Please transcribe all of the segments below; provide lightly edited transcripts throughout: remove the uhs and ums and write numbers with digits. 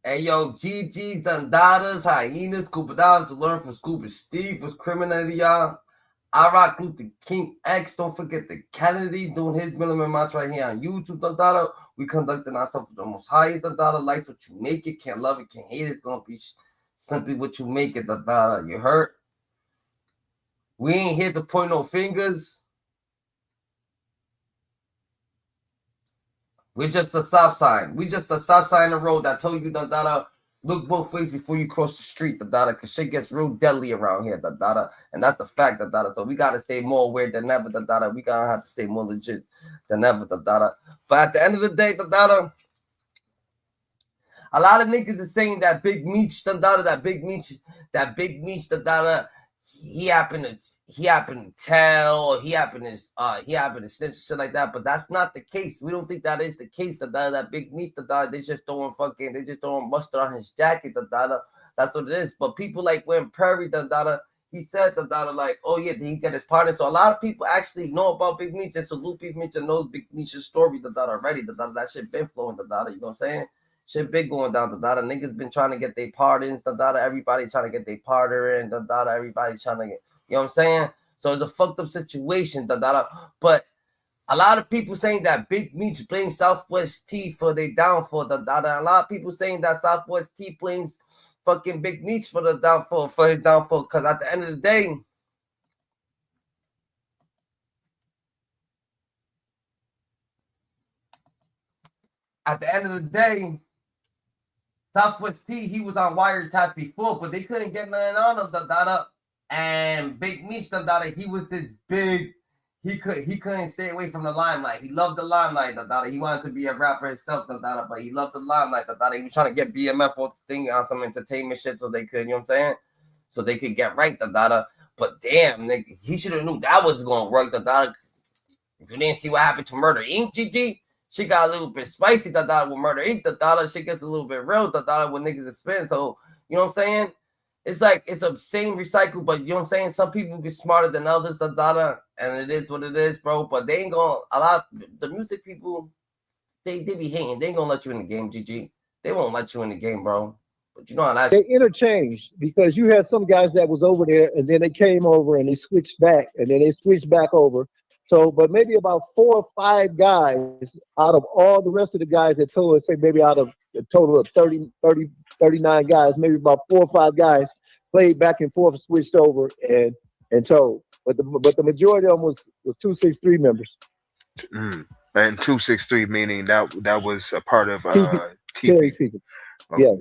Hey yo, Jeezy, Dundadas, Hyenas, Scuba Divers to learn from Scuba Steve was criminality, y'all. I rock Luther King X. Don't forget the Kennedy doing his minimum march right here on YouTube, Dundada. We conducting ourselves with the most highest, Dundada. Life's what you make it. Can't love it, can't hate it. It's gonna be simply what you make it, Dundada. You heard? We ain't here to point no fingers. We're just a stop sign. We just a stop sign in the road that told you that look both ways before you cross the street, because shit gets real deadly around here, and that's the fact, So we gotta stay more aware than ever, We gotta have to stay more legit than ever, But at the end of the day, a lot of niggas is saying that Big Meech, that Big Meech, he happened to tell, or he happened to snitch, shit like that. But that's not the case. We don't think that is the case. That Big Meech, they just throwing mustard on his jacket, That's what it is. But people like when Perry, he said like, oh yeah, did he get his partner? So a lot of people actually know about Big Meech and salute Big Meech and knows Big Meech's story, already. That shit been flowing, you know what I'm saying? Shit big going down, niggas been trying to get their pardons, everybody trying to get their pardon, everybody trying to get, you know what I'm saying? So it's a fucked up situation, but a lot of people saying that Big Meech blames Southwest T for their downfall, a lot of people saying that Southwest T blames fucking Big Meech for his downfall, because at the end of the day, Southwest T, he was on wiretaps before, but they couldn't get nothing on him, And Big Meech, he was this big, he couldn't stay away from the limelight. He loved the limelight, He wanted to be a rapper himself, but he loved the limelight, He was trying to get BMF or thing on some entertainment shit so they could, you know what I'm saying? So they could get right, But damn, nigga, he should have knew that was going to work, If you didn't see what happened to Murder Inc., GG, she got a little bit spicy, with Murder Inc., shit gets a little bit real, when niggas is spin. So, you know what I'm saying? It's like, it's a same recycle, but you know what I'm saying? Some people get smarter than others, and it is what it is, bro. But they ain't gonna, the music people, they be hating. They ain't gonna let you in the game, GG. They won't let you in the game, bro. But you know how that they interchanged, because you had some guys that was over there and then they came over and they switched back and then they switched back over. So, but maybe about 4 or 5 guys out of all the rest of the guys that told us, say maybe out of a total of 39 guys, maybe about 4 or 5 guys played back and forth, switched over and told. But the majority of them was 263 members. And 263 meaning that was a part of TP. Okay. Yeah.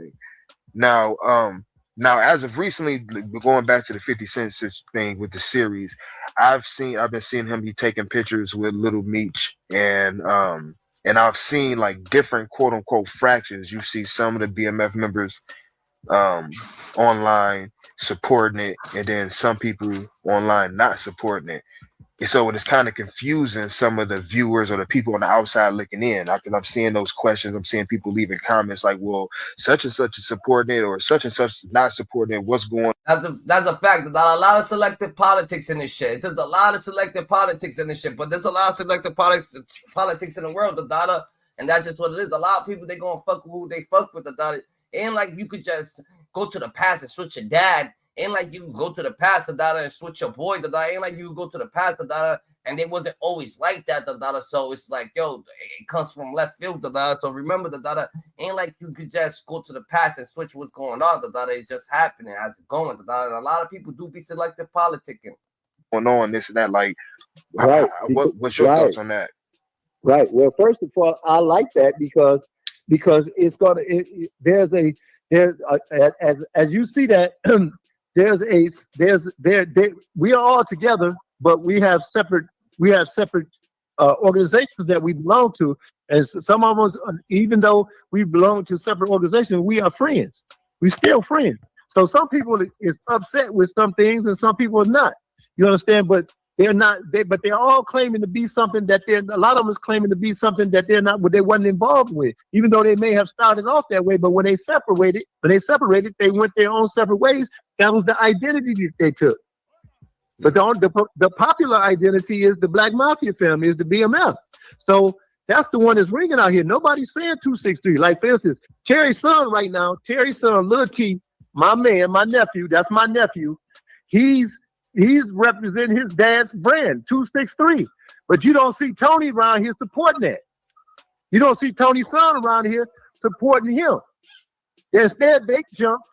Now, as of recently, going back to the 50 Cent thing with the series, I've been seeing him be taking pictures with Little Meech, and I've seen like different quote unquote fractions. You see some of the BMF members online supporting it, and then some people online not supporting it. And so it's kind of confusing some of the viewers or the people on the outside looking in. Because I'm seeing those questions. I'm seeing people leaving comments like, well, such and such is supporting it or such and such is not supporting it. What's going on? That's a fact. There's a lot of selective politics in this shit. There's a lot of selective politics in this shit. But there's a lot of selective politics in the world, and that's just what it is. A lot of people, they going to fuck with who they fuck with, Ain't like you could just go to the past and switch your dad. Ain't like you can go to the past, and switch your boy, Ain't like you can go to the past, and they wasn't always like that, So it's like, yo, it comes from left field, So remember, ain't like you could just go to the past and switch what's going on, It's just happening as it's going, And a lot of people do be selective politicking. Going on, this and that, like, right. What's your thoughts on that? Right. Well, first of all, I like that because it's gonna. As you see that. We are all together, but we have separate organizations that we belong to, and some of us, even though we belong to separate organizations, we are friends. We still friends. So some people is upset with some things, and some people are not. You understand? But they're not. But they're all claiming to be something that they're. A lot of them is claiming to be something that they're not. What they wasn't involved with, even though they may have started off that way. But when they separated, they went their own separate ways. That was the identity that they took. But the popular identity is the Black Mafia family, is the BMF. So That's the one that's ringing out here. Nobody's saying 263. Like for instance, Terry's son right now, Terry's son, Lil T, my man, my nephew. That's my nephew. He's representing his dad's brand, 263. But you don't see Tony around here supporting that. You don't see Tony's son around here supporting him. Instead, they jumped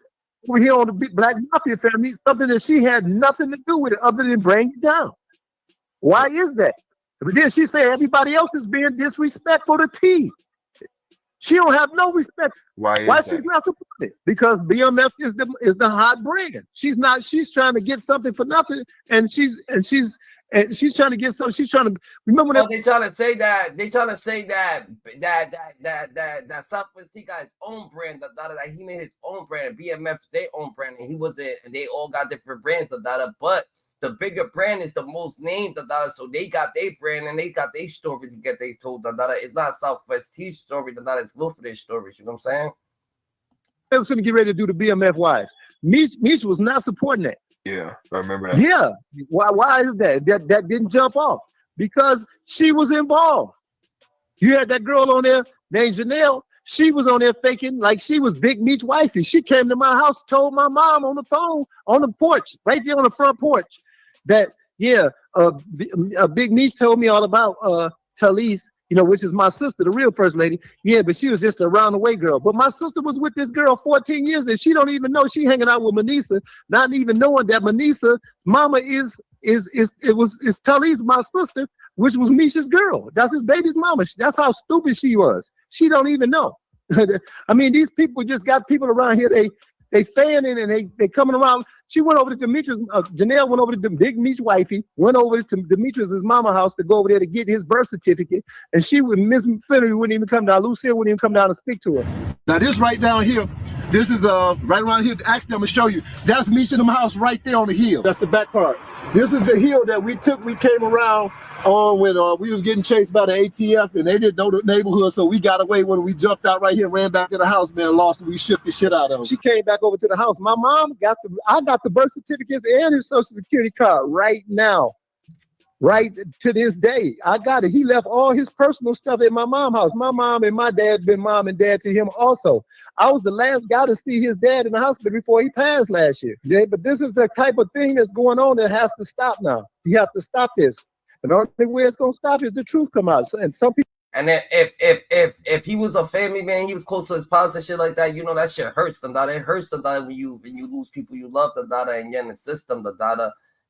over here on the Black Mafia family, something that she had nothing to do with it other than bring it down. Why is that? But then she said everybody else is being disrespectful to T. She don't have no respect. Why she's not supporting it? Because BMF is the hot brand. She's trying to get something for nothing, and she's trying to get something. She's trying to remember that. They trying to say that Southwest T got his own brand. That he made his own brand. BMF their own brand, and he wasn't. And they all got different brands. But the bigger brand is the most named. So they got their brand and they got their story to get they told. It's not Southwest T's story. It's Wilfred's story. You know what I'm saying? I was going to get ready to do the BMF wives. Meech was not supporting that. Yeah, I remember that. Yeah. Why is that? That didn't jump off? Because she was involved. You had that girl on there named Janelle. She was on there faking like she was Big Meech wifey. She came to my house, told my mom on the phone, on the porch, right there on the front porch, that, Big Meech told me all about Talise, which is my sister, the real first lady. Yeah, but she was just a round-the-way girl. But my sister was with this girl 14 years, and she don't even know she hanging out with Manisa, not even knowing that Manisa, mama is Talise, my sister, which was Misha's girl. That's his baby's mama. That's how stupid she was. She don't even know. I mean, these people just got people around here. They fanning and they coming around. She went over to Demetrius. Janelle went over to Big Meech wifey. Went over to Demetrius's mama house to go over there to get his birth certificate. And she would Miss Flannery wouldn't even come down. Lucille wouldn't even come down and speak to her. Now this right down here, this is right around here. Actually, I'm gonna show you. That's Meech and them house right there on the hill. That's the back part. This is the hill that we took. We came around on when we was getting chased by the ATF, and they didn't know the neighborhood, so we got away when we jumped out right here and ran back to the house, man. Lost, and we shipped the shit out of them. She came back over to the house. My mom I got the birth certificates and his social security card right now. Right to this day, I got it. He left all his personal stuff at my mom's house. My mom and my dad been mom and dad to him also. I was the last guy to see his dad in the hospital before he passed last year. Yeah, but this is the type of thing that's going on that has to stop now. You have to stop this. And the only way it's gonna stop is the truth come out. And some people. And then if he was a family man, he was close to his pops and shit like that. That shit hurts. It hurts when you lose people you love. And you're in the system.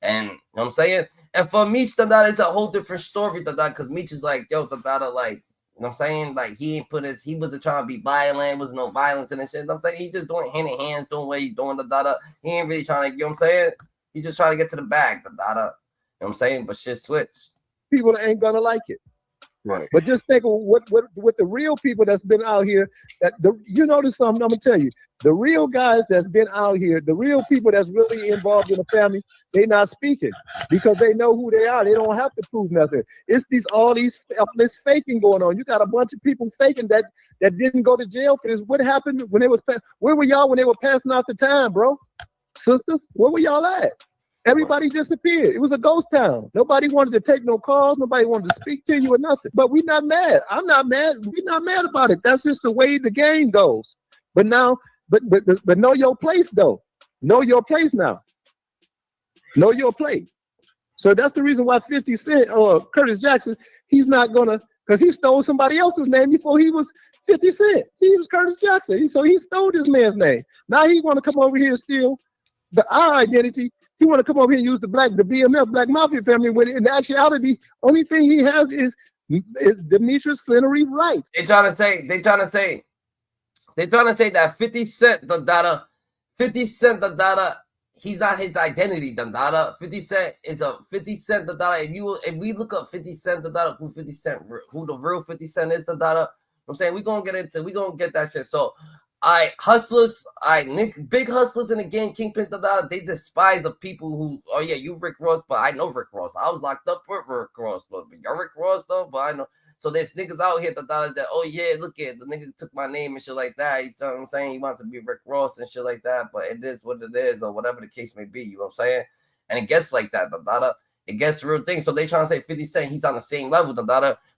And you know what I'm saying? And for Meech, it's a whole different story, because Meech is like, yo, like, you know what I'm saying? Like, he wasn't trying to be violent, was no violence and shit. You know what I'm saying? He just doing hand in hands, doing what he's doing, He ain't really trying to, you know what I'm saying? He's just trying to get to the bag, You know what I'm saying? But shit switched. People ain't gonna like it. Right. But just think of what the real people that's been out here. You notice something? I'm gonna tell you. The real guys that's been out here, the real people that's really involved in the family, they not speaking because they know who they are. They don't have to prove nothing. It's all these faking going on. You got a bunch of people faking that didn't go to jail for this. What happened when it was? Where were y'all when they were passing out the time, bro? Sisters, where were y'all at? Everybody disappeared. It was a ghost town. Nobody wanted to take no calls. Nobody wanted to speak to you or nothing. But we're not mad. I'm not mad. We're not mad about it. That's just the way the game goes. But now, but know your place though. Know your place now. Know your place. So that's the reason why 50 Cent or Curtis Jackson, he's not gonna, because he stole somebody else's name before he was 50 Cent. He was Curtis Jackson. So he stole this man's name. Now he want to come over here and steal our identity. He want to come over here and use the BMF, Black Mafia family, when in actuality, only thing he has is Demetrius Flannery rights. They trying to say that 50 Cent, 50 Cent, he's not his identity, 50 Cent is a 50 Cent, if we look up 50 Cent, who 50 Cent, who the real 50 Cent is, I'm saying we gonna get that shit. So hustlers, big hustlers in the game, kingpins, they despise the people who, oh yeah, you Rick Ross, but I know Rick Ross. I was locked up with Rick Ross, but you're Rick Ross though, but I know. So there's niggas out here that, oh yeah, look at the nigga took my name and shit like that. You know what I'm saying? He wants to be Rick Ross and shit like that, but it is what it is, or whatever the case may be, you know what I'm saying? And it gets like that, it gets real thing. So they trying to say 50 Cent, he's on the same level.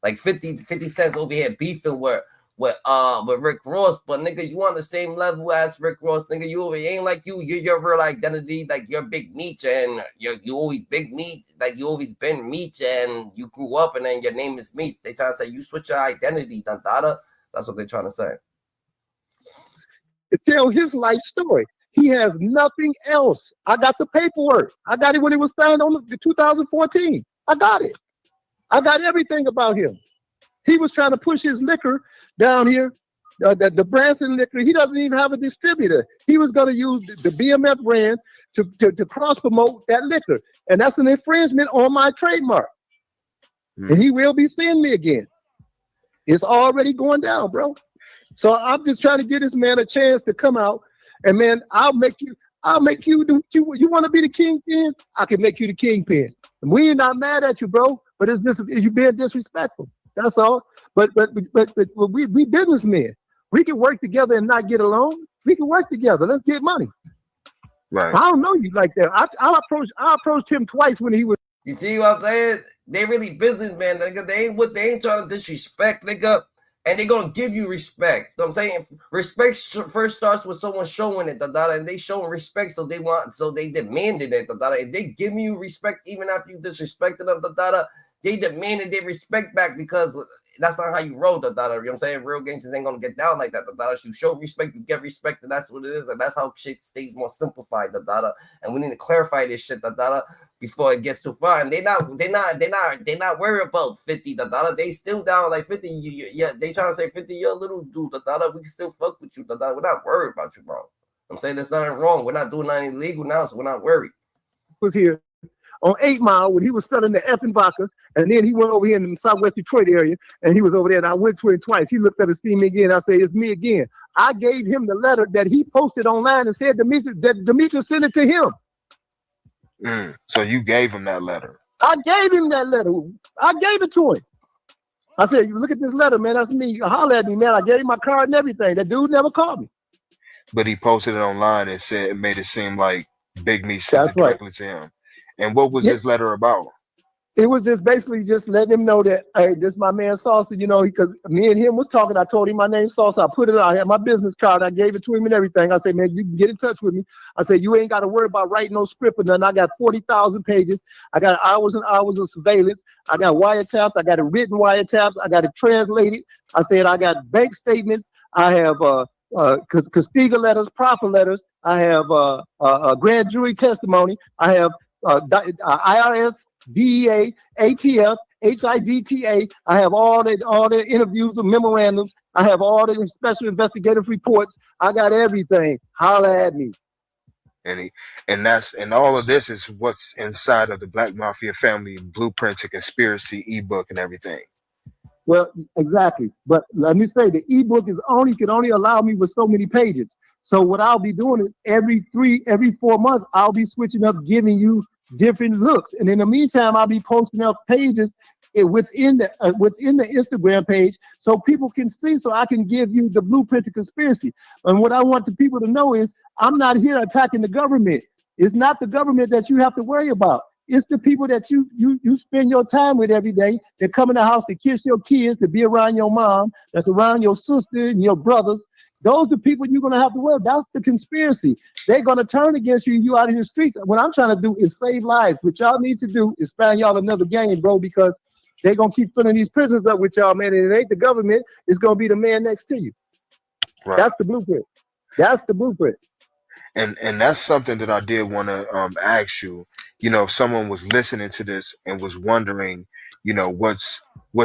Like 50 Cent's over here beefing with Rick Ross, but nigga, you on the same level as Rick Ross, nigga. You ain't like you're your real identity, like you're Big Meech, and you always Big Meech, like you always been Meech, and you grew up, and then your name is Meech. They trying to say you switch your identity, Dada. That's what they're trying to say. To tell his life story. He has nothing else. I got the paperwork. I got it when it was signed on the 2014. I got it. I got everything about him. He was trying to push his liquor down here, the Branson liquor. He doesn't even have a distributor. He was going to use the BMF brand to cross promote that liquor. And that's an infringement on my trademark. And he will be seeing me again. It's already going down, bro. So I'm just trying to give this man a chance to come out. And man, I'll make you do you want to be the kingpin? I can make you the kingpin. And we ain't not mad at you, bro. But it's just you being disrespectful. That's all. But we businessmen. We can work together and not get along. We can work together. Let's get money. Right. I don't know you like that. I approached him twice when he was. You see what I'm saying? They really businessmen, nigga. They ain't trying to disrespect, nigga. And they're gonna give you respect. You know what I'm saying? Respect first starts with someone showing it, and they showing respect, so they demanded it, If they give you respect even after you disrespected them, they demanded their respect back because that's not how you roll, You know what I'm saying? Real gangsters ain't gonna get down like that, You show respect, you get respect, and that's what it is, and that's how shit stays more simplified, And we need to clarify this shit, before it gets too far. And they not worried about 50, They still down like 50. Yeah, they trying to say 50, you're a little dude, We can still fuck with you, We're not worried about you, bro. I'm saying there's nothing wrong. We're not doing nothing illegal now, so we're not worried. Was here on 8 Mile when he was selling the effing vodka, and then he went over here in the Southwest Detroit area, and he was over there, and I went to him twice. He looked up and seen me again. I said, it's me again. I gave him the letter that he posted online and said that Demetrius sent it to him. So you gave him that letter? I gave him that letter. I gave it to him. I said, you look at this letter, man. That's me. Holler at me, man. I gave him my card and everything. That dude never called me. But he posted it online and said it made it seem like Big Meech sent it directly to him. And what was this letter about? It was just basically just letting him know that, hey, this is my man Saucer, because me and him was talking. I told him my name's Saucer. I put it out. I had my business card. I gave it to him and everything. I said, man, you can get in touch with me. I said, you ain't got to worry about writing no script or nothing. I got 40,000 pages. I got hours and hours of surveillance. I got wiretaps. I got it written wiretaps. I got it translated. I said, I got bank statements. I have Castiga letters, proffer letters. I have a grand jury testimony. I have IRS, DEA, ATF, HIDTA. I have all the interviews and memorandums. I have all the special investigative reports. I got everything. Holla at me. And all of this is what's inside of the Black Mafia Family Blueprint to Conspiracy ebook and everything. Well, exactly. But let me say the ebook can only allow me with so many pages. So what I'll be doing is every 4 months, I'll be switching up, giving you different looks. And in the meantime, I'll be posting up pages within the Instagram page so people can see, so I can give you the blueprint to conspiracy. And what I want the people to know is I'm not here attacking the government. It's not the government that you have to worry about. It's the people that you spend your time with every day that come in the house to kiss your kids, to be around your mom, that's around your sister and your brothers. Those are the people you're going to have to worry. That's the conspiracy. They're going to turn against you. You out in the streets. What I'm trying to do is save lives. What y'all need to do is find y'all another gang, bro, because they're going to keep filling these prisons up with y'all, man. And it ain't the government. It's going to be the man next to you. Right. That's the blueprint. That's the blueprint. And that's something that I did want to ask you. If someone was listening to this and was wondering, what's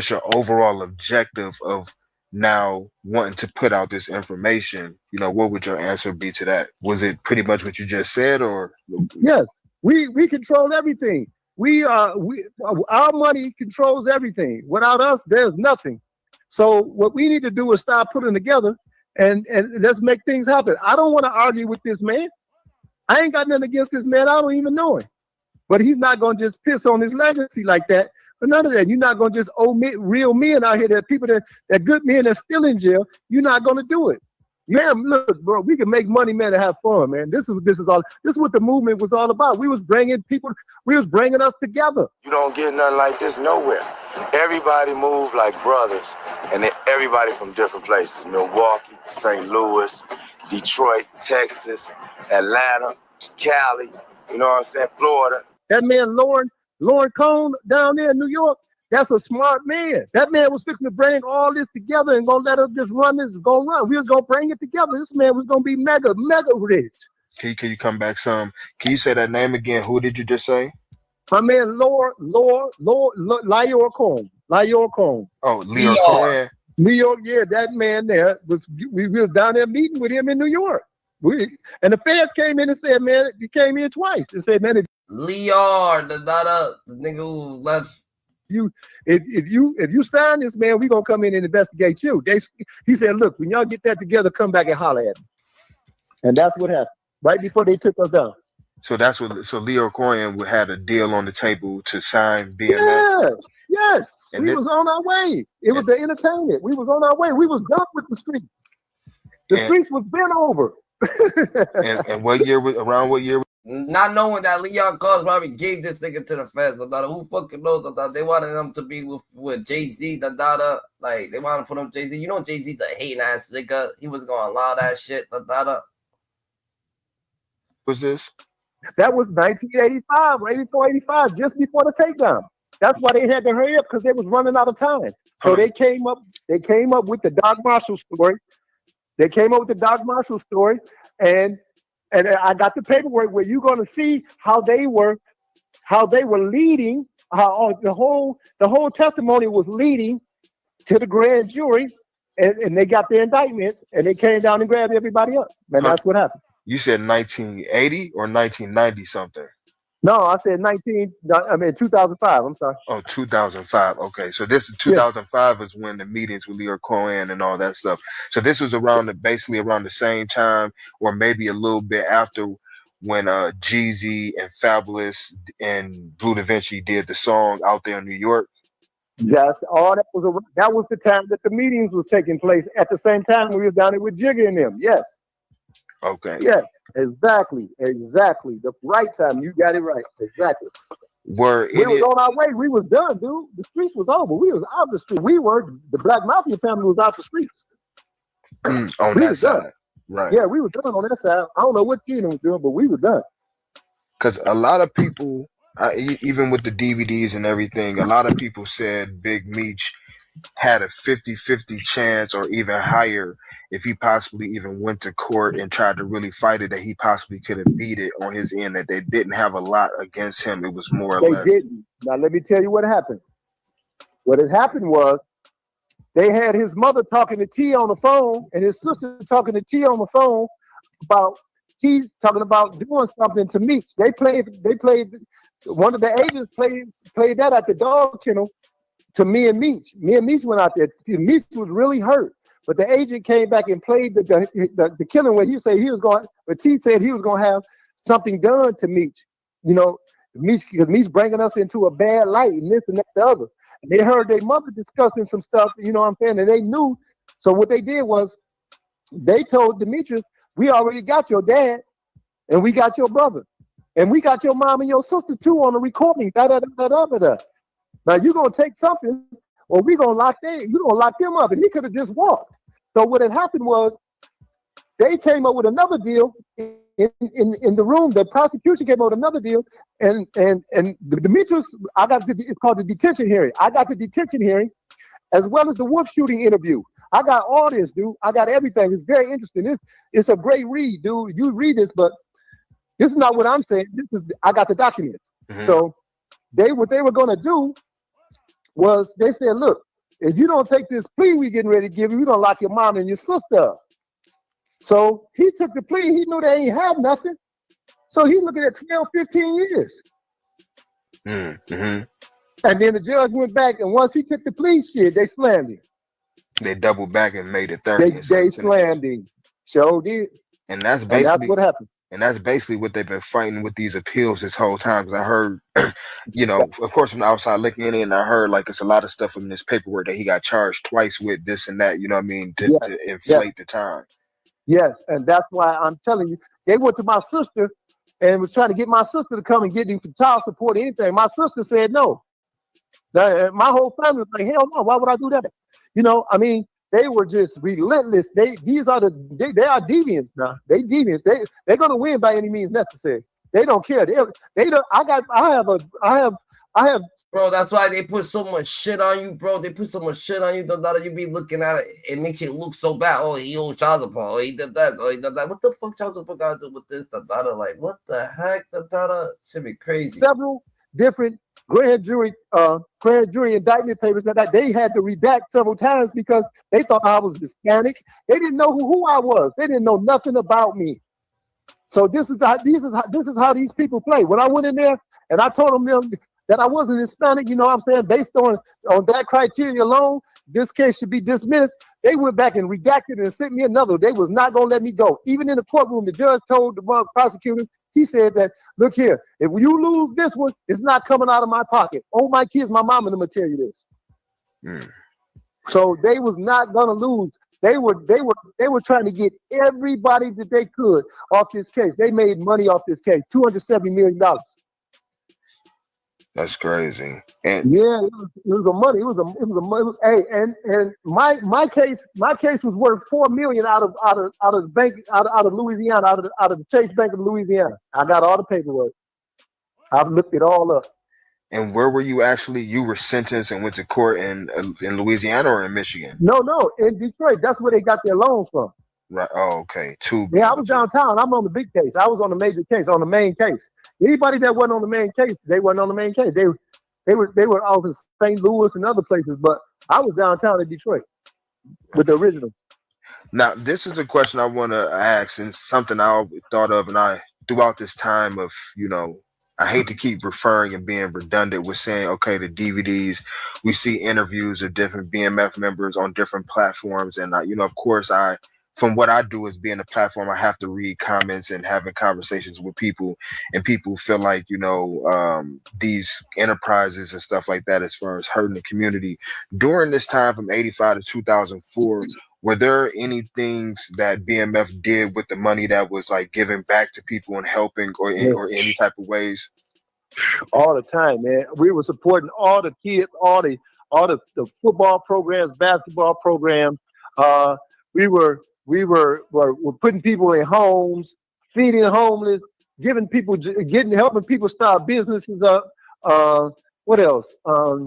your overall objective of now wanting to put out this information, what would your answer be to that? Was it pretty much what you just said, or? Yes, we control everything. Our money controls everything. Without us, there's nothing. So what we need to do is start putting together and let's make things happen. I don't want to argue with this man. I ain't got nothing against this man. I don't even know him. But he's not going to just piss on his legacy like that. But none of that. You're not going to just omit real men out here. That people that good men that's still in jail. You're not going to do it. Man, look, bro, we can make money, man, to have fun, man. This is what the movement was all about. We was bringing people, we was bringing us together. You don't get nothing like this nowhere. Everybody move like brothers, and everybody from different places: Milwaukee, St. Louis, Detroit, Texas, Atlanta, Cali. You know what I'm saying? Florida. That man, Lauren Cone down there in New York, that's a smart man. That man was fixing to bring all this together and gonna let us just run this, gonna run. We was gonna bring it together. This man was gonna be mega rich. Can you come back some? Can you say that name again? Who did you just say? My man, Lyor Cone. Oh, Leo Cohen. New York, yeah, that man there we was down there meeting with him in New York. And the feds came in and said, man, he came in twice and said, man, Leor, the nigga who left. If you sign this, man, we gonna come in and investigate you. He said, look, when y'all get that together, come back and holler at me. And that's what happened right before they took us down. So Leo Cohen had a deal on the table to sign BMF. Yes. And we was on our way. It was the entertainment. We was on our way. We was done with the streets. The streets was bent over. and what year around what year? Not knowing that Leon Cause probably gave this nigga to the feds. Who fucking knows? They wanted them to be with Jay-Z. Like they wanted to put him Jay-Z. You know Jay-Z's a hating ass nigga. He was gonna allow that shit. What's this? That was 1985 or 84, 85, just before the takedown. That's why they had to hurry up, because they was running out of time. So they came up with the Doc Marshall story. And I got the paperwork where you're going to see how they were leading, how the whole testimony was leading to the grand jury, and they got their indictments, and they came down and grabbed everybody up. And that's what happened. You said 1980 or 1990 something? No, I said 2005. I'm sorry. Oh, 2005. Okay, so this is 2005 is when the meetings with Leo Cohen and all that stuff. So this was basically around the same time, or maybe a little bit after, when Jeezy and Fabulous and Blue Da Vinci did the song Out There in New York. Yes, that was the time that the meetings was taking place. At the same time, we was down there with Jigga and them. Yes. Okay. Yes, exactly. The right time. You got it right. Exactly. We was on our way. We was done, dude. The streets was over. We was out the street. The Black Mafia family was out the streets. On that side. Done. Right. Yeah, we were done on that side. I don't know what Tina was doing, but we were done. Because a lot of people, even with the DVDs and everything, a lot of people said Big Meech had a 50-50 chance or even higher if he possibly even went to court and tried to really fight it, that he possibly could have beat it on his end, that they didn't have a lot against him. It was more or less. They didn't. Now, let me tell you what happened. What had happened was they had his mother talking to T on the phone and his sister talking to T on the phone about T talking about doing something to Meech. They played, one of the agents played that at the dog kennel to me and Meech. Me and Meech went out there. Meech was really hurt. But the agent came back and played the killing where he said he was going, but T said he was going to have something done to Meech. You know, because Meech bringing us into a bad light and this and that, the other. And they heard their mother discussing some stuff, you know what I'm saying? And they knew. So what they did was they told Demetrius, we already got your dad and we got your brother. And we got your mom and your sister too on the recording. Now you're going to take something or you're going to lock them up. And he could have just walked. So what had happened was they came up with another deal in the room. The prosecution came up with another deal, and Demetrius, it's called the detention hearing. I got the detention hearing, as well as the Wolf shooting interview. I got all this, dude. I got everything. It's very interesting. It's a great read, dude. You read this, but this is not what I'm saying. I got the document. Mm-hmm. So what they were gonna do was they said, look, if you don't take this plea we getting ready to give you, we're going to lock your mom and your sister up. So he took the plea. He knew they ain't had nothing. So he's looking at 12, 15 years. Mm-hmm. And then the judge went back, and once he took the plea, they slammed him. They doubled back and made it 30. They slammed him. Sure did. And that's what happened. And that's basically what they've been fighting with these appeals this whole time. Because I heard, of course, from the outside looking in, and I heard like it's a lot of stuff in this paperwork that he got charged twice with this and that. You know what I mean? To inflate the time. Yes, and that's why I'm telling you, they went to my sister and was trying to get my sister to come and get him for child support or anything. My sister said no. My whole family was like, hell no, why would I do that? You know, I mean, they were just relentless. They are deviants now. They deviants. They're gonna win by any means necessary. They don't care. They don't. I have. Bro, that's why they put so much shit on you, bro. They put so much shit on you that you be looking at it. It makes you look so bad. Oh, he owed child support. Oh, he did that. Oh, he did that. What the fuck child support got to do with this? Like, what the heck? Should be crazy. Several different grand jury indictment papers that they had to redact several times because they thought I was Hispanic. They didn't know who I was. They didn't know nothing about me. So this is how these people play. When I went in there and I told them that I wasn't Hispanic, you know what I'm saying, based on that criteria alone, this case should be dismissed. They went back and redacted and sent me another. They was not going to let me go. Even in the courtroom, the judge told the prosecutor, he said that, look here, if you lose this one, it's not coming out of my pocket. Oh, my kids, my mama to tell you this. So they was not going to lose. They were trying to get everybody that they could off this case. They made money off this case, $270 million. That's crazy. And yeah, it was a money. It was a hey, and my case was worth $4 million out of the bank out of Louisiana, out of the Chase Bank of Louisiana. I got all the paperwork. I've looked it all up. And where were you actually? You were sentenced and went to court in Louisiana or in Michigan? No, in Detroit. That's where they got their loans from. Right. Oh, okay. Yeah, I was downtown. I'm on the big case. I was on the major case, on the main case. Anybody that wasn't on the main case, they wasn't on the main case. They were off in St. Louis and other places, but I was downtown in Detroit with the original. Now, this is a question I want to ask, and something I always thought of, and I throughout this time of, you know, I hate to keep referring and being redundant with saying, okay, the DVDs, we see interviews of different BMF members on different platforms, and you know, of course, from what I do as being a platform, I have to read comments and having conversations with people, and people feel like, you know, these enterprises and stuff like that, as far as hurting the community. During this time from 85 to 2004, were there any things that BMF did with the money that was like giving back to people and helping or any type of ways? All the time, man. We were supporting all the kids, all the football programs, basketball programs. We were putting people in homes, feeding homeless, helping people start businesses up. What else? You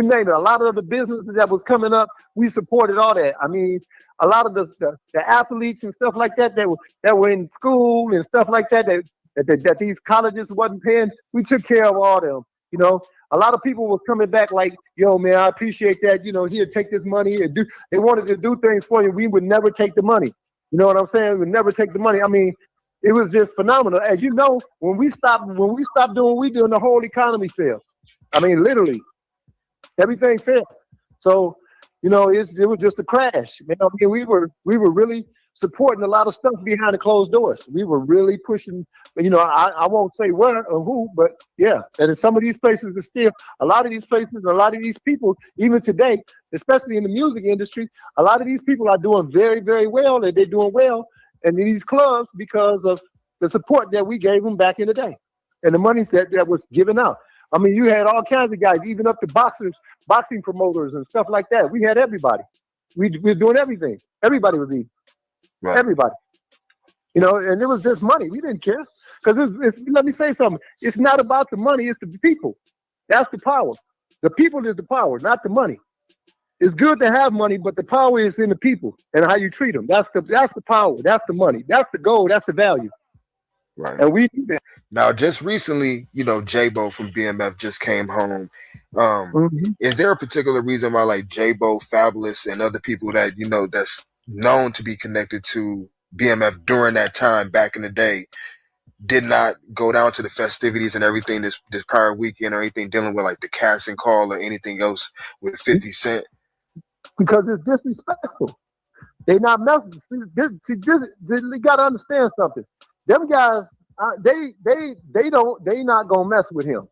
name it. A lot of the businesses that was coming up, we supported all that. I mean, a lot of the athletes and stuff like that were in school and stuff like that these colleges wasn't paying. We took care of all them. You know, a lot of people was coming back like, yo, man, I appreciate that. You know, here, take this money and they wanted to do things for you. We would never take the money. You know what I'm saying? We would never take the money. I mean, it was just phenomenal. As you know, when we stopped doing what we do, the whole economy failed. I mean, literally, everything failed. So, you know, it was just a crash. Man, I mean, we were really supporting a lot of stuff behind the closed doors. We were really pushing, you know, I won't say where or who, but yeah. And in some of these places, a lot of these people, even today, especially in the music industry, a lot of these people are doing very, very well, and they're doing well in these clubs because of the support that we gave them back in the day and the money that was given out. I mean, you had all kinds of guys, even up to boxing promoters and stuff like that. We had everybody. We were doing everything. Everybody was eating. Right. Everybody. You know, and it was just money. We didn't care. Because let me say something. It's not about the money. It's the people. That's the power. The people is the power, not the money. It's good to have money, but the power is in the people and how you treat them. That's the power. That's the money. That's the goal. That's the value. Right. And we do that. Now, just recently, you know, J-Bo from BMF just came home. Is there a particular reason why, like, J-Bo, Fabulous, and other people that, you know, that's known to be connected to BMF during that time back in the day did not go down to the festivities and everything this prior weekend or anything dealing with, like, the casting call or anything else with 50 Cent? Because it's disrespectful. They not messing. You got to understand something. Them guys, they not gonna mess with him.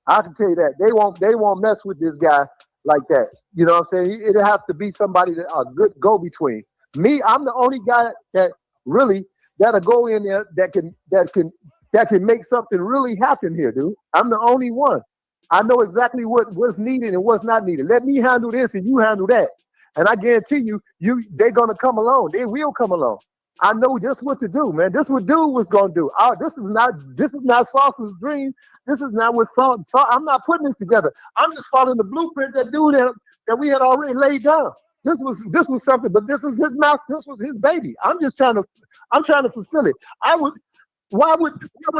I can tell you that they won't mess with this guy like that. You know what I'm saying? It'd have to be somebody that a good go between. Me, I'm the only guy that really that'll go in there that can make something really happen here, dude. I'm the only one. I know exactly what's needed and what's not needed. Let me handle this and you handle that. And I guarantee they're gonna come along. They will come along. I know just what to do, man. This what dude was gonna do. Oh, this is not Sauce's dream. This is not what I'm not putting this together. I'm just following the blueprint that we had already laid down. This was something, but this is his mouth. This was his baby. I'm trying to fulfill it. Why would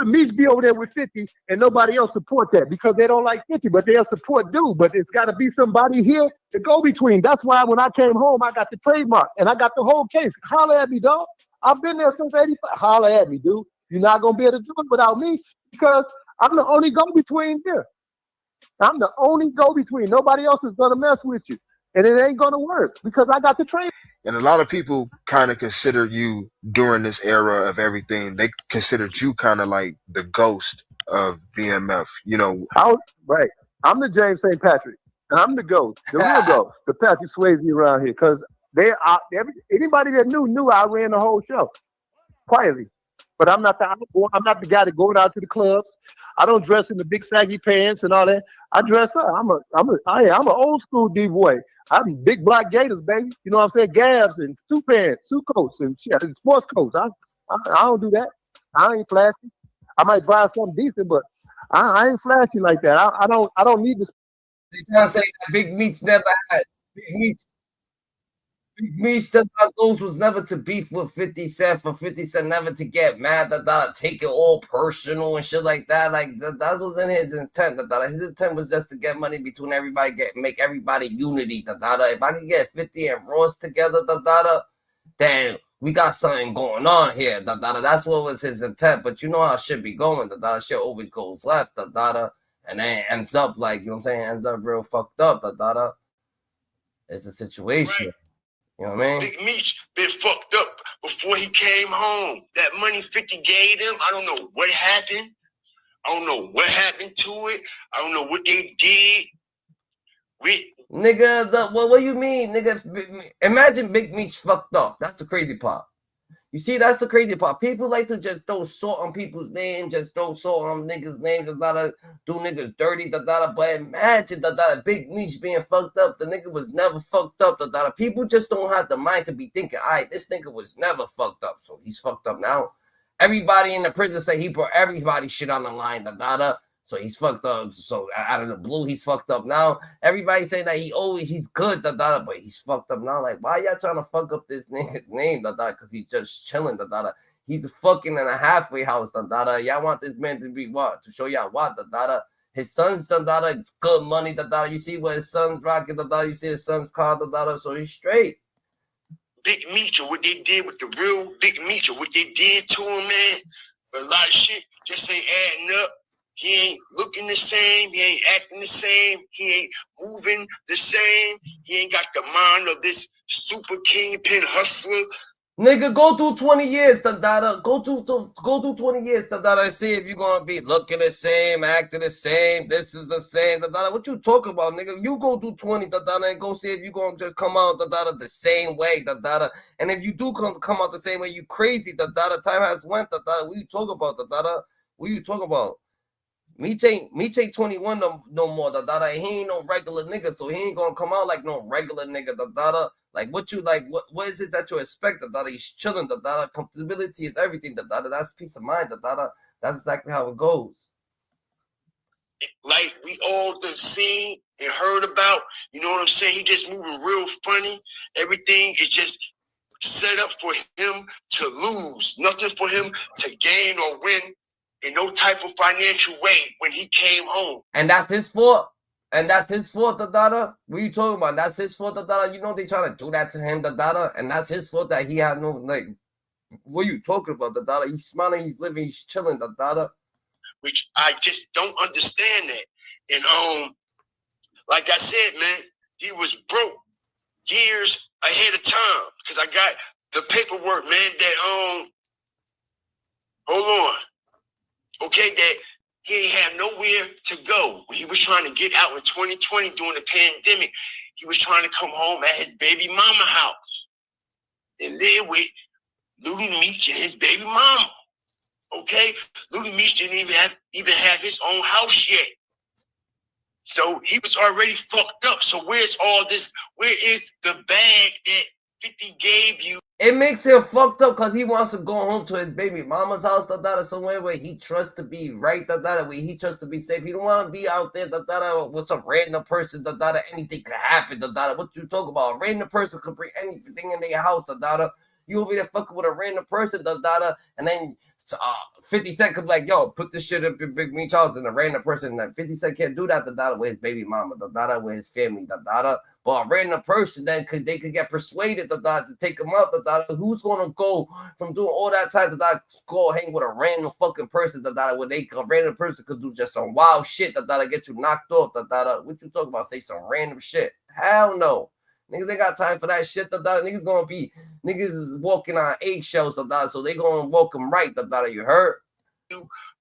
Meech be over there with 50 and nobody else support that? Because they don't like 50, but they'll support dude. But it's got to be somebody here to go between. That's why when I came home, I got the trademark and I got the whole case. Holler at me, dog. I've been there since 85. Holler at me, dude. You're not going to be able to do it without me because I'm the only go-between here. I'm the only go-between. Nobody else is going to mess with you. And it ain't going to work because I got the trade. And a lot of people kind of consider you during this era of everything. They considered you kind of like the ghost of BMF, you know. Right. I'm the James St. Patrick. I'm the ghost, the real ghost, the Patrick Swayze around here. Because anybody that knew I ran the whole show quietly. But I'm not the guy that going out to the clubs. I don't dress in the big saggy pants and all that. I dress up. I'm an old school D boy. I'm big black gators, baby. You know what I'm saying? Gabs and suit pants, suit coats and shit, and sports coats. I don't do that. I ain't flashy. I might buy something decent, but I ain't flashy like that. I don't need this. They trying to say that Big Meech never had. Big Meech goals was never to beef with 50 Cent, for 50 Cent never to get mad, take it all personal and shit like that. Like that was in his intent. His intent was just to get money between everybody, make everybody unity. If I could get 50 and Ross together, then we got something going on here. That's what was his intent. But you know how shit be going. Shit always goes left. And then ends up like, you know what I'm saying? Ends up real fucked up. It's a situation. Right. You know what I mean? Big Meech been fucked up before he came home. That money 50 gave him, I don't know what happened. I don't know what happened to it. I don't know what they did. Nigga, what you mean, nigga? Imagine Big Meech fucked up. That's the crazy part. You see, that's the crazy part. People like to just throw salt on people's names, just throw salt on niggas' names, do niggas dirty, But imagine Big Meech being fucked up. The nigga was never fucked up, People just don't have the mind to be thinking, all right, this nigga was never fucked up, so he's fucked up now. Everybody in the prison say he put everybody shit on the line, So he's fucked up. So out of the blue, he's fucked up now. Everybody say that he's good, but he's fucked up now. Like, why y'all trying to fuck up this nigga's name, Because he's just chilling, He's fucking in a halfway house, Y'all want this man to be what? To show y'all what, His son's, it's good money, You see what his son's rocking, You see his son's car, So he's straight. Big Meech, what they did with the real Big Meech, what they did to him, man. A lot of shit just ain't adding up. He ain't looking the same. He ain't acting the same. He ain't moving the same. He ain't got the mind of this super kingpin hustler. Nigga, go through 20 years, Go through 20 years, and see if you're gonna be looking the same, acting the same. This is the same, What you talking about, nigga? You go through 20, and go see if you're gonna just come out, the same way, And if you do come out the same way, you crazy, Time has went, What you talking about, What you talking about? Meech ain't 21 no more, He ain't no regular nigga, so he ain't gonna come out like no regular nigga, Like what you like? What is it that you expect? He's chilling. Comfortability is everything. That's peace of mind. That's exactly how it goes. Like we all done seen and heard about. You know what I'm saying? He just moving real funny. Everything is just set up for him to lose. Nothing for him to gain or win in no type of financial way when he came home. And that's his fault. And that's his fault, What you talking about? That's his fault, You know they trying to do that to him, And that's his fault that he had no, like, what are you talking about, He's smiling, he's living, he's chilling, Which I just don't understand that. And like I said, man, he was broke years ahead of time. Because I got the paperwork, man, that hold on. Okay, that He ain't have nowhere to go. When he was trying to get out in 2020 during the pandemic, he was trying to come home at his baby mama house and live with Little Meech and his baby mama. Okay? Little Meech didn't even have his own house yet. So he was already fucked up. So where's all this? Where is the bag that 50 gave you? It makes him fucked up because he wants to go home to his baby mama's house, somewhere where he trusts to be right, where he trusts to be safe. He don't want to be out there, with some random person, anything could happen, What you talk about? A random person could bring anything in their house, You over there fucking with a random person, and then 50 Cent could be like, yo, put this shit up in Big Meech house, and a random person, that 50 Cent can't do that, with his baby mama, with his family, But a random person, then they could get persuaded, to take him out, Who's gonna go from doing all that time, go hang with a random fucking person, where a random person could do just some wild shit, get you knocked off, What you talking about? Say some random shit? Hell no. Niggas ain't got time for that shit, Niggas gonna be, niggas is walking on eggshells, so they gonna walk them right, You heard?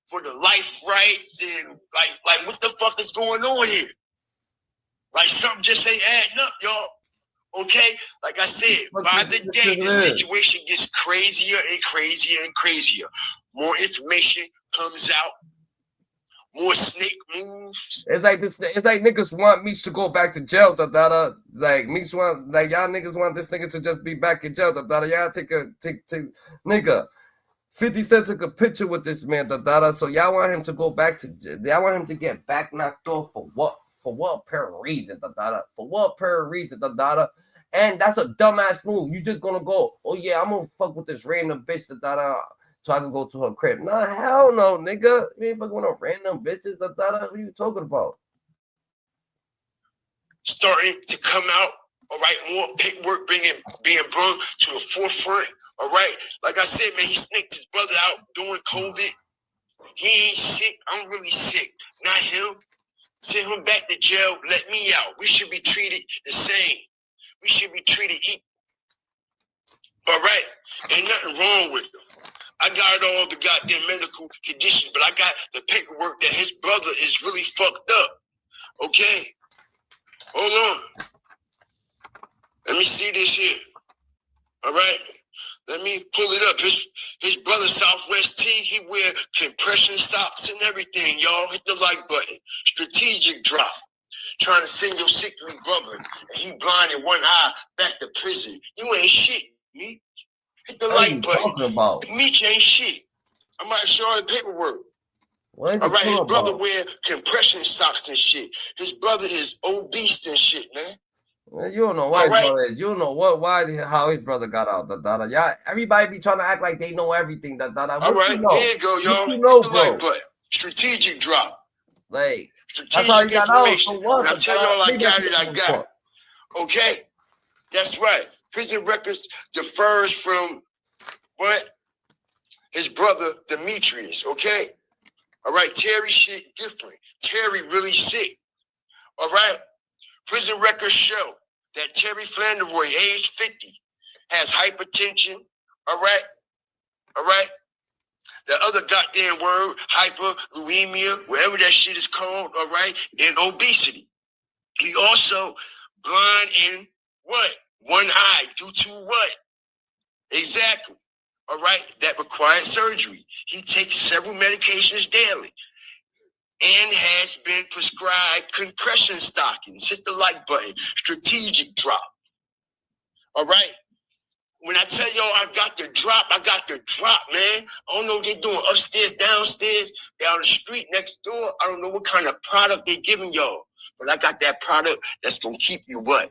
For the life rights and like what the fuck is going on here? Like something just ain't adding up, y'all. Okay? Like I said, by the day, the situation gets crazier and crazier and crazier. More information comes out. More snake moves. It's like this. It's like niggas want Meech to go back to jail. Like Meech want, like y'all niggas want this nigga to just be back in jail. Y'all take nigga. 50 Cent took a picture with this man. So y'all want him to go back to jail. Y'all want him to get back knocked off for what? For what apparent reason? For what apparent reason? And that's a dumbass move. You just gonna go, oh yeah, I'm gonna fuck with this random bitch. So I can go to her crib. Nah, hell no, nigga. You ain't fucking with no random bitches. What are you talking about? Starting to come out, all right, more paperwork being brought to the forefront, all right? Like I said, man, he snaked his brother out during COVID. He ain't sick. I'm really sick. Not him. Send him back to jail. Let me out. We should be treated the same. We should be treated equal. All right? Ain't nothing wrong with him. I got all the goddamn medical conditions, but I got the paperwork that his brother is really fucked up. Okay? Hold on. Let me see this here. All right? Let me pull it up. His brother, Southwest T, he wear compression socks and everything, y'all. Hit the like button. Strategic drop. Trying to send your sickly brother, and he blind in one eye back to prison. You ain't shit, Meech. Hit the like button. Meech ain't shit. I might show all the paperwork. All right, his brother wear compression socks and shit. His brother is obese and shit, man. You don't know why his brother is. You don't know how his brother got out. Yeah, everybody be trying to act like they know everything. All right, here you go, y'all. You know, bro. Like button. Strategic drop. Like strategic that's how you got out. So what? I tell y'all I got it. I got it. Okay, that's right. Prison records differs from what his brother Demetrius. Okay, all right. Terry shit different. Terry really sick. All right. Prison records show that Terry Flanderoy, age 50, has hypertension. All right. All right. The other goddamn word, hyperluemia, whatever that shit is called, all right, and obesity. He also blind in what? One eye due to what? Exactly. All right, that required surgery. He takes several medications daily and has been prescribed compression stockings. Hit the like button. Strategic drop. All right. When I tell y'all I got the drop, man. I don't know what they're doing upstairs, downstairs, down the street, next door. I don't know what kind of product they're giving y'all. But I got that product that's going to keep you what?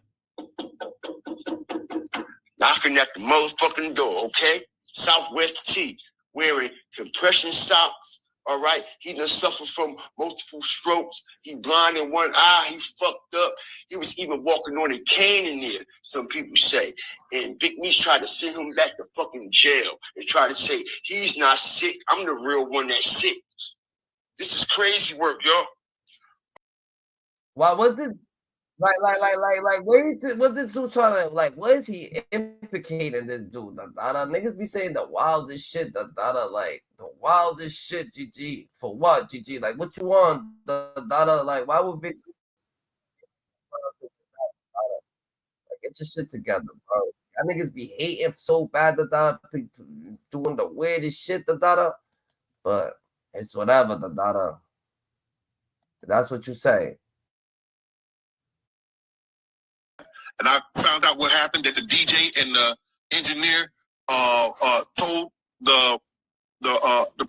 Knocking at the motherfucking door, okay? Southwest T, wearing compression socks, all right? He done suffered from multiple strokes. He blind in one eye. He fucked up. He was even walking on a cane in there, some people say. And Big Meech tried to send him back to fucking jail and try to say, he's not sick. I'm the real one that's sick. This is crazy work, y'all. Why was it? What this dude trying to like? What is he implicating this dude? Niggas be saying the wildest shit. Like the wildest shit. GG for what? GG like what you want? Like why would Big like, get your shit together, bro? Y'all niggas be hating so bad. Doing the weirdest shit. But it's whatever. That's what you say. And I found out what happened, that the DJ and the engineer told the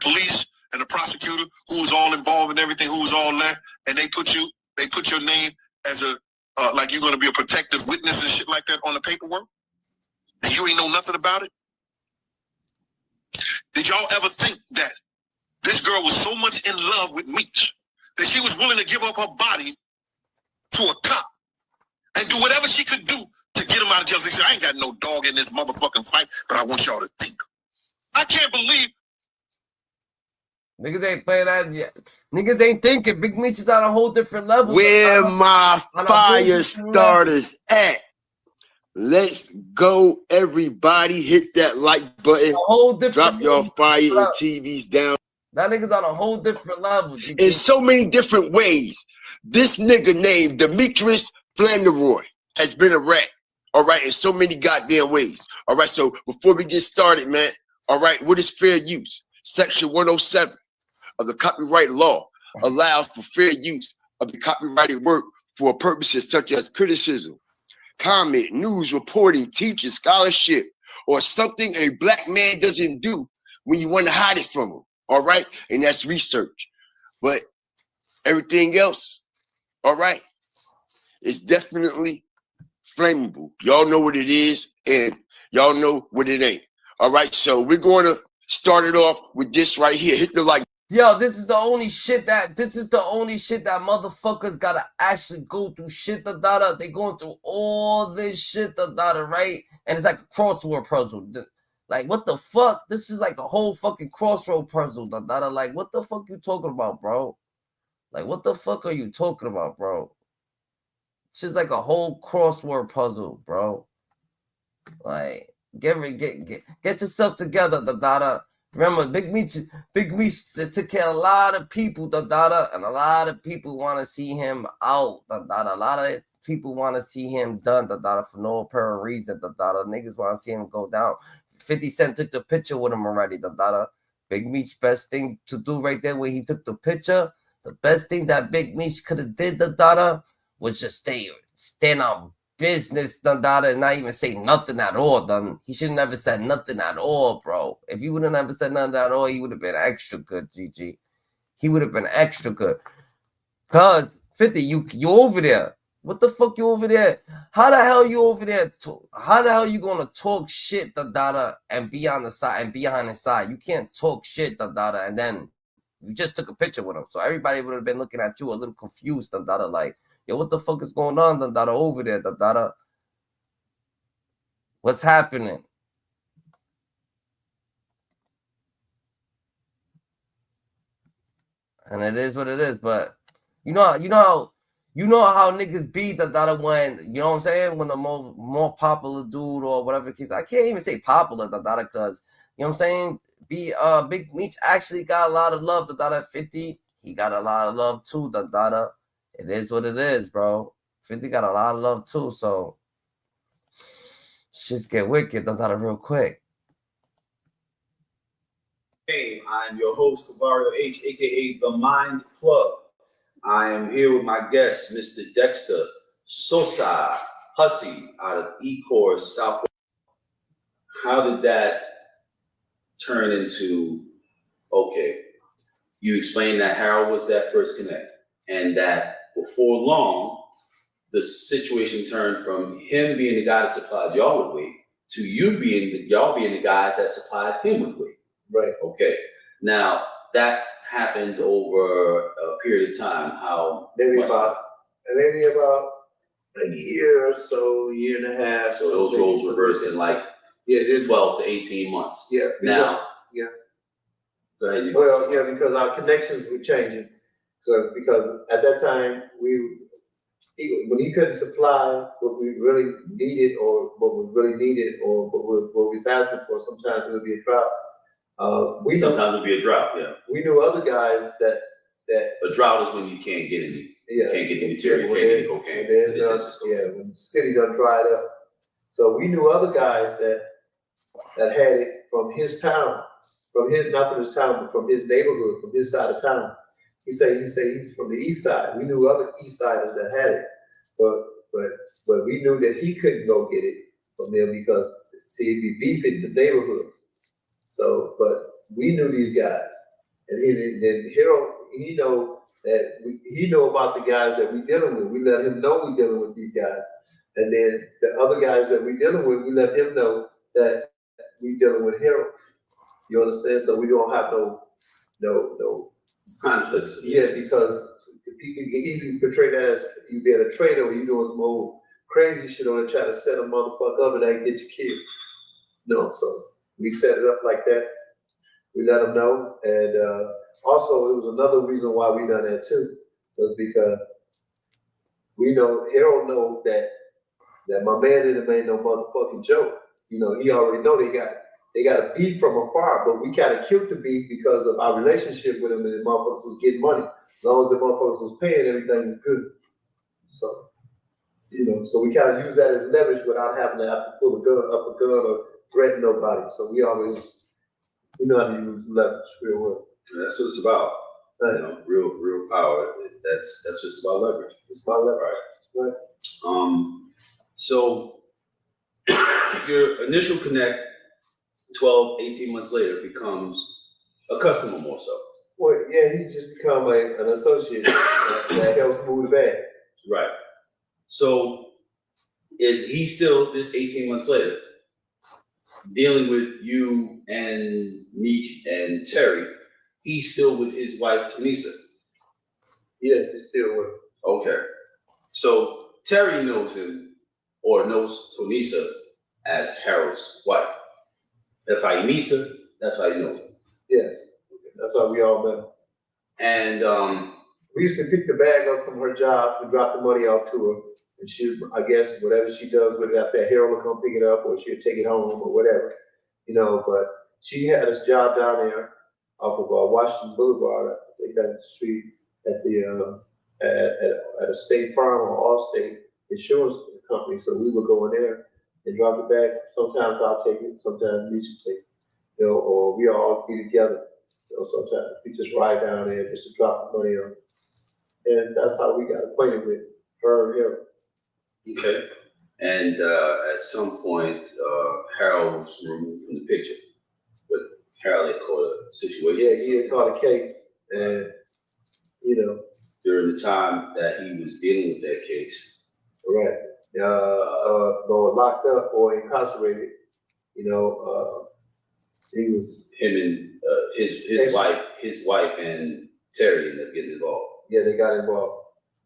police and the prosecutor who was all involved in everything, who was all there, and they put your name as a like you're gonna be a protective witness and shit like that on the paperwork, and you ain't know nothing about it. Did y'all ever think that this girl was so much in love with Meech that she was willing to give up her body to a cop and do whatever she could do to get him out of jail? They said, I ain't got no dog in this motherfucking fight, but I want y'all to think. I can't believe Niggas ain't playing that yet. Niggas ain't thinking. Big Meech is on a whole different level. Where my fire starters at? Let's go, everybody. Hit that like button. A whole different Drop your fire and TVs down. That nigga's on a whole different level. In so many different ways. This nigga named Demetrius Flanderoy has been a rat. All right, in so many goddamn ways. All right, so before we get started, man, all right, what is fair use? Section 107 of the copyright law allows for fair use of the copyrighted work for purposes such as criticism, comment, news reporting, teaching, scholarship, or something a black man doesn't do when you want to hide it from him. All right, and that's research. But everything else, all right, is definitely flammable. Y'all know what it is, and y'all know what it ain't. All right, so we're going to start it off with this right here. Hit the like. Yo, this is the only shit that motherfuckers gotta actually go through shit. They going through all this shit. Right? And it's like a crossword puzzle. Like what the fuck? This is like a whole fucking crossroad puzzle. Like what the fuck you talking about, bro? Like what the fuck are you talking about, bro? It's just like a whole crossword puzzle, bro. Like get yourself together, Remember, Big Meech took care of a lot of people, and a lot of people want to see him out, A lot of people want to see him done, for no apparent reason, Niggas want to see him go down. 50 Cent took the picture with him already, Big Meech, best thing to do right there when he took the picture, the best thing that Big Meech could have did, was just stand on business, and not even say nothing at all, He should have never said nothing at all, bro. If he would have never said nothing at all, he would have been extra good, GG. He would have been extra good. Cause 50, you over there. What the fuck you over there? How the hell you over there? How the hell you gonna talk shit, and be on the side and behind the side? You can't talk shit, and then you just took a picture with him. So everybody would have been looking at you a little confused, like, yo, what the fuck is going on, over there, What's happening? And it is what it is, but you know how niggas be, when, you know what I'm saying, when the more popular dude or whatever case, I can't even say popular, because, you know what I'm saying, Big Meech actually got a lot of love, 50, he got a lot of love too, It is what it is, bro. 50 got a lot of love too, so shit's get wicked, real quick. I'm your host, Vario H, aka The Mind Club. I am here with my guest, Mr. Dexter Sosa Hussey out of Ecor, South. How did that turn into, okay, you explained that Harold was that first connect, and that before long, the situation turned from him being the guy that supplied y'all with weight to y'all being the guys that supplied him with weight. Right. Okay. Now that happened over a period of time. How maybe about a year or so, year and a half. So those roles reversed in like 12 to 18 months. Yeah. Now. Yeah. Go ahead. Well, yeah, because our connections were changing. So because at that time when he couldn't supply what we really needed or what was really needed or what we was asking for, sometimes it would be a drought. Sometimes it would be a drought, yeah. We knew other guys that a drought is when you can't get any, yeah, can't get any material, can't get any cocaine. When the city done dried up. So we knew other guys that had it from his town, not from his town, but from his neighborhood, from his side of town. He said he's from the east side. We knew other east siders that had it, but we knew that he couldn't go get it from them because it'd be beef in the neighborhoods. So, but we knew these guys, and then Harold, he know about the guys that we dealing with. We let him know we dealing with these guys, and then the other guys that we dealing with, we let him know that we dealing with Harold. You understand? So we don't have no conflicts. Yeah, because people can easily portray that as you being a traitor or you doing some old crazy shit on it, try to set a motherfucker up and that get you killed. No, so we set it up like that. We let them know, and also it was another reason why we done that too, was because we know Harold know that my man didn't make no motherfucking joke. You know, he already know they got a beef from afar, but we kind of killed the beef because of our relationship with him, and the motherfuckers was getting money. As long as the motherfuckers was paying, everything was good. So, you know, so we kind of use that as leverage without having to have to pull a gun or threaten nobody. So we know how to use leverage real well. That's what it's about. You know, real power. That's just about leverage. It's about leverage. Right. So your initial connect 12, 18 months later becomes a customer more so. Well, yeah, he's just become an associate that helps move the bag. Right. So is he still, this 18 months later, dealing with you and Meech and Terry, he's still with his wife, Tanisa? Yes, he's still with him. Okay. So Terry knows him or knows Tanisa as Harold's wife. That's how he meets her. That's how you know her. Yes, that's how we all met. And we used to pick the bag up from her job and drop the money off to her. And she, I guess, whatever she does with it after that, Harold will come pick it up or she'll take it home or whatever, you know. But she had this job down there off of Washington Boulevard. I think that's the street at the at a State Farm or Allstate insurance company. So we would go in there and drop it back. Sometimes I'll take it, sometimes Meech will take it, you know, or we all be together. You know, sometimes we just ride down there just to drop the money on. And that's how we got acquainted with her and him. okay. And at some point, Harold was removed from the picture. But Harold had caught a situation. Yeah, he had caught a case. And, you know. During the time that he was dealing with that case. Right. Locked up or incarcerated, you know, he was. Him and his wife and Terry ended up getting involved. Yeah, they got involved.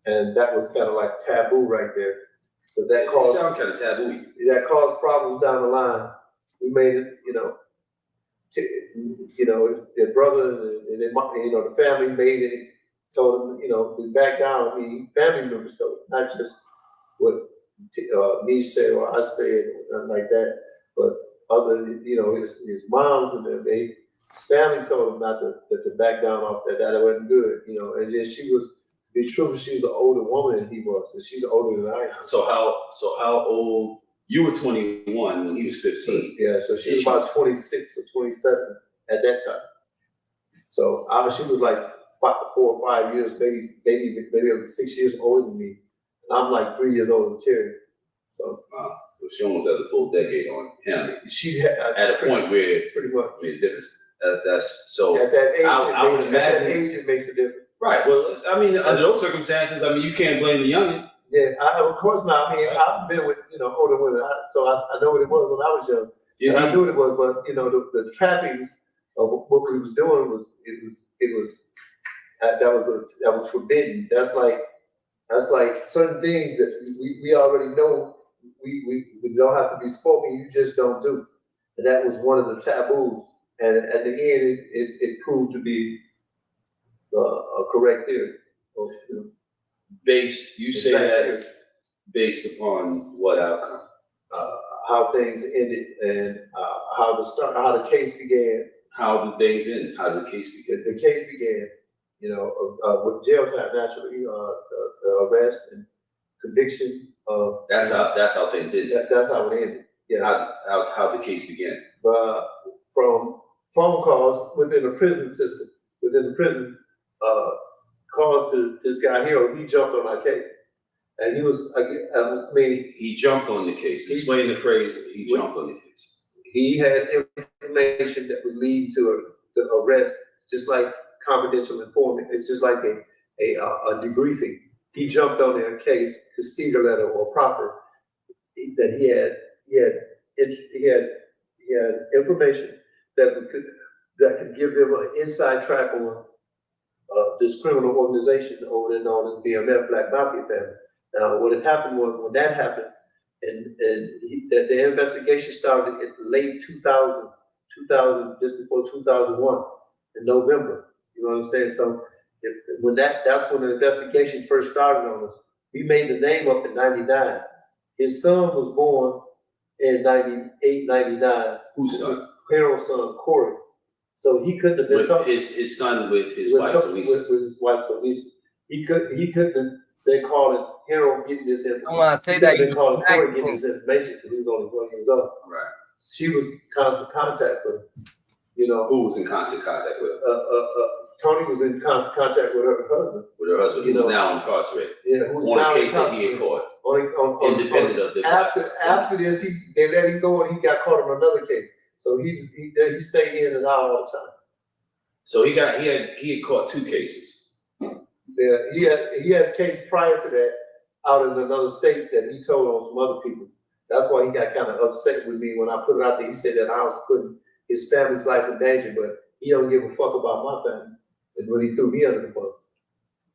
And that was kind of like taboo right there. Because that caused. It sounds kind of taboo. That caused problems down the line. We made it, you know, their brother and their, you know, the family made it, told them, you know, we back down. I mean, family members told them, not just what me said or I said or nothing like that, but other, you know, his moms and them, his family told him not to back down off that it wasn't good, you know. And then she was, to be true, she's an older woman than he was, and she's older than I am. So how old? You were 21 when he was 15. Yeah, so she was about 26 or 27 at that time. So she was like 4 or 5 years, maybe 6 years older than me. And I'm like 3 years older than Terry. So so she almost has a full decade on him. She's at a point where pretty much made a difference. That's so. At that age, I would imagine. At that age, it makes a difference. Right. Well, I mean, under those circumstances, I mean, you can't blame the youngin. Yeah, of course not. I mean, I've been with, you know, older women, so I know what it was when I was young. Yeah, and I knew what it was, but you know, the trappings of what we was doing was that was forbidden. That's like certain things that we already know we don't have to be spoken. You just don't do, and that was one of the taboos. And at the end, it proved to be a correct theory. So, you know. You say that based upon what outcome? How things ended and how the case began. How did things end? How did the case begin? The case began, with jail time naturally, the arrest and conviction of. That's how things ended. That's how it ended. Yeah. How the case began? From phone calls within the prison system, calls to this guy here. He jumped on our case, and he was. He jumped on the case. Explain the phrase. He jumped on the case. He had information that would lead to the arrest, just like confidential informant. It's just like a debriefing. He jumped on their case, his Steger letter or proffer that he had information that could give them an inside track on this criminal organization over there known as BMF, Black Mafia family. Now, what had happened was when that happened, the investigation started in late 2000, just before 2001, in November. You know what I'm saying? So that's when the investigation first started on us. We made the name up in '99. His son was born in '98, '99. Whose son? Harold's son, Corey. So he couldn't have been talking. His son with his wife, Lisa. With his wife, Lisa. He couldn't have. They called it Harold getting this information. I want to say that they called it Corey getting this information because he was only 1 year old. Right. She was in constant contact with him. Who was in constant contact with her? Tony was in constant contact with her husband. With her husband, who was now incarcerated. Yeah, on a case that he had caught. Independent of the after this, they let him go and he got caught on another case. So he stayed in and out all the time. So he had caught 2 cases. Yeah, he had a case prior to that out in another state that he told on some other people. That's why he got kind of upset with me when I put it out there. He said that I was putting his family's life in danger, but he don't give a fuck about my family. And when he threw me under the bus.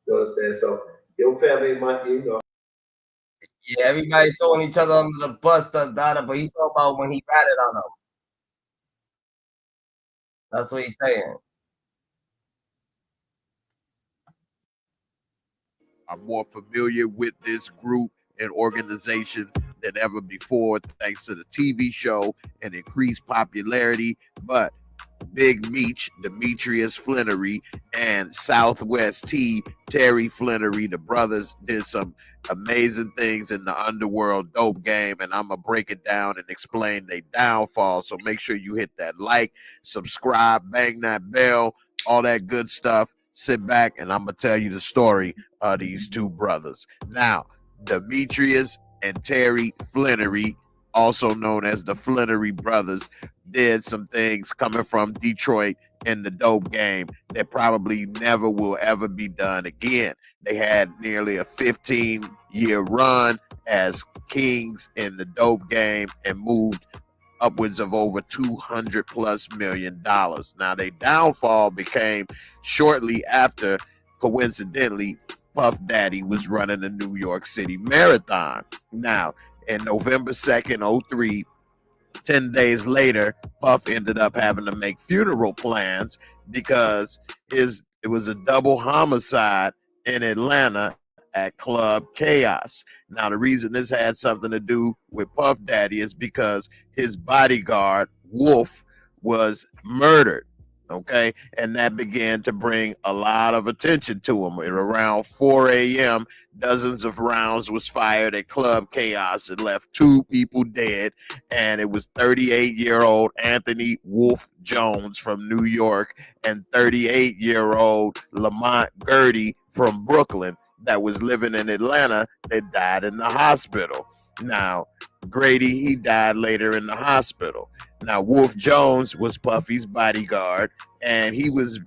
You know what I'm saying? So your family might, Yeah, everybody's throwing each other under the bus, but he's talking about when he ratted on them. That's what he's saying. I'm more familiar with this group and organization than ever before, thanks to the TV show and increased popularity. But Big Meech, Demetrius Flannery, and Southwest T, Terry Flannery, the brothers did some amazing things in the underworld dope game, and I'm gonna break it down and explain their downfall. So make sure you hit that like, subscribe, bang that bell, all that good stuff. Sit back and I'm gonna tell you the story of these 2 brothers. Now, Demetrius and Terry Flannery, also known as the Flannery brothers, did some things coming from Detroit in the dope game that probably never will ever be done again. They had nearly a 15-year run as kings in the dope game and moved upwards of over $200+ million. Now, their downfall became shortly after, coincidentally, Puff Daddy was running the New York City Marathon. Now, in November 2nd, 03, 10 days later, Puff ended up having to make funeral plans because it was a double homicide in Atlanta at Club Chaos. Now, the reason this had something to do with Puff Daddy is because his bodyguard, Wolf, was murdered. Okay, and that began to bring a lot of attention to him. At around 4 a.m., dozens of rounds was fired at Club Chaos and left 2 people dead. And it was 38-year-old Anthony Wolf Jones from New York and 38-year-old Lamont Gertie from Brooklyn that was living in Atlanta that died in the hospital. Now, Grady, he died later in the hospital. Now, Wolf Jones was Puffy's bodyguard, and he was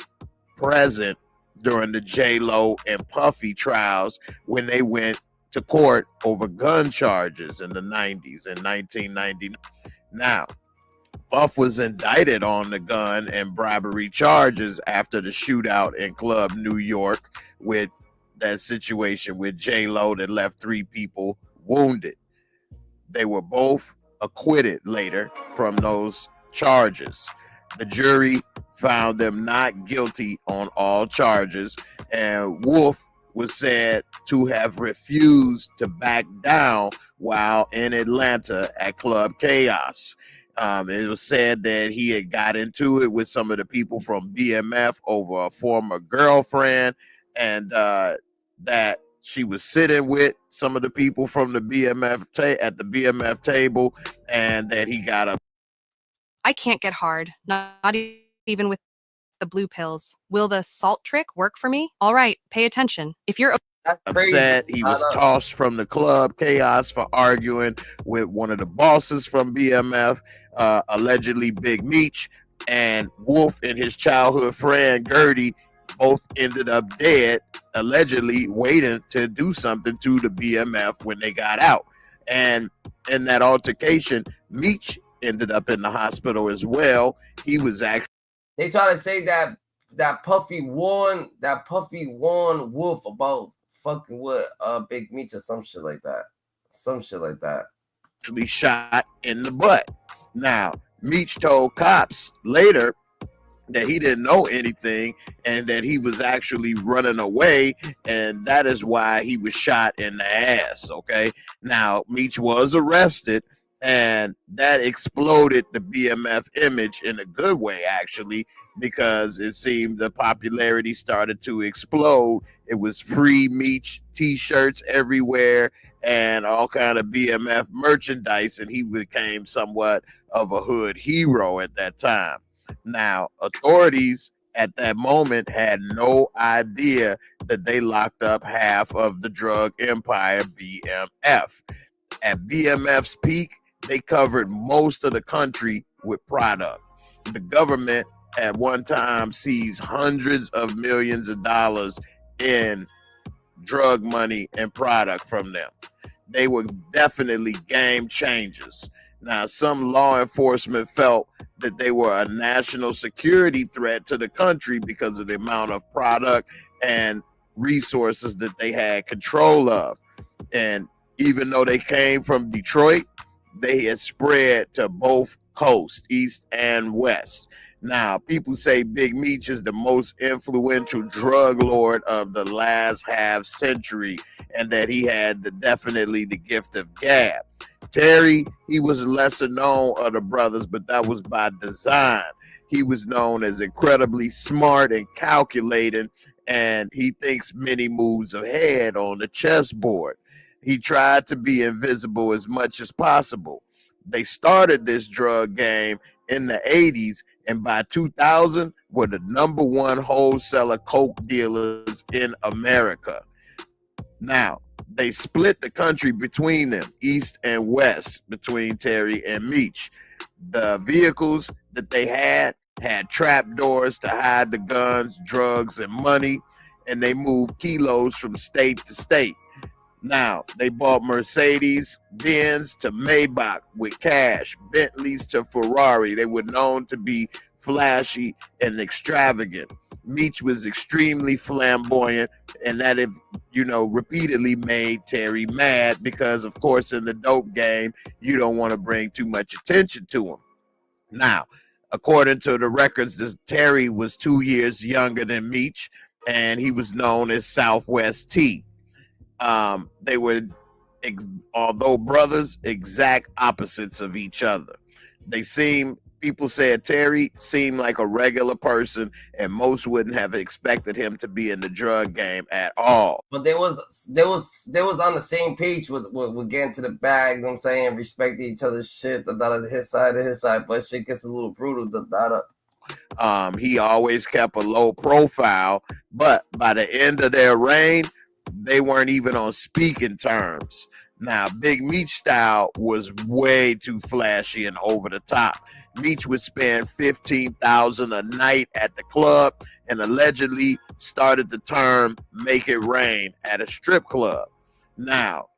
present during the J-Lo and Puffy trials when they went to court over gun charges in the 90s, in 1999. Now, Puff was indicted on the gun and bribery charges after the shootout in Club New York with that situation with J-Lo that left 3 people wounded. They were both acquitted later from those charges. The jury found them not guilty on all charges, and Wolf was said to have refused to back down while in Atlanta at Club Chaos. It was said that he had got into it with some of the people from BMF over a former girlfriend, and that she was sitting with some of the people from the BMF at the BMF table, and that he got a. I can't get hard, not even with the blue pills. Will the salt trick work for me? All right, pay attention. If you're upset, he was tossed from the Club Chaos for arguing with one of the bosses from BMF, allegedly Big Meech, and Wolf and his childhood friend Gertie both ended up dead, allegedly waiting to do something to the BMF when they got out. And in that altercation, Meech ended up in the hospital as well. He was actually. They try to say that Puffy warned Wolf about fucking with Big Meech or some shit like that. Some shit like that. To be shot in the butt. Now, Meech told cops later that he didn't know anything and that he was actually running away, and that is why he was shot in the ass. Okay. Now, Meech was arrested, and that exploded the BMF image in a good way, actually, because it seemed the popularity started to explode. It was free Meech t-shirts everywhere and all kind of BMF merchandise, and he became somewhat of a hood hero at that time. Now, authorities at that moment had no idea that they locked up half of the drug empire, BMF. At BMF's peak, they covered most of the country with product. The government at one time seized hundreds of millions of dollars in drug money and product from them. They were definitely game changers. Now, some law enforcement felt that they were a national security threat to the country because of the amount of product and resources that they had control of. And even though they came from Detroit, they had spread to both coasts, east and west. Now, people say Big Meech is the most influential drug lord of the last half century, and that he had definitely the gift of gab. Terry, he was lesser known of the brothers, but that was by design. He was known as incredibly smart and calculating, and he thinks many moves ahead on the chessboard. He tried to be invisible as much as possible. They started this drug game in the 80s, and by 2000 were the #1 wholesaler coke dealers in America. Now, they split the country between them, east and west, between Terry and Meech. The vehicles that they had trap doors to hide the guns, drugs, and money, and they moved kilos from state to state. Now, they bought Mercedes, Benz to Maybach with cash, Bentleys to Ferrari. They were known to be flashy and extravagant. Meech was extremely flamboyant, and that, repeatedly made Terry mad because, of course, in the dope game, you don't want to bring too much attention to him. Now, according to the records, Terry was 2 years younger than Meech, and he was known as Southwest T. They were, although brothers, exact opposites of each other. People said Terry seemed like a regular person, and most wouldn't have expected him to be in the drug game at all. But they was on the same page with getting to the bag, you know what I'm saying, respecting each other's shit, his side, but shit gets a little brutal, He always kept a low profile, but by the end of their reign, they weren't even on speaking terms. Now, Big Meech style was way too flashy and over the top. Meech would spend $15,000 a night at the club and allegedly started the term "make it rain" at a strip club. Now,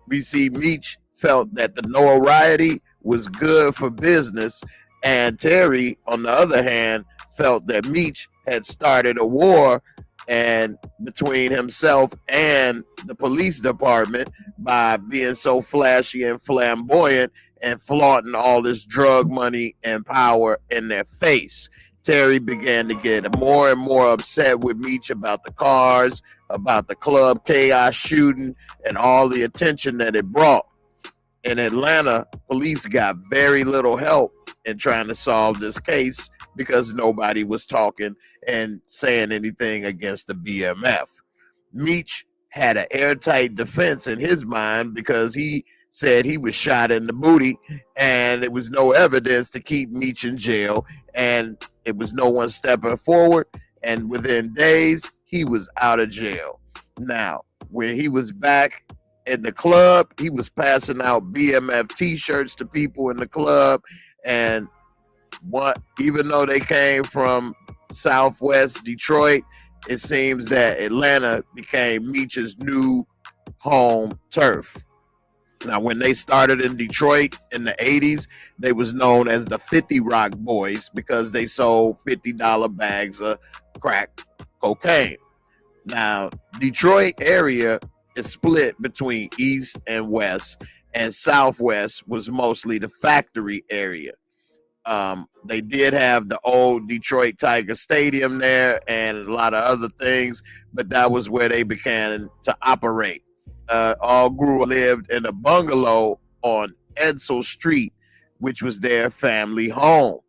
we see Meech felt that the notoriety was good for business, and Terry, on the other hand, felt that Meech had started a war and between himself and the police department by being so flashy and flamboyant and flaunting all this drug money and power in their face. Terry began to get more and more upset with Meech about the cars, about the club chaos shooting, and all the attention that it brought. In Atlanta, police got very little help in trying to solve this case because nobody was talking and saying anything against the BMF. Meech had an airtight defense in his mind because he said he was shot in the booty and there was no evidence to keep Meech in jail, and it was no one stepping forward, and within days he was out of jail. Now, when he was back in the club, he was passing out BMF t-shirts to people in the club, and even though they came from Southwest Detroit, it seems that Atlanta became Meech's new home turf. Now, when they started in Detroit in the 80s, they was known as the 50 Rock Boys because they sold $50 bags of crack cocaine. Now, Detroit area is split between East and West, and Southwest was mostly the factory area. They did have the old Detroit Tiger Stadium there and a lot of other things, but that was where they began to operate. All lived in a bungalow on Edsel Street, which was their family home.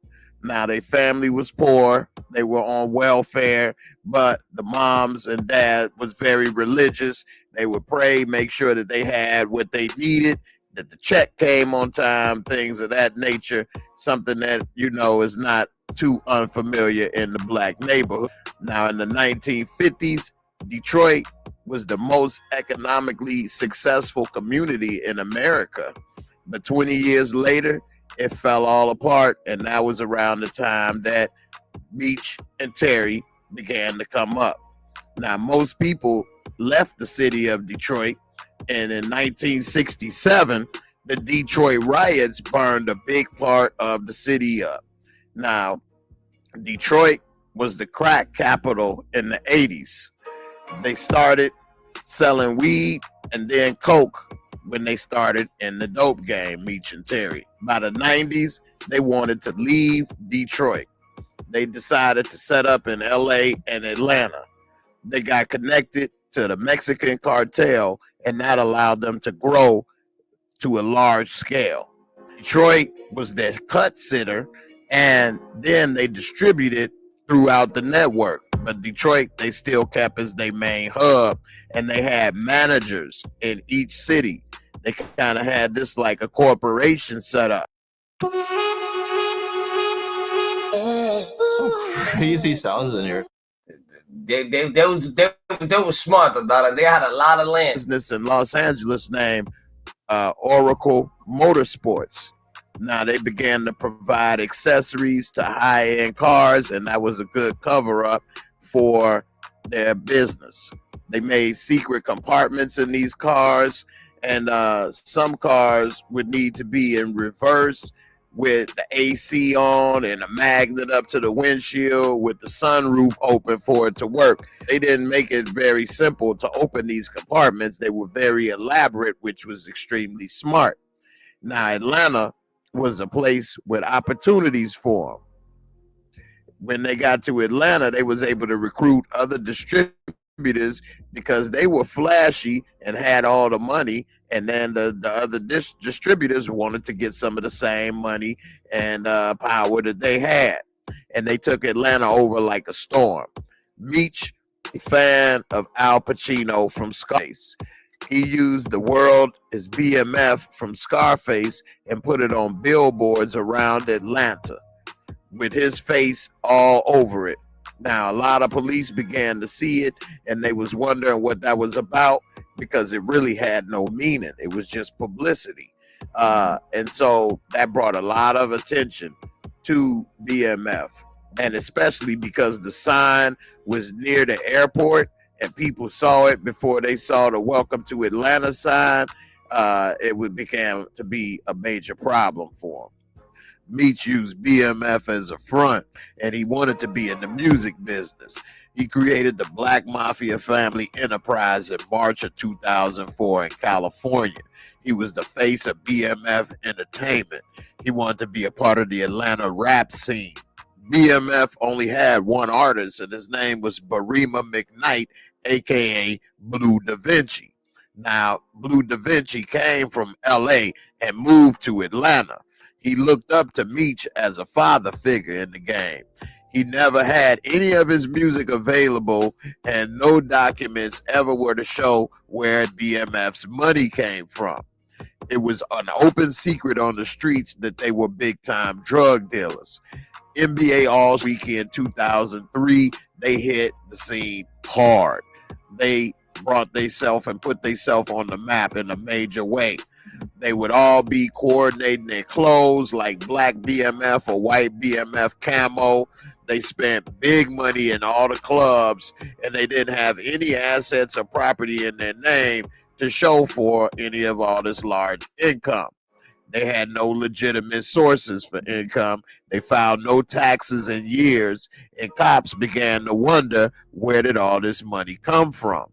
Now, their family was poor. They were on welfare, but the moms and dad was very religious. They would pray, make sure that they had what they needed, that the check came on time, things of that nature, something that, you know, is not too unfamiliar in the black neighborhood. Now, in the 1950s, Detroit was the most economically successful community in America. But 20 years later, it fell all apart, and that was around the time that Meech and Terry began to come up. Now, most people left the city of Detroit, and in 1967, the Detroit riots burned a big part of the city up. Now, Detroit was the crack capital in the 80s. They started selling weed and then coke when they started in the dope game, Meech and Terry. By the 90s, they wanted to leave Detroit. They decided to set up in LA and Atlanta. They got connected to the Mexican cartel, and that allowed them to grow to a large scale. Detroit was their cut sitter, and then they distributed throughout the network. But Detroit, they still kept as their main hub, and they had managers in each city. They kind of had this like a corporation set up. Crazy sounds in here. They was smart, though. They had a lot of land. Business in Los Angeles named Oracle Motorsports. Now they began to provide accessories to high-end cars, and that was a good cover-up for their business. They made secret compartments in these cars, and some cars would need to be in reverse with the AC on and a magnet up to the windshield with the sunroof open for it to work. They didn't make it very simple to open these compartments. They were very elaborate, which was extremely smart. Now, Atlanta was a place with opportunities for them. When they got to Atlanta, they was able to recruit other distributors because they were flashy and had all the money, and then the other distributors wanted to get some of the same money and power that they had, and they took Atlanta over like a storm. Meech, a fan of Al Pacino from Scarface, he used the world as BMF from Scarface and put it on billboards around Atlanta with his face all over it. Now, a lot of police began to see it, and they was wondering what that was about because it really had no meaning. It was just publicity. And so that brought a lot of attention to BMF, and especially because the sign was near the airport and people saw it before they saw the Welcome to Atlanta sign, it became to be a major problem for them. Meech used BMF as a front, and he wanted to be in the music business. He created the Black Mafia Family Enterprise in March of 2004 in California. He was the face of BMF Entertainment. He wanted to be a part of the Atlanta rap scene. BMF only had one artist, and his name was Barima McKnight, aka Blue Da Vinci. Now, Blue Da Vinci came from LA and moved to Atlanta. He looked up to Meech as a father figure in the game. He never had any of his music available, and no documents ever were to show where BMF's money came from. It was an open secret on the streets that they were big time drug dealers. NBA All Weekend 2003, they hit the scene hard. They brought themselves and put themselves on the map in a major way. They would all be coordinating their clothes like black BMF or white BMF camo. They spent big money in all the clubs, and they didn't have any assets or property in their name to show for any of all this large income. They had no legitimate sources for income. They filed no taxes in years, and cops began to wonder, where did all this money come from?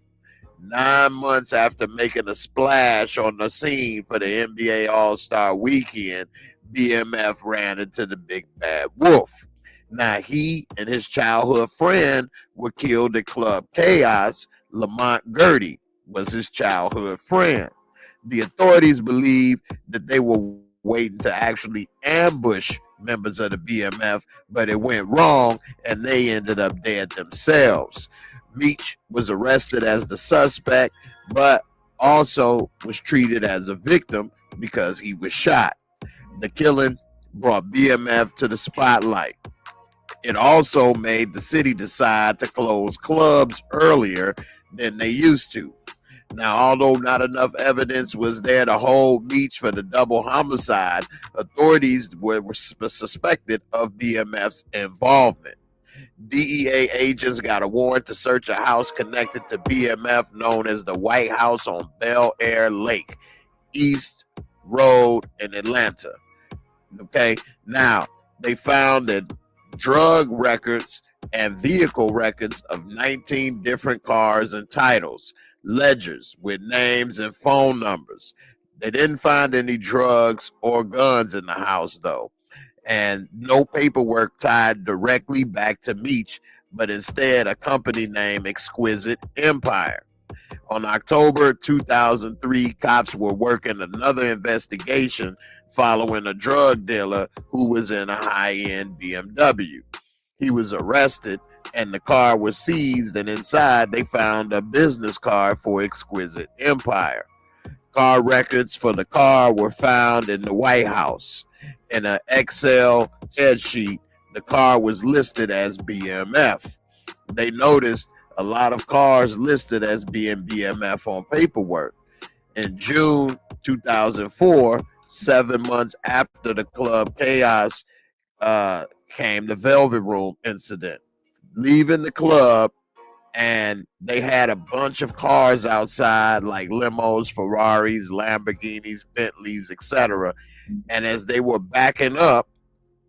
9 months after making a splash on the scene for the NBA All-Star Weekend, BMF ran into the big bad wolf. Now, he and his childhood friend were killed at Club Chaos. Lamont Gertie was his childhood friend. The authorities believe that they were waiting to actually ambush members of the BMF, but it went wrong and they ended up dead themselves. Meech was arrested as the suspect, but also was treated as a victim because he was shot. The killing brought BMF to the spotlight. It also made the city decide to close clubs earlier than they used to. Now, although not enough evidence was there to hold Meech for the double homicide, authorities were suspected of BMF's involvement. DEA agents got a warrant to search a house connected to BMF known as the White House on Bel Air Lake, East Road in Atlanta. Okay, now they found that drug records and vehicle records of 19 different cars and titles, ledgers with names and phone numbers. They didn't find any drugs or guns in the house, though, and no paperwork tied directly back to Meech, but instead a company name, Exquisite Empire. On October 2003, cops were working another investigation following a drug dealer who was in a high-end BMW. He was arrested and the car was seized, and inside they found a business card for Exquisite Empire. Car records for the car were found in the White House. In an Excel spreadsheet, the car was listed as BMF. They noticed a lot of cars listed as being BMF on paperwork. In June 2004, 7 months after the Club Chaos came the Velvet Room incident. Leaving the club, and they had a bunch of cars outside, like limos, Ferraris, Lamborghinis, Bentleys, etc. And as they were backing up,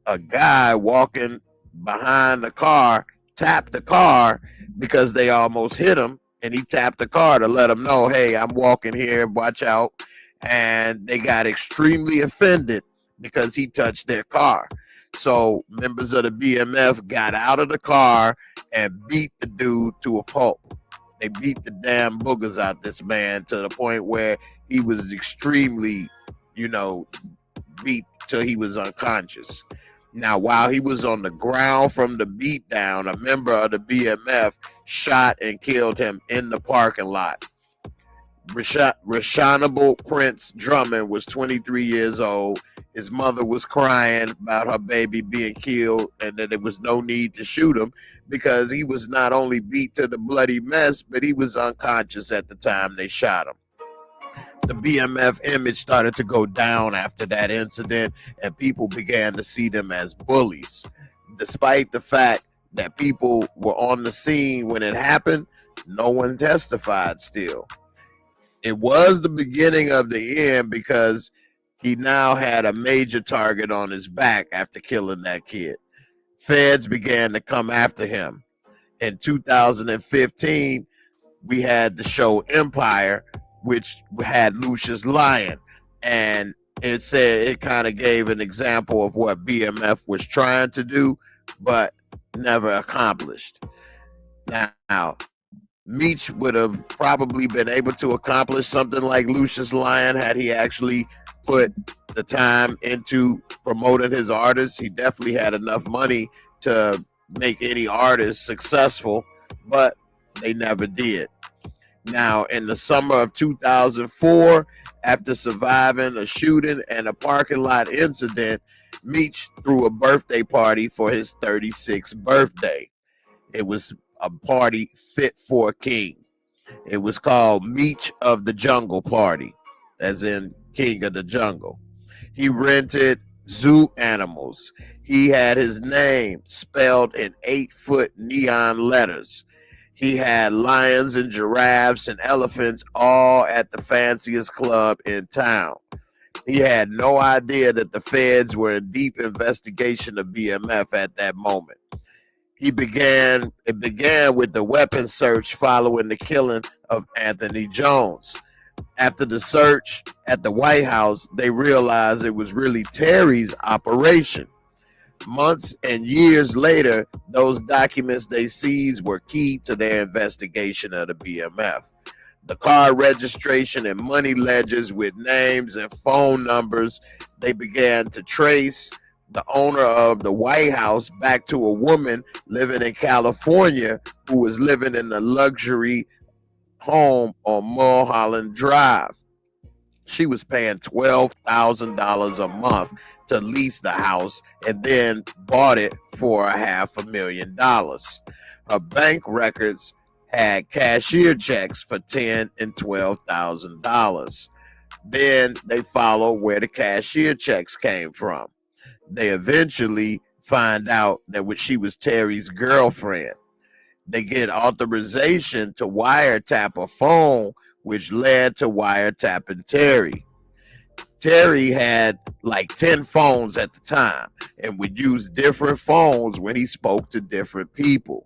a guy walking behind the car tapped the car because they almost hit him, and he tapped the car to let them know, hey, I'm walking here, watch out. And they got extremely offended because he touched their car. So members of the BMF got out of the car and beat the dude to a pulp. They beat the damn boogers out this man to the point where he was extremely, beat till he was unconscious. Now, while he was on the ground from the beatdown, a member of the BMF shot and killed him in the parking lot. Rashanable Prince Drummond was 23 years old. His mother was crying about her baby being killed and that there was no need to shoot him because he was not only beat to the bloody mess, but he was unconscious at the time they shot him. The BMF image started to go down after that incident, and people began to see them as bullies. Despite the fact that people were on the scene when it happened, no one testified still. It was the beginning of the end because he now had a major target on his back after killing that kid. Feds began to come after him. In 2015, we had the show Empire, which had Lucius Lyon, and it said it kind of gave an example of what BMF was trying to do, but never accomplished. Now, Meech would have probably been able to accomplish something like Lucius Lyon had he actually put the time into promoting his artists. He definitely had enough money to make any artist successful, but they never did. Now, in the summer of 2004, after surviving a shooting and a parking lot incident, Meech threw a birthday party for his 36th birthday. It was a party fit for a king. It was called Meech of the Jungle Party, as in King of the Jungle. He rented zoo animals. He had his name spelled in 8-foot neon letters. He had lions and giraffes and elephants all at the fanciest club in town. He had no idea that the feds were in deep investigation of BMF at that moment. It began with the weapon search following the killing of Anthony Jones. After the search at the White House, they realized it was really Terry's operation. Months and years later, those documents they seized were key to their investigation of the BMF. The car registration and money ledgers with names and phone numbers, they began to trace the owner of the White House back to a woman living in California who was living in a luxury home on Mulholland Drive. She was paying $12,000 a month to lease the house and then bought it for $500,000. Her bank records had cashier checks for $10,000 and $12,000. Then they followed where the cashier checks came from. They eventually find out that she was Terry's girlfriend. They get authorization to wiretap a phone, which led to wiretapping Terry. Terry had like 10 phones at the time and would use different phones when he spoke to different people.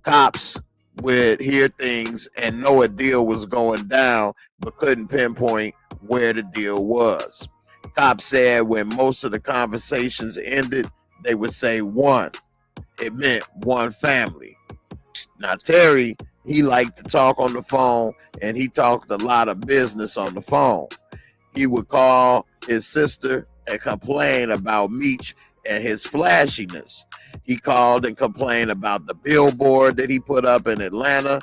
Cops would hear things and know a deal was going down, but couldn't pinpoint where the deal was. Cops said when most of the conversations ended, they would say one. It meant one family. Now, Terry, he liked to talk on the phone, and he talked a lot of business on the phone. He would call his sister and complain about Meech and his flashiness. He called and complained about the billboard that he put up in Atlanta.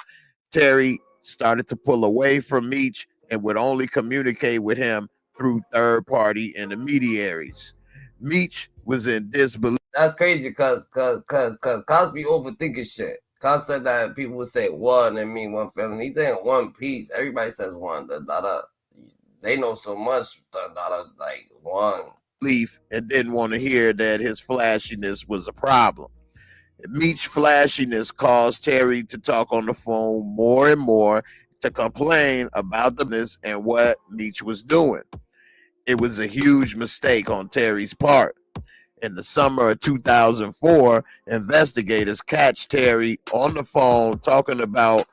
Terry started to pull away from Meech and would only communicate with him through third-party intermediaries. Meech was in disbelief. That's crazy because cops be overthinking shit. Cops said that people would say one and mean one family. He's saying one piece. Everybody says one. They know so much. Like one. And didn't want to hear that his flashiness was a problem. Meech's flashiness caused Terry to talk on the phone more and more to complain about the business and what Meech was doing. It was a huge mistake on Terry's part. In the summer of 2004, investigators catch Terry on the phone talking about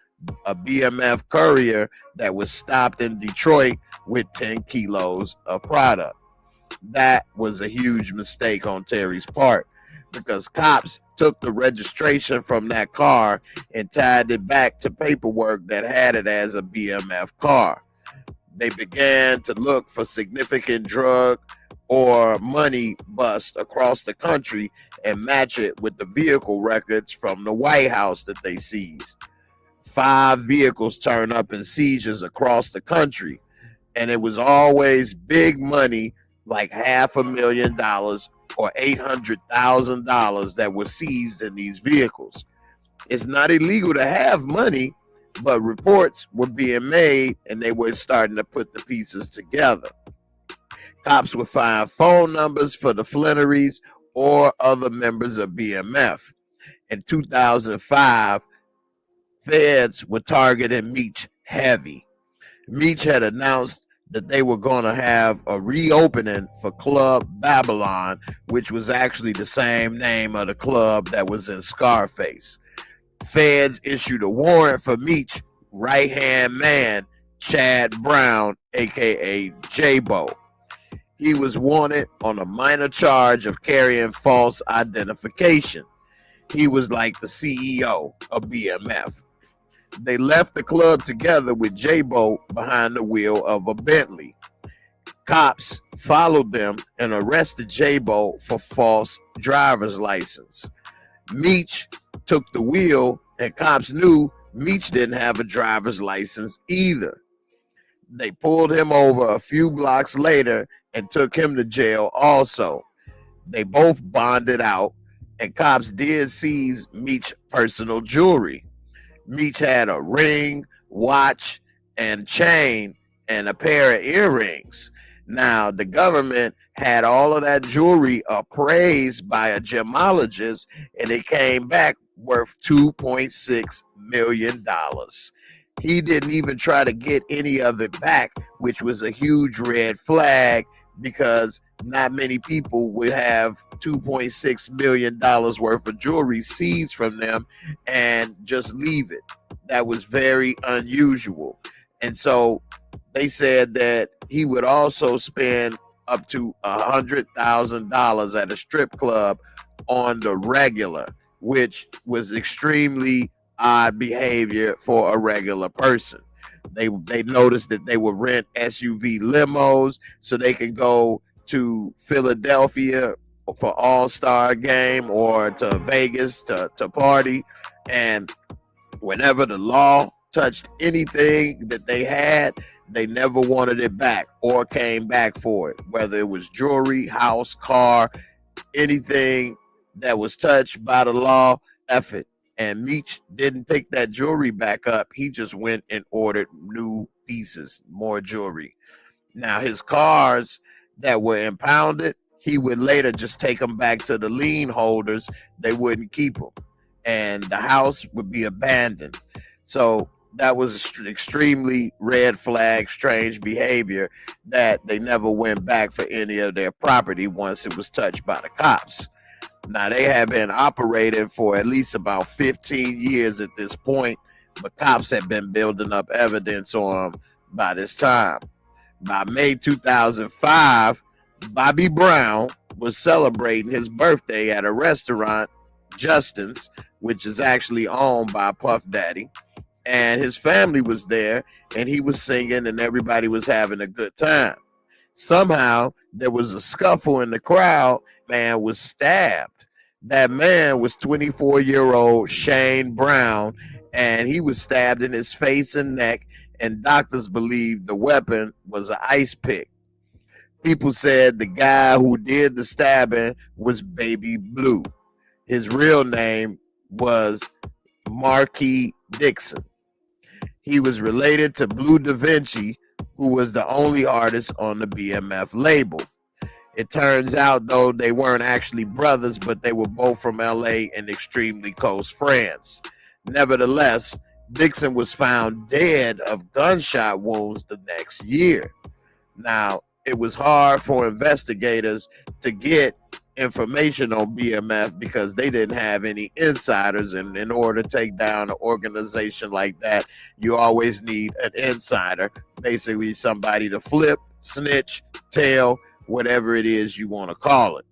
a BMF courier that was stopped in Detroit with 10 kilos of product. That was a huge mistake on Terry's part because cops took the registration from that car and tied it back to paperwork that had it as a BMF car. They began to look for significant drug or money bust across the country and match it with the vehicle records from the White House that they seized. 5 vehicles turned up in seizures across the country, and it was always big money like $500,000 or $800,000 that were seized in these vehicles. It's not illegal to have money, but reports were being made and they were starting to put the pieces together. Cops would find phone numbers for the Flannerys or other members of BMF. In 2005, feds were targeting Meech heavy. Meech had announced that they were going to have a reopening for Club Babylon, which was actually the same name of the club that was in Scarface. Feds issued a warrant for Meech right-hand man, Chad Brown, aka J-Bo. He was wanted on a minor charge of carrying false identification. He was like the CEO of BMF. They left the club together with J-Bo behind the wheel of a Bentley. Cops followed them and arrested J-Bo for false driver's license. Meech took the wheel, and cops knew Meech didn't have a driver's license either. They pulled him over a few blocks later and took him to jail also. They both bonded out, and cops did seize Meech's personal jewelry. Meech had a ring, watch, and chain, and a pair of earrings. Now, the government had all of that jewelry appraised by a gemologist, and it came back worth $2.6 million. He didn't even try to get any of it back, which was a huge red flag, because not many people would have $2.6 million worth of jewelry seized from them and just leave it. That was very unusual. And so they said that he would also spend up to $100,000 at a strip club on the regular, which was extremely odd behavior for a regular person. They noticed that they would rent SUV limos so they could go to Philadelphia for All-Star game or to Vegas to party. And whenever the law touched anything that they had, they never wanted it back or came back for it, whether it was jewelry, house, car, anything that was touched by the law, F it. And Meech didn't pick that jewelry back up. He just went and ordered new pieces, more jewelry. Now, his cars that were impounded, he would later just take them back to the lien holders. They wouldn't keep them. And the house would be abandoned. So that was extremely red flag, strange behavior that they never went back for any of their property once it was touched by the cops. Now, they have been operating for at least about 15 years at this point, but cops have been building up evidence on them by this time. By May 2005, Bobby Brown was celebrating his birthday at a restaurant, Justin's, which is actually owned by Puff Daddy, and his family was there, and he was singing, and everybody was having a good time. Somehow, there was a scuffle in the crowd. Man was stabbed. That man was 24-year-old Shane Brown, and he was stabbed in his face and neck, and doctors believed the weapon was an ice pick. People said the guy who did the stabbing was Baby Blue. His real name was Marquis Dixon. He was related to Blue Da Vinci, who was the only artist on the BMF label. It turns out, though, they weren't actually brothers, but they were both from LA and extremely close friends. Nevertheless, Dixon was found dead of gunshot wounds the next year. Now, it was hard for investigators to get information on BMF because they didn't have any insiders, and in order to take down an organization like that, you always need an insider, basically somebody to flip, snitch, tell, whatever it is you want to call it.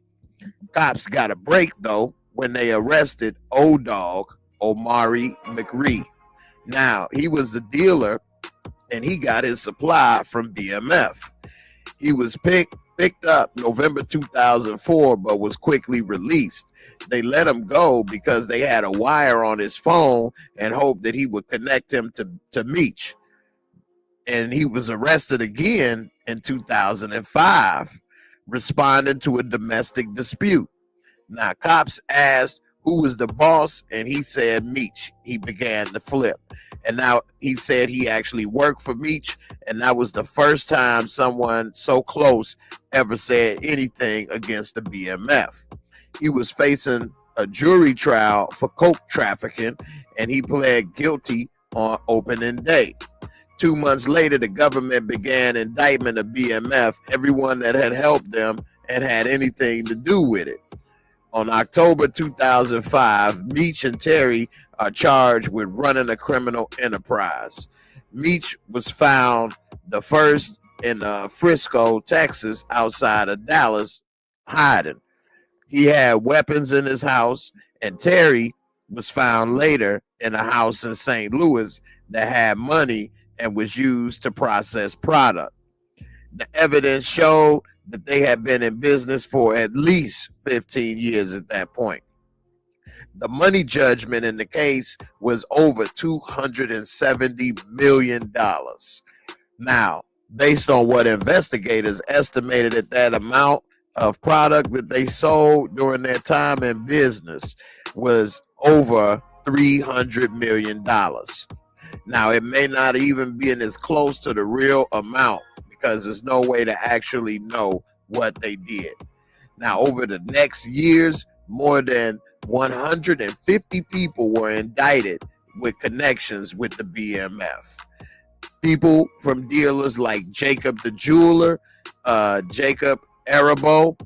Cops got a break, though, when they arrested O-Dog, Omari McRee. Now, he was a dealer, and he got his supply from BMF. He was picked up November 2004, but was quickly released. They let him go because they had a wire on his phone and hoped that he would connect him to Meech. And he was arrested again in 2005, responding to a domestic dispute. Now, cops asked who was the boss, and he said Meech. He began to flip. And now he said he actually worked for Meech, and that was the first time someone so close ever said anything against the BMF. He was facing a jury trial for coke trafficking, and he pled guilty on opening day. 2 months later, the government began indictment of BMF, everyone that had helped them and had anything to do with it. On October 2005, Meech and Terry are charged with running a criminal enterprise. Meech was found the first in Frisco, Texas, outside of Dallas, hiding. He had weapons in his house, and Terry was found later in a house in St. Louis that had money and was used to process product. The evidence showed that they had been in business for at least 15 years at that point. The money judgment in the case was over $270 million. Now, based on what investigators estimated at that amount of product that they sold during their time in business was over $300 million. Now, it may not even be as close to the real amount because there's no way to actually know what they did. Now, over the next years, more than 150 people were indicted with connections with the BMF. People from dealers like Jacob the Jeweler, Jacob Arabo,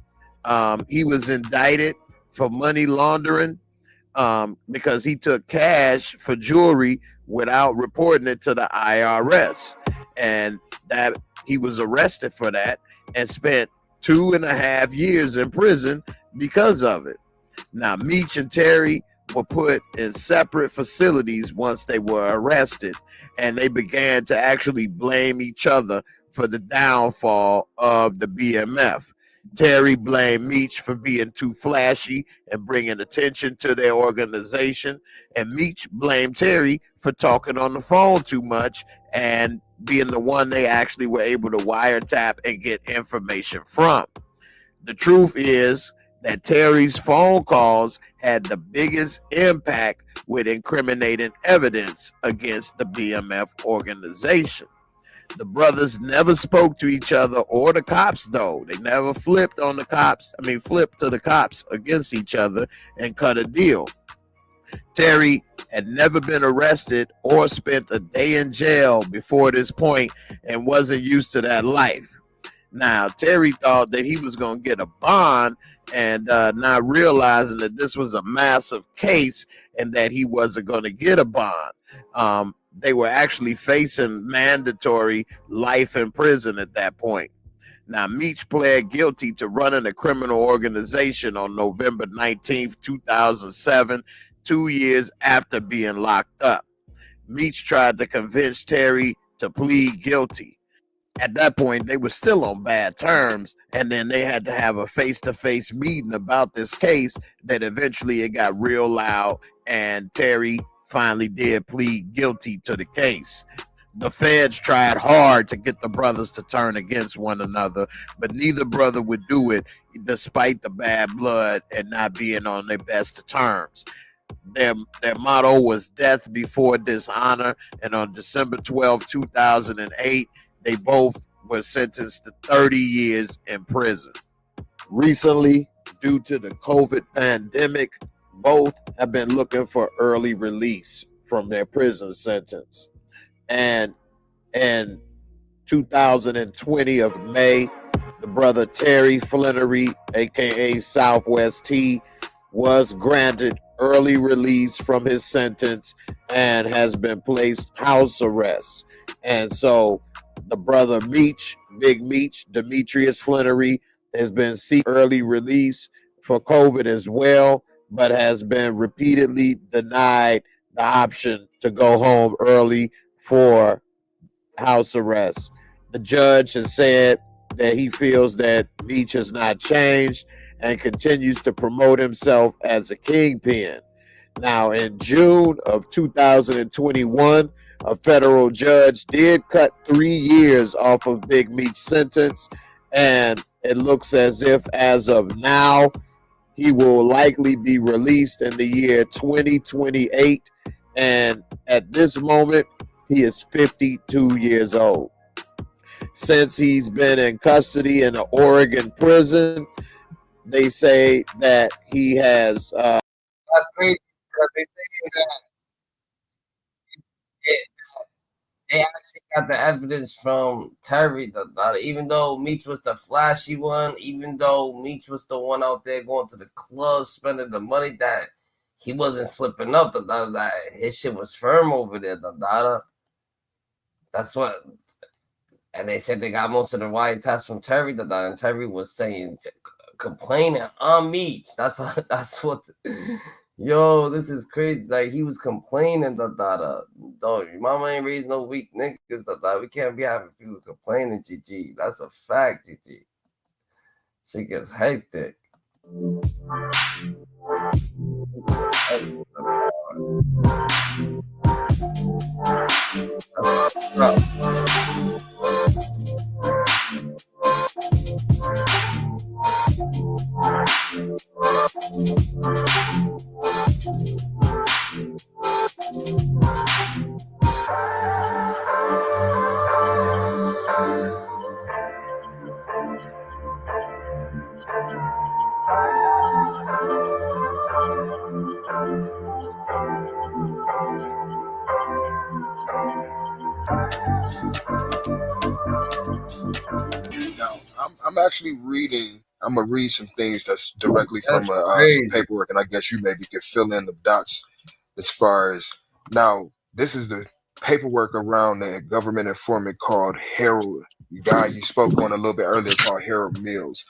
he was indicted for money laundering because he took cash for jewelry without reporting it to the IRS. And that he was arrested for that and spent 2.5 years in prison because of it. Now, Meech and Terry were put in separate facilities once they were arrested, and they began to actually blame each other for the downfall of the BMF. Terry blamed Meech for being too flashy and bringing attention to their organization, and Meech blamed Terry for talking on the phone too much and being the one they actually were able to wiretap and get information from. The truth is that Terry's phone calls had the biggest impact with incriminating evidence against the BMF organization. The brothers never spoke to each other or the cops, though. They never flipped to the cops against each other and cut a deal. Terry had never been arrested or spent a day in jail before this point and wasn't used to that life. Now, Terry thought that he was going to get a bond and not realizing that this was a massive case and that he wasn't going to get a bond. They were actually facing mandatory life in prison at that point. Now, Meech pled guilty to running a criminal organization on November 19th, 2007, 2 years after being locked up. Meech tried to convince Terry to plead guilty. At that point, they were still on bad terms, and then they had to have a face-to-face meeting about this case that eventually it got real loud, and Terry finally did plead guilty to the case. The feds tried hard to get the brothers to turn against one another, but neither brother would do it despite the bad blood and not being on their best terms. Their motto was death before dishonor, and on December 12, 2008, they both were sentenced to 30 years in prison. Recently, due to the COVID pandemic, both have been looking for early release from their prison sentence. And in 2020 of May, the brother Terry Flannery, aka Southwest T, was granted early release from his sentence and has been placed house arrest. And so the brother Meech, Big Meech, Demetrius Flannery, has been seeking early release for COVID as well, but has been repeatedly denied the option to go home early for house arrest. The judge has said that he feels that Meech has not changed and continues to promote himself as a kingpin. Now, in June of 2021, a federal judge did cut 3 years off of Big Meech's sentence, and it looks as if, as of now, he will likely be released in the year 2028. And at this moment, he is 52 years old. Since he's been in custody in an Oregon prison, they say that he has. That's crazy because they say that they actually got the evidence from Terry, even though Meech was the flashy one, even though Meech was the one out there going to the club, spending the money, that he wasn't slipping up, that his shit was firm over there, That's what And they said they got most of the wiretaps from Terry, and Terry was saying, complaining on Meech. That's what. Yo, this is crazy. Like, he was complaining dog, your mama ain't raised no weak niggas. We can't be having people complaining, GG. That's a fact, GG. She gets hectic. Now, I'm actually reading. I'm gonna read some things that's directly from some paperwork, and I guess you maybe can fill in the dots as far as now. This is the paperwork around the government informant called Harold. The guy you spoke on a little bit earlier called Harold Mills.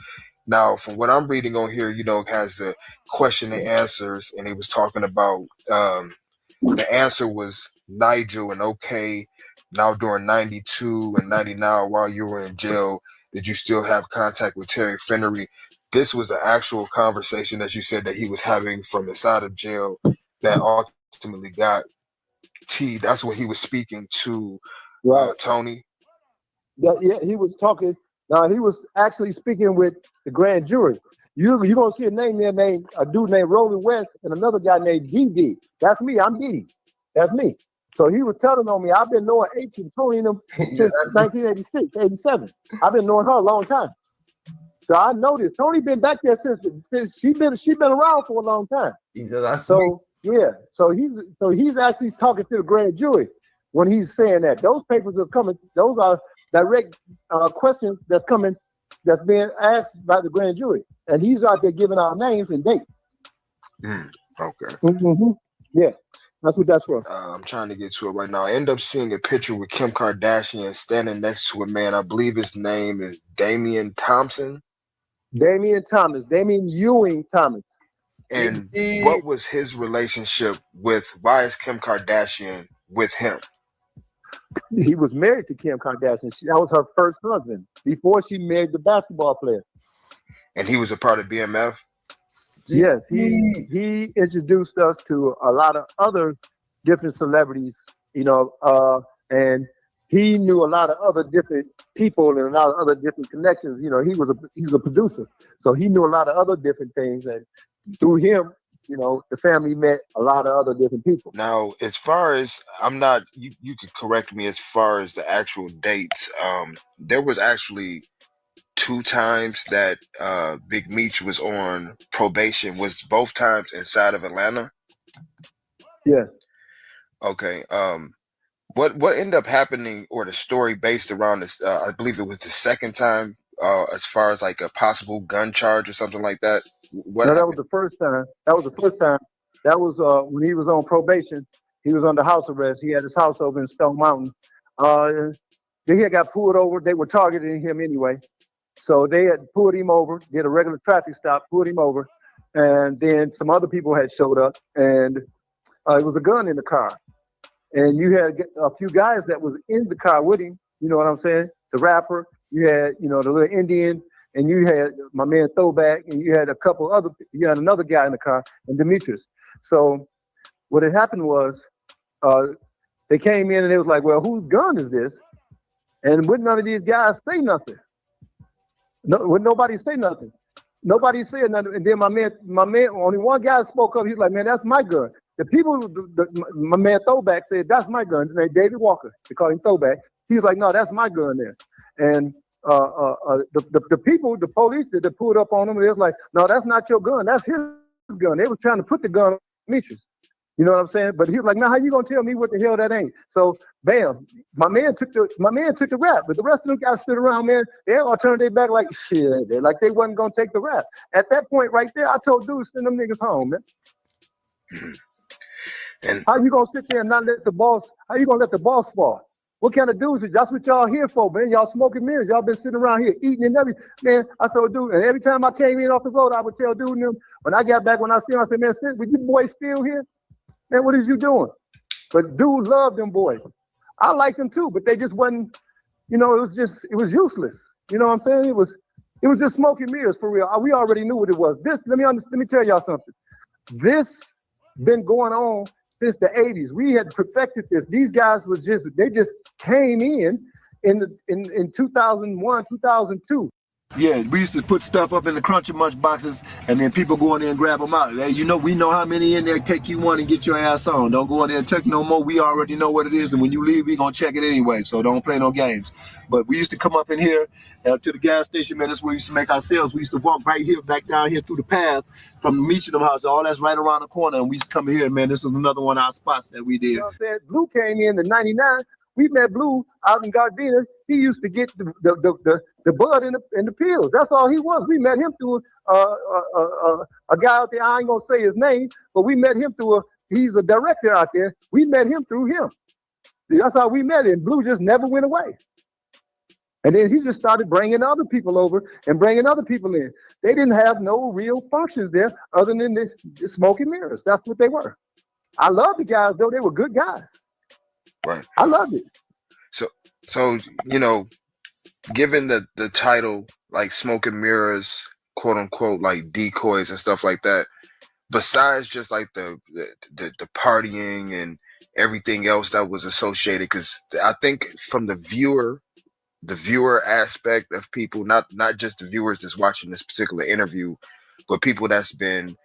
Now, from what I'm reading on here, it has the question and answers, and he was talking about the answer was Nigel and okay. Now during 92 and 99, while you were in jail, did you still have contact with Terry Fennery? This was the actual conversation that you said that he was having from inside of jail that ultimately got T. That's what he was speaking to Tony. Yeah, he was talking. He was actually speaking with the grand jury. You're gonna see a name there named a dude named Roland West and another guy named DD. That's me. I'm Diddy. That's me. So he was telling on me. I've been knowing H and Tony and them since 1986, 87. I've been knowing her a long time. So I noticed Tony been back there since she been around for a long time. So he's actually talking to the grand jury when he's saying that. Those papers are coming. Those are direct questions that's being asked by the grand jury, and he's out there giving out names and dates. Okay. Mm-hmm. Yeah, that's what that's for. I'm trying to get to it right now. I end up seeing a picture with Kim Kardashian standing next to a man. I believe his name is Damian Thompson. Damian Ewing Thomas. And what was his relationship with? Why is Kim Kardashian with him? He was married to Kim Kardashian. That was her first husband before she married the basketball player. And he was a part of BMF? Yes, he introduced us to a lot of other different celebrities, and he knew a lot of other different people and a lot of other different connections. He's a producer, so he knew a lot of other different things, and through him, the family met a lot of other different people. Now, as far as you could correct me as far as the actual dates. There was actually 2 times that Big Meech was on probation. Was both times inside of Atlanta? Yes. Okay. What ended up happening, or the story based around this? I believe it was the second time, as far as like a possible gun charge or something like that. That was the first time. That was when he was on probation. He was under house arrest. He had his house over in Stone Mountain. He had got pulled over. They were targeting him anyway. So they had pulled him over, did a regular traffic stop, pulled him over. And then some other people had showed up, and it was a gun in the car. And you had a few guys that was in the car with him. You know what I'm saying? The rapper. You had, the little Indian. And you had my man Throwback, and you had you had another guy in the car, and Demetrius. So what had happened was they came in and they was like, well, whose gun is this? And wouldn't none of these guys say nothing? Would nobody say nothing? Nobody said nothing. And then my man, only one guy spoke up. He's like, man, that's my gun. The people, my man Throwback said, that's my gun. His name David Walker. They call him Throwback. He was like, no, that's my gun there. And the people, the police that pulled up on him, they was like, no, that's not your gun. That's his gun. They were trying to put the gun on Demetrius. You know what I'm saying? But he was like, now how you gonna tell me what the hell that ain't? So bam, my man took the rap, but the rest of them guys stood around, man. They all turned their back like shit, like they wasn't gonna take the rap. At that point right there, I told dude, send them niggas home, man. And how you gonna sit there and not let the boss? How you gonna let the boss fall? What kind of dudes is that's what y'all here for, man? Y'all smoking mirrors. Y'all been sitting around here eating and everything. Man, I told dude, and every time I came in off the road, I would tell dude and them, when I got back, when I see him, I said, man, with you boys still here? Man, what is you doing? But dude loved them boys. I liked them too, but they just wasn't, it was useless. You know what I'm saying? It was just smoking mirrors for real. We already knew what it was. Let me tell y'all something. This been going on since the 80s. We had perfected this. These guys they just came in 2001, 2002. Yeah, we used to put stuff up in the Crunchy Munch boxes, and then people go in there and grab them out. Hey, we know how many in there. Take you one and get your ass on. Don't go in there and check no more. We already know what it is, and when you leave, we gonna check it anyway. So don't play no games. But we used to come up in here to the gas station, man. That's where we used to make our sales. We used to walk right here, back down here through the path from the Meech house. All that's right around the corner, and we used to come here, man. This is another one of our spots that we did. You know what I'm saying? Blue came in '99. We met Blue out in Gardena. He used to get the bud and the pills. That's all he was. We met him through a guy out there. I ain't gonna say his name, but we met him through he's a director out there. We met him through him. That's how we met him. Blue just never went away. And then he just started bringing other people over and bringing other people in. They didn't have no real functions there other than the smoking mirrors. That's what they were. I love the guys though. They were good guys. Right. I loved it. So given the title, like smoking mirrors, quote unquote, like decoys and stuff like that, besides just like the partying and everything else that was associated, because I think from the viewer aspect of people, not just the viewers that's watching this particular interview, but people that's been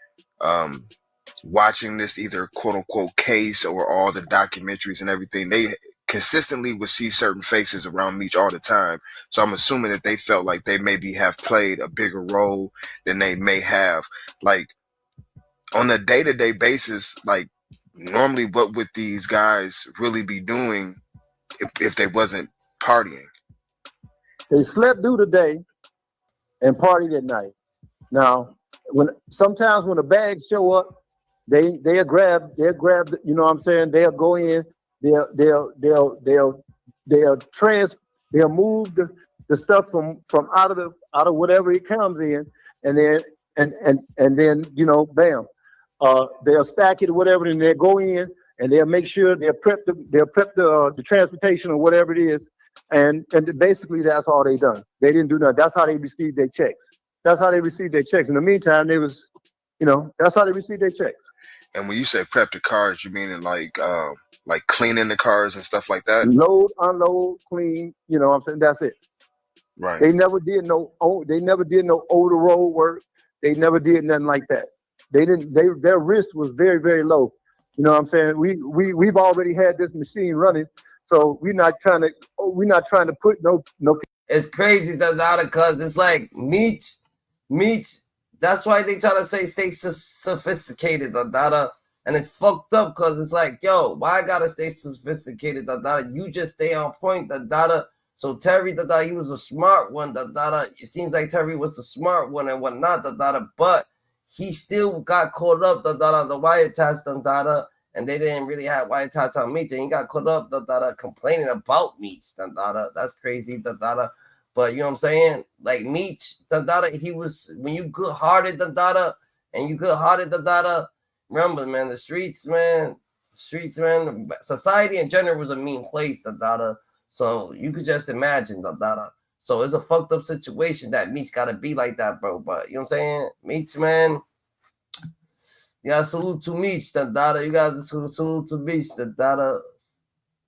watching this either quote unquote case or all the documentaries and everything, they consistently would see certain faces around Meech all the time. So I'm assuming that they felt like they maybe have played a bigger role than they may have. Like on a day-to-day basis, like normally what would these guys really be doing if they wasn't partying? They slept through the day and partied at night. Now, sometimes when the bags show up, they'll grab, you know what I'm saying? They'll go in, they'll move the stuff from out of whatever it comes in, and then bam, they'll stack it or whatever, and they'll go in and they'll make sure they'll prep the transportation or whatever it is, and basically that's all they done. They didn't do nothing. That's how they received their checks. In the meantime, they was, that's how they received their checks. And when you say prep the cars, you mean like cleaning the cars and stuff like that? Load, unload, clean, you know what I'm saying? That's it. Right. They never did no older road work. They never did nothing like that. Their risk was very, very low. You know what I'm saying? We've already had this machine running, so we're not trying to put no. It's crazy because it's like Meech. That's why they try to say stay sophisticated, and it's fucked up because it's like, yo, why I gotta stay sophisticated, you just stay on point, So Terry, he was a smart one, It seems like Terry was the smart one and whatnot, but he still got caught up, the wiretaps, and they didn't really have wiretaps on Meech, and he got caught up, complaining about Meech, That's crazy, But you know what I'm saying? Like Meech, he was, when you good-hearted, and you good-hearted, remember, man, the streets, man, society in general was a mean place, So you could just imagine, So it's a fucked up situation that Meech gotta be like that, bro. But you know what I'm saying? Meech, man. You gotta salute to Meech, You gotta salute to Meech,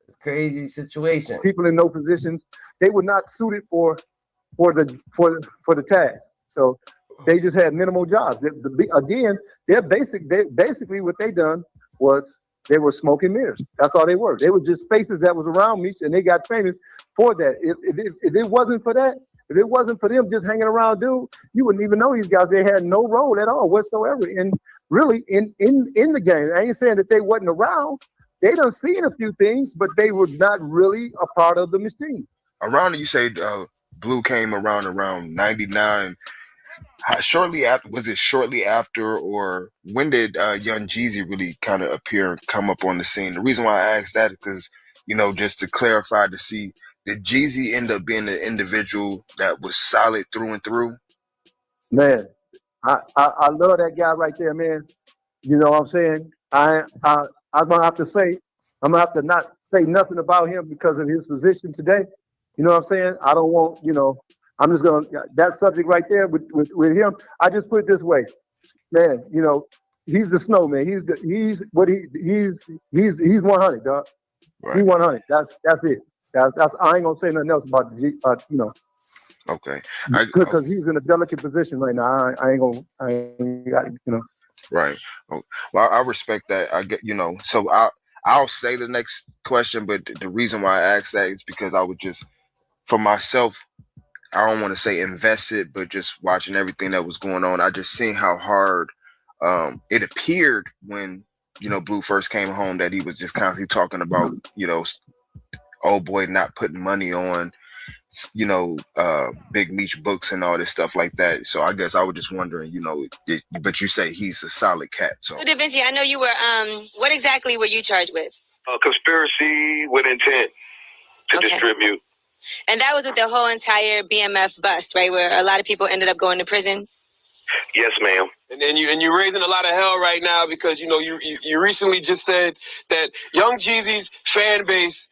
It's crazy situation. People in no positions, they were not suited for the task. So they just had minimal jobs. Again, basically what they done was they were smoking mirrors. That's all they were. They were just faces that was around Meech, and they got famous for that. If it wasn't for that, if it wasn't for them just hanging around, dude, you wouldn't even know these guys. They had no role at all whatsoever in the game. I ain't saying that they wasn't around. They done seen a few things, but they were not really a part of the machine. Around, you say Blue came around 99. Shortly after, or when did Young Jeezy really kind of appear and come up on the scene? The reason why I asked that is because just to clarify to see, did Jeezy end up being an individual that was solid through and through? Man, I love that guy right there, man. You know what I'm saying? I'm gonna have to say, I'm gonna have to not say nothing about him because of his position today. You know what I'm saying? I don't want, I'm just gonna, that subject right there with him. I just put it this way, man. He's the snowman. He's 100, dog. Right. He's 100. That's it. That's I ain't gonna say nothing else about the Okay. Because he's in a delicate position right now. I ain't got. Right. Oh, well, I respect that. I get, so I'll say the next question, but the reason why I asked that is because I would just, for myself, I don't want to say invested, but just watching everything that was going on, I just seen how hard it appeared when, Blue first came home, that he was just constantly talking about, old boy not putting money on, Big Meech books and all this stuff like that. So I guess I was just wondering, but you say he's a solid cat. So Da Vinci, I know you were, what exactly were you charged with? Conspiracy with intent to distribute. And that was with the whole entire BMF bust, right? Where a lot of people ended up going to prison. Yes, ma'am. And you're raising a lot of hell right now because you recently just said that Young Jeezy's fan base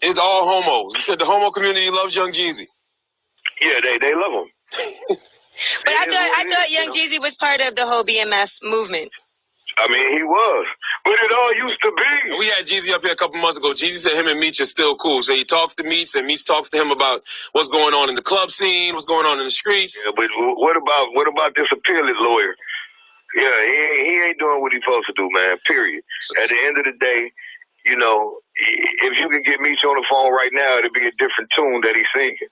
is all homos. You said the homo community loves Young Jeezy. Yeah, they love him. But I thought Young Jeezy was part of the whole BMF movement. I mean, he was, but it all used to be. We had Jeezy up here a couple months ago. Jeezy said him and Meech are still cool. So he talks to Meech, and Meech talks to him about what's going on in the club scene, what's going on in the streets. Yeah, but what about this appealing lawyer? Yeah, he ain't doing what he's supposed to do, man. Period. At the end of the day, if you can get Meech on the phone right now, it'd be a different tune that he's singing.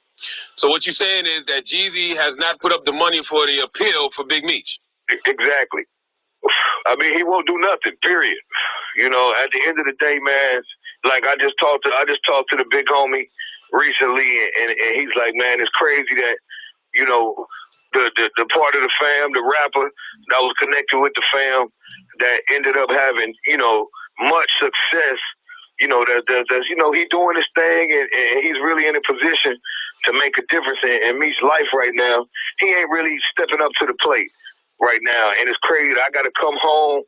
So what you're saying is that Jeezy has not put up the money for the appeal for Big Meech. Exactly. I mean, he won't do nothing, period. At the end of the day, man, like I just talked to the big homie recently, and he's like, man, it's crazy that, the part of the fam, the rapper that was connected with the fam that ended up having, much success, that's he's doing his thing and he's really in a position to make a difference in Meech's life right now. He ain't really stepping up to the plate right now, and it's crazy. I got to come home,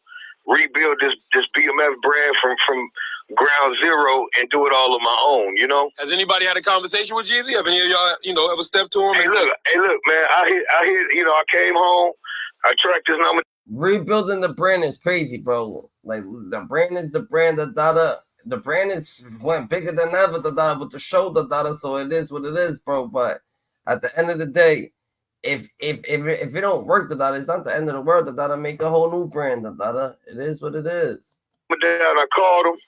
rebuild this BMF brand from ground zero, and do it all on my own. Has anybody had a conversation with Jeezy? Have any of y'all, ever stepped to him? Hey, look, man. I came home. I tracked his number. Rebuilding the brand is crazy, bro. Like the brand is the brand. The brand is went bigger than ever. With the show, So it is what it is, bro. But at the end of the day, if it don't work, it's not the end of the world. Make a whole new brand. It is what it is. But then I called him.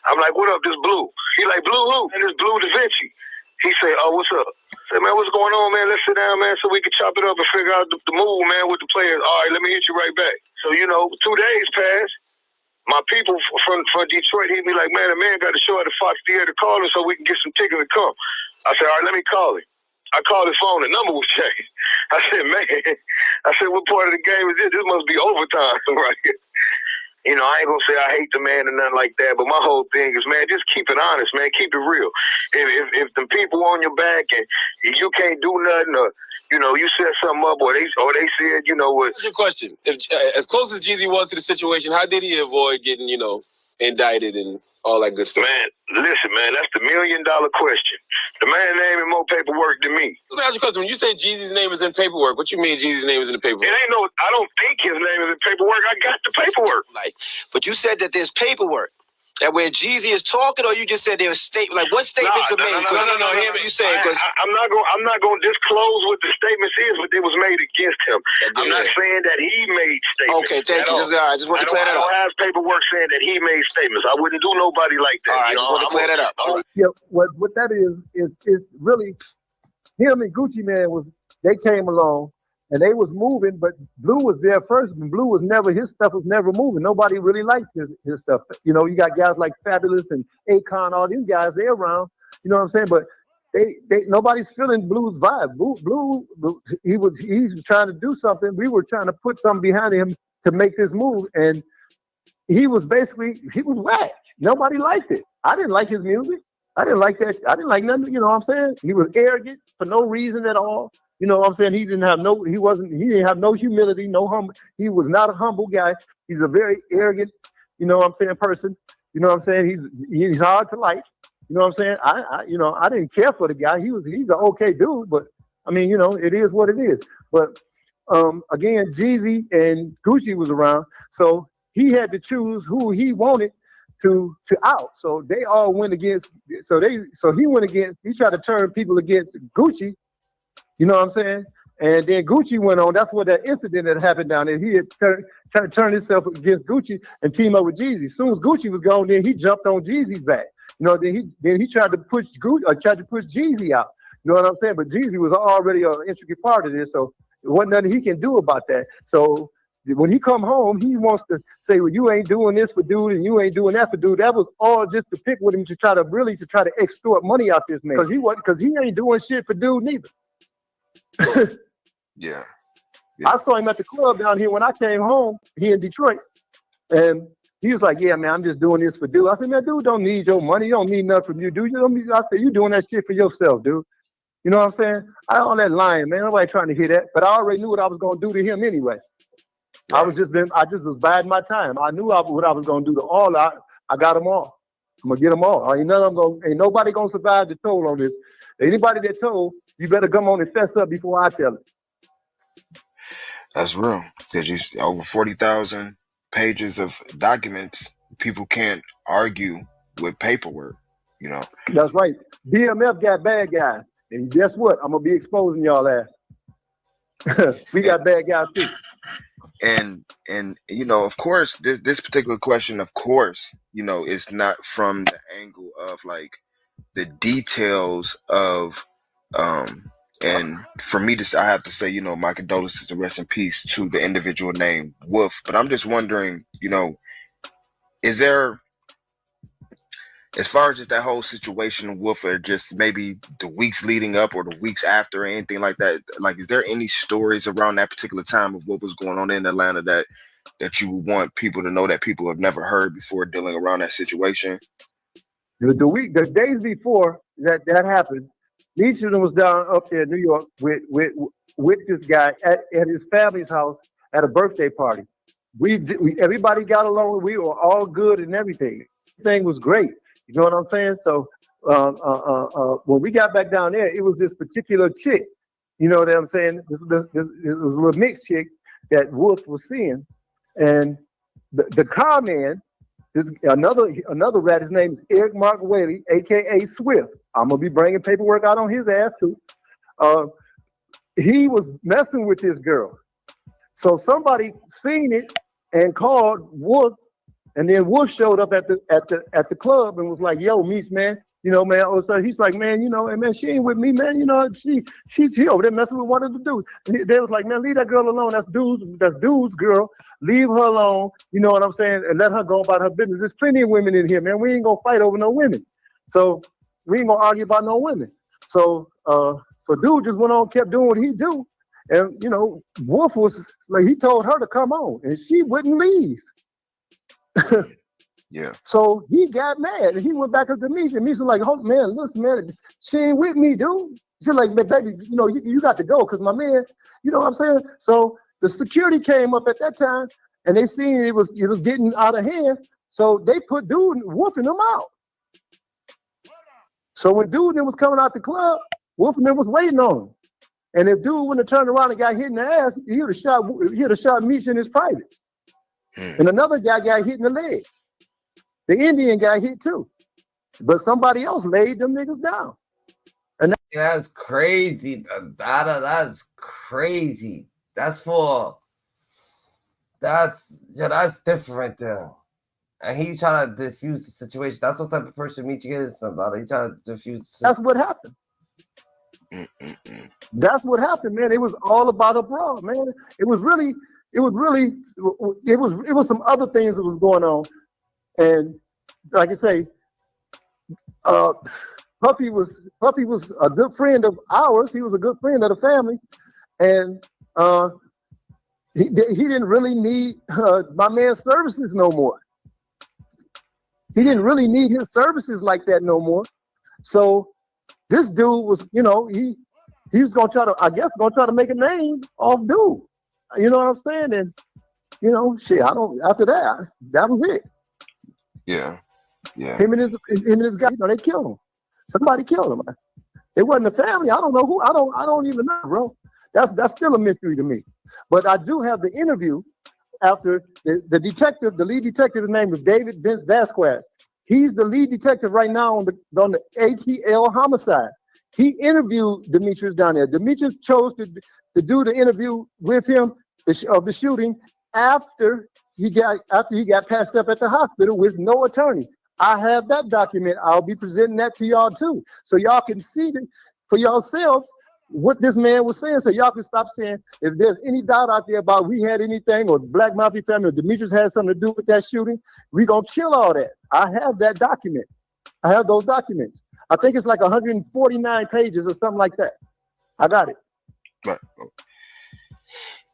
I'm like, what up, this Blue? He like, Blue who? And it's Blue Da Vinci. He say, oh, what's up? I said, man, what's going on, man? Let's sit down, man, so we can chop it up and figure out the move, man, with the players. All right, let me hit you right back. So, 2 days passed. My people from Detroit hit me like, man, the man got to show at the Fox Theater to call him so we can get some tickets to come. I said, all right, let me call him. I called his phone, the number was changed. I said, man, what part of the game is this? This must be overtime, right? I ain't gonna say I hate the man or nothing like that, but my whole thing is, man, just keep it honest, man. Keep it real. If the people on your back and you can't do nothing, or you set something up, or they said, what? What's your question? As close as Jeezy was to the situation, how did he avoid getting, indicted and all that good stuff? Man, listen, man, that's the $1 million question. The man name in more paperwork than me. Let me ask you a question. When you say Jeezy's name is in paperwork, what you mean Jeezy's name is in the paperwork? It ain't I don't think his name is in paperwork. I got the paperwork. But you said that there's paperwork. That where Jeezy is talking, or you just said there's statement. Like what statements are made? No. Hear what you saying? Because I'm not going to disclose what the statements is, but it was made against him. I'm not saying that he made statements. Okay, thank you. I just want to clear that up. I don't have paperwork saying that he made statements. I wouldn't do nobody like that. All right, I just want to clear that up. All right. Yeah, what that is really him and Gucci Man they came along. And they was moving, but Blue was there first. And Blue was his stuff was never moving. Nobody really liked his stuff. You got guys like Fabulous and Akon, all these guys, they're around. You know what I'm saying? But nobody's feeling Blue's vibe. Blue, he's trying to do something. We were trying to put something behind him to make this move. And he was whack. Nobody liked it. I didn't like his music. I didn't like that. I didn't like nothing. You know what I'm saying? He was arrogant for no reason at all. You know what I'm saying? He didn't have no humility, no humble. He was not a humble guy. He's a very arrogant, you know what I'm saying, person. You know what I'm saying? He's hard to like. You know what I'm saying? I didn't care for the guy. He's an okay dude, but I mean, you know, it is what it is. But again, Jeezy and Gucci was around, so he had to choose who he wanted to out. So they all went against. So he went against. He tried to turn people against Gucci. You know what I'm saying? And then Gucci went on. That's what that incident that happened down there. He had tried to turn himself against Gucci and team up with Jeezy. As soon as Gucci was gone, then he jumped on Jeezy's back. You know, then he tried to push Jeezy out. You know what I'm saying? But Jeezy was already an intricate part of this, so there wasn't nothing he can do about that. So when he come home, he wants to say, well, you ain't doing this for dude and you ain't doing that for dude. That was all just to pick with him to try to extort money out this man. Because he ain't doing shit for dude neither. Yeah. I saw him at the club down here when I came home here in Detroit. And he was like, yeah, man, I'm just doing this for dude. I said, man, dude don't need your money. You don't need nothing from you, dude. I said, you doing that shit for yourself, dude. You know what I'm saying? I all that lying, man. Nobody trying to hear that. But I already knew what I was going to do to him anyway. Right. I just was biding my time. I knew what I was going to do to all. I got them all. I'm going to get them all. Ain't nobody going to survive the toll on this. Anybody that told, you better come on and fess up before I tell it. That's real. Because over 40,000 pages of documents, people can't argue with paperwork, you know. That's right. BMF got bad guys. And guess what? I'm going to be exposing y'all ass. We got bad guys too. And you know, of course, this particular question, of course, you know, is not from the angle of like the details of and for me I have to say, you know, my condolences and rest in peace to the individual named Wolf. But I'm just wondering, you know, is there, as far as just that whole situation, Wolf, or just maybe the weeks leading up or the weeks after or anything like that, like, is there any stories around that particular time of what was going on in Atlanta that you want people to know that people have never heard before dealing around that situation? The days before that happened, Meech was down up there in New York with this guy at his family's house at a birthday party. Everybody got along. We were all good and everything. Everything was great. You know what I'm saying? So when we got back down there, it was this particular chick. You know what I'm saying? This was a little mixed chick that Wolf was seeing, and the car man. Another rat, his name is Eric Mark Whaley, aka Swift. I'm gonna be bringing paperwork out on his ass too. He was messing with this girl, so somebody seen it and called Wolf, and then Wolf showed up at the club and was like, "Yo, Meech, man, you know, man." So he's like, "Man, you know, and man, she ain't with me, man. You know, she over there messing with one of the dudes." And they was like, "Man, leave that girl alone. That's dude's girl. Leave her alone." You know what I'm saying? And let her go about her business. There's plenty of women in here, man. We ain't gonna fight over no women. So we ain't gonna argue about no women. So dude just went on, kept doing what he do, and you know, Wolf was like, he told her to come on, and she wouldn't leave. Yeah. So he got mad and he went back up to Meech, and Meech was like, "Oh man, listen, man, she ain't with me, dude." She's like, "Baby, you know, you got to go because my man, you know what I'm saying?" So the security came up at that time and they seen it was getting out of hand. So they put dude Wolf and them out. So when dude and them was coming out the club, Wolf and them was waiting on him. And if dude wouldn't have turned around and got hit in the ass, he would have shot Meech in his privates. And another guy got hit in the leg. The Indian guy hit too. But somebody else laid them niggas down. And that's crazy. That's crazy. That's different though. And he's trying to diffuse the situation. That's what type of person Meech is. He trying to diffuse. That's what happened. That's what happened, man. It was all about a brawl, man. It was some other things that was going on. And like I say, Puffy was a good friend of ours. He was a good friend of the family, and he didn't really need my man's services no more. He didn't really need his services like that no more. So this dude was, you know, he was gonna try to, I guess, gonna try to make a name off dude. You know what I'm saying? And you know, shit, I don't. After that, that was it. Yeah. Yeah. Him and his guy, you know, they killed him. Somebody killed him. It wasn't the family. I don't know who. I don't even know, bro. That's still a mystery to me. But I do have the interview after the detective, the lead detective, his name is David Vince Vasquez. He's the lead detective right now on the ATL homicide. He interviewed Demetrius down there. Demetrius chose to do the interview with him of the shooting after he got patched up at the hospital with no attorney. I have that document. I'll be presenting that to y'all too, so y'all can see for yourselves what this man was saying, so y'all can stop saying if there's any doubt out there about we had anything or Black Mafia family or Demetrius had something to do with that shooting, we gonna kill all that. I have that document. I have those documents. I think it's like 149 pages or something like that. I got it. But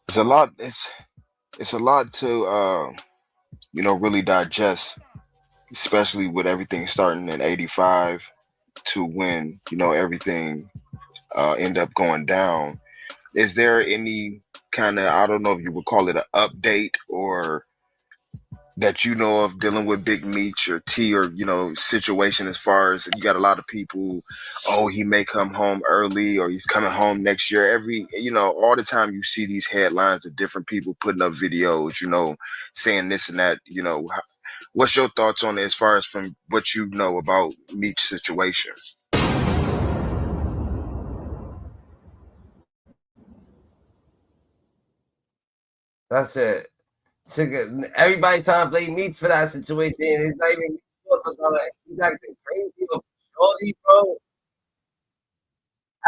it's a lot. It's a lot to you know, really digest, especially with everything starting in '85 to when, you know, everything end up going down. Is there any kind of, I don't know if you would call it an update or that you know of dealing with Big Meech or T or, you know, situation as far as you got a lot of people, oh, he may come home early or he's coming home next year. Every, you know, all the time you see these headlines of different people putting up videos, you know, saying this and that, you know. What's your thoughts on it as far as from what you know about Meech's situation? That's it. Everybody trying to blame Meech for that situation. It's not even he's acting crazy over Shorty, bro.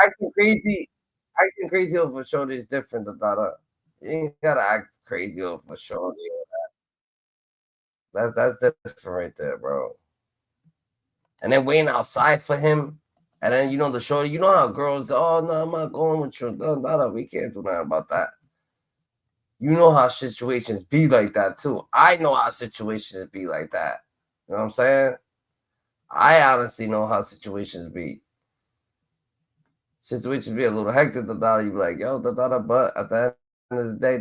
Acting crazy over Shorty is different than that. You ain't gotta act crazy over Shorty. That's different right there, bro. And then waiting outside for him. And then, you know, the Shorty, you know how girls, oh, no, I'm not going with you. We can't do nothing about that. You know how situations be like that, too. I know how situations be like that. You know what I'm saying? I honestly know how situations be. Situations be a little hectic, you be like, yo, but at the end of the day,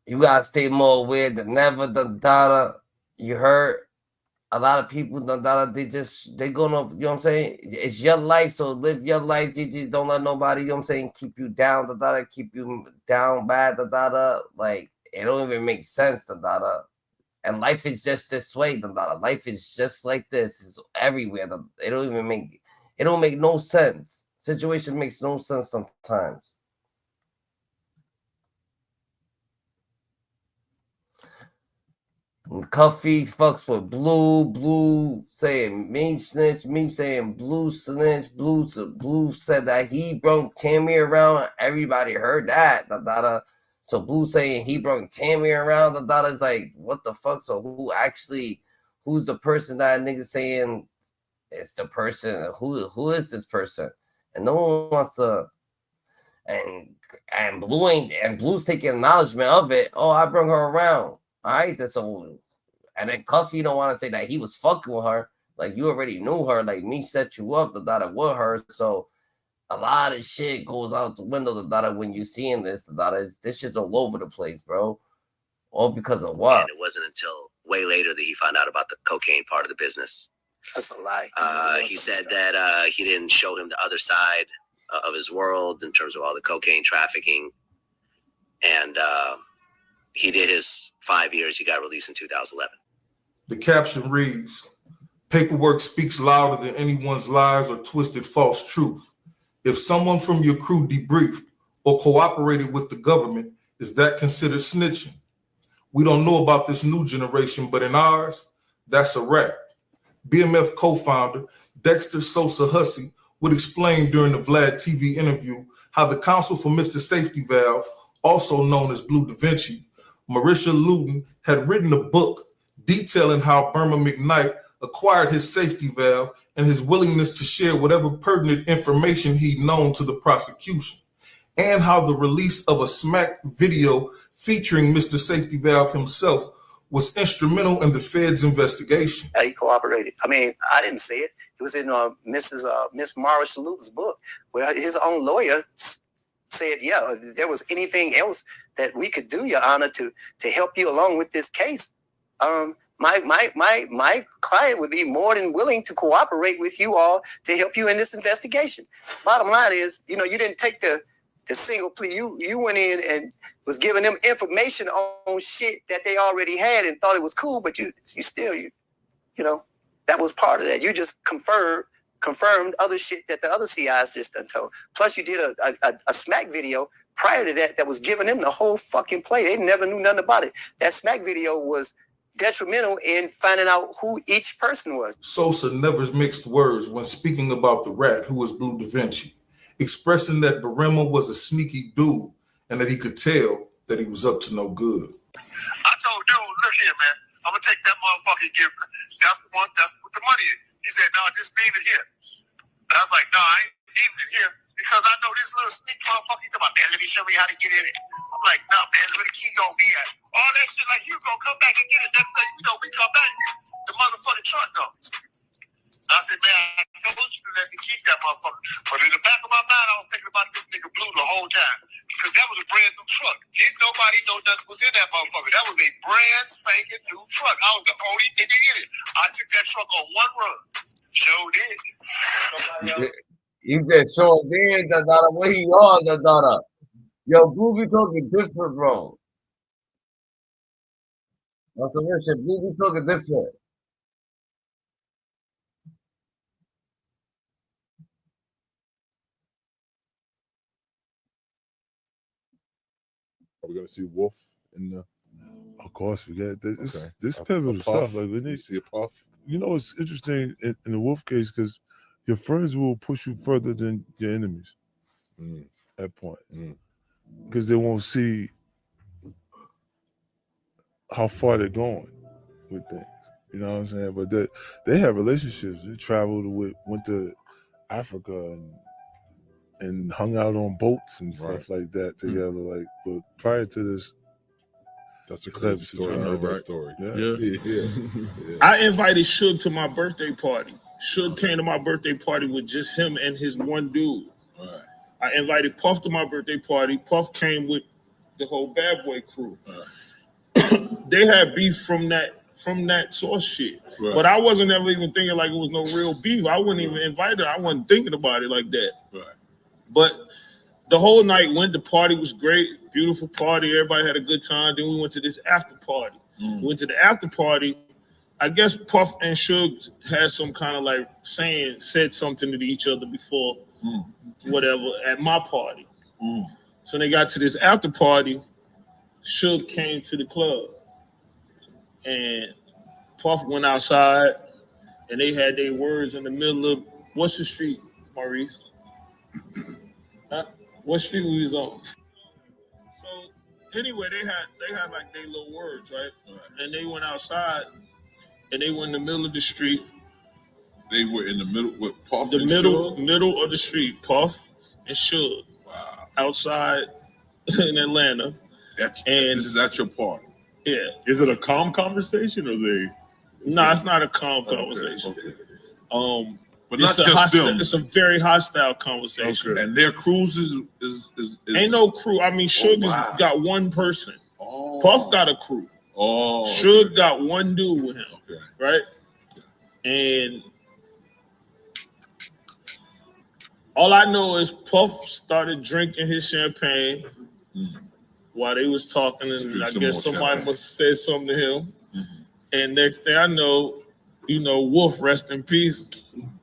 you gotta stay more aware than never, you heard? A lot of people, they gonna, you know what I'm saying? It's your life, so live your life, Jeezy. Don't let nobody, you know what I'm saying, keep you down, keep you down bad, like, it don't even make sense, and life is just this way, life is just like this, it's everywhere, it don't make no sense. Situation makes no sense sometimes. Puffy fucks with Blue saying me snitch, me saying Blue snitch, Blue said that he brought Tammy around. Everybody heard that. So Blue saying he brought Tammy around. Is like, what the fuck? So who's the person that nigga saying it's the person? Who is this person? And no one wants to. And Blue's taking acknowledgement of it. Oh, I brought her around. All right, that's all. And then Cuffy don't want to say that he was fucking with her. Like, you already knew her. Like, me set you up, with her. So a lot of shit goes out the window, when you seeing this, this shit's all over the place, bro. All because of what? And it wasn't until way later that he found out about the cocaine part of the business. That's a lie. He said that he didn't show him the other side of his world in terms of all the cocaine trafficking. And he did his 5 years. He got released in 2011. The caption reads, paperwork speaks louder than anyone's lies or twisted false truth. If someone from your crew debriefed or cooperated with the government, is that considered snitching? We don't know about this new generation, but in ours, that's a wrap. BMF co-founder Dexter Sosa Hussey would explain during the Vlad TV interview how the counsel for Mr. Safety Valve, also known as Blue Da Vinci, Marisha Luton, had written a book detailing how Burma McKnight acquired his safety valve and his willingness to share whatever pertinent information he'd known to the prosecution, and how the release of a smack video featuring Mr. Safety Valve himself, was instrumental in the Fed's investigation. He cooperated. I mean, I didn't say it. It was in Miss Mara Shalhoub's book, where his own lawyer said, yeah, if there was anything else that we could do, Your Honor, to help you along with this case, my client would be more than willing to cooperate with you all to help you in this investigation. Bottom line is, you didn't take the single plea. You went in and was giving them information on shit that they already had and thought it was cool, but you still that was part of that. You just confirmed other shit that the other CIs just done told. Plus, you did a smack video prior to that was giving them the whole fucking play. They never knew nothing about it. That smack video was detrimental in finding out who each person was. Sosa never mixed words when speaking about the rat who was Blue Da Vinci, expressing that Barema was a sneaky dude and that he could tell that he was up to no good. I told dude, look here, man. I'm gonna take that motherfucker and give him. That's the one. That's what the money is. He said, no, just leave it here. And I was like, no, I ain't leaving it here because I know this little sneak motherfucker. He's talking about, man, let me show you how to get in it. I'm like, nah, man, where the key gonna be at? All that shit, like, you gonna come back and get it. Next thing you know, we come back, the motherfucking truck though. I said, man, I told you to let me keep that motherfucker. But in the back of my mind, I was thinking about this nigga Blue the whole time. Because that was a brand new truck. Didn't nobody know nothing was in that motherfucker. That was a brand spanking new truck. I was the only nigga in it. I took that truck on one run. Sure did. You just so then the daughter where he was the daughter. Yo, Blue be talking different, bro. That's the worst shit. Blue be talking different. Are we gonna see Wolf in the? Of course, we got this. Okay. This pivotal stuff. Like we need to see a Puff. It's interesting in the Wolf case because your friends will push you further than your enemies at point because they won't see how far they're going with things. You know what I'm saying? But they have relationships. They traveled went to Africa and hung out on boats and stuff like that together. Like, but prior to this, that's a crazy story. I heard that story. Yeah. I invited Suge to my birthday party. Suge came to my birthday party with just him and his one dude. Right. I invited Puff to my birthday party. Puff came with the whole Bad Boy crew. Right. They had beef from that source shit. Right. But I wasn't ever even thinking like it was no real beef. I wouldn't even invite her. I wasn't thinking about it like that. Right. But the whole night the party was great, beautiful party. Everybody had a good time. Then we went to this after party. We went to the after party. I guess Puff and Suge had some kind of like said something to each other before whatever at my party. So when they got to this after party, Suge came to the club and Puff went outside and they had their words in the middle of what's the street, Maurice? What street we was on? So anyway, they had like their little words, right? And they went outside and they were in the middle of the street. They were in the middle with Puff. The middle of the street, Puff and Suge. Wow. Outside in Atlanta. And this is at your party. Yeah. Is it a calm conversation or No, it's not a calm conversation. Okay. But not just them. It's a very hostile conversation. Okay. And their crews is ain't no crew. I mean, Suge got one person. Puff got a crew. Suge got one dude with him. Okay. Right? And all I know is Puff started drinking his champagne while they was talking, and I guess somebody must have said something to him. And next thing I know, Wolf, rest in peace.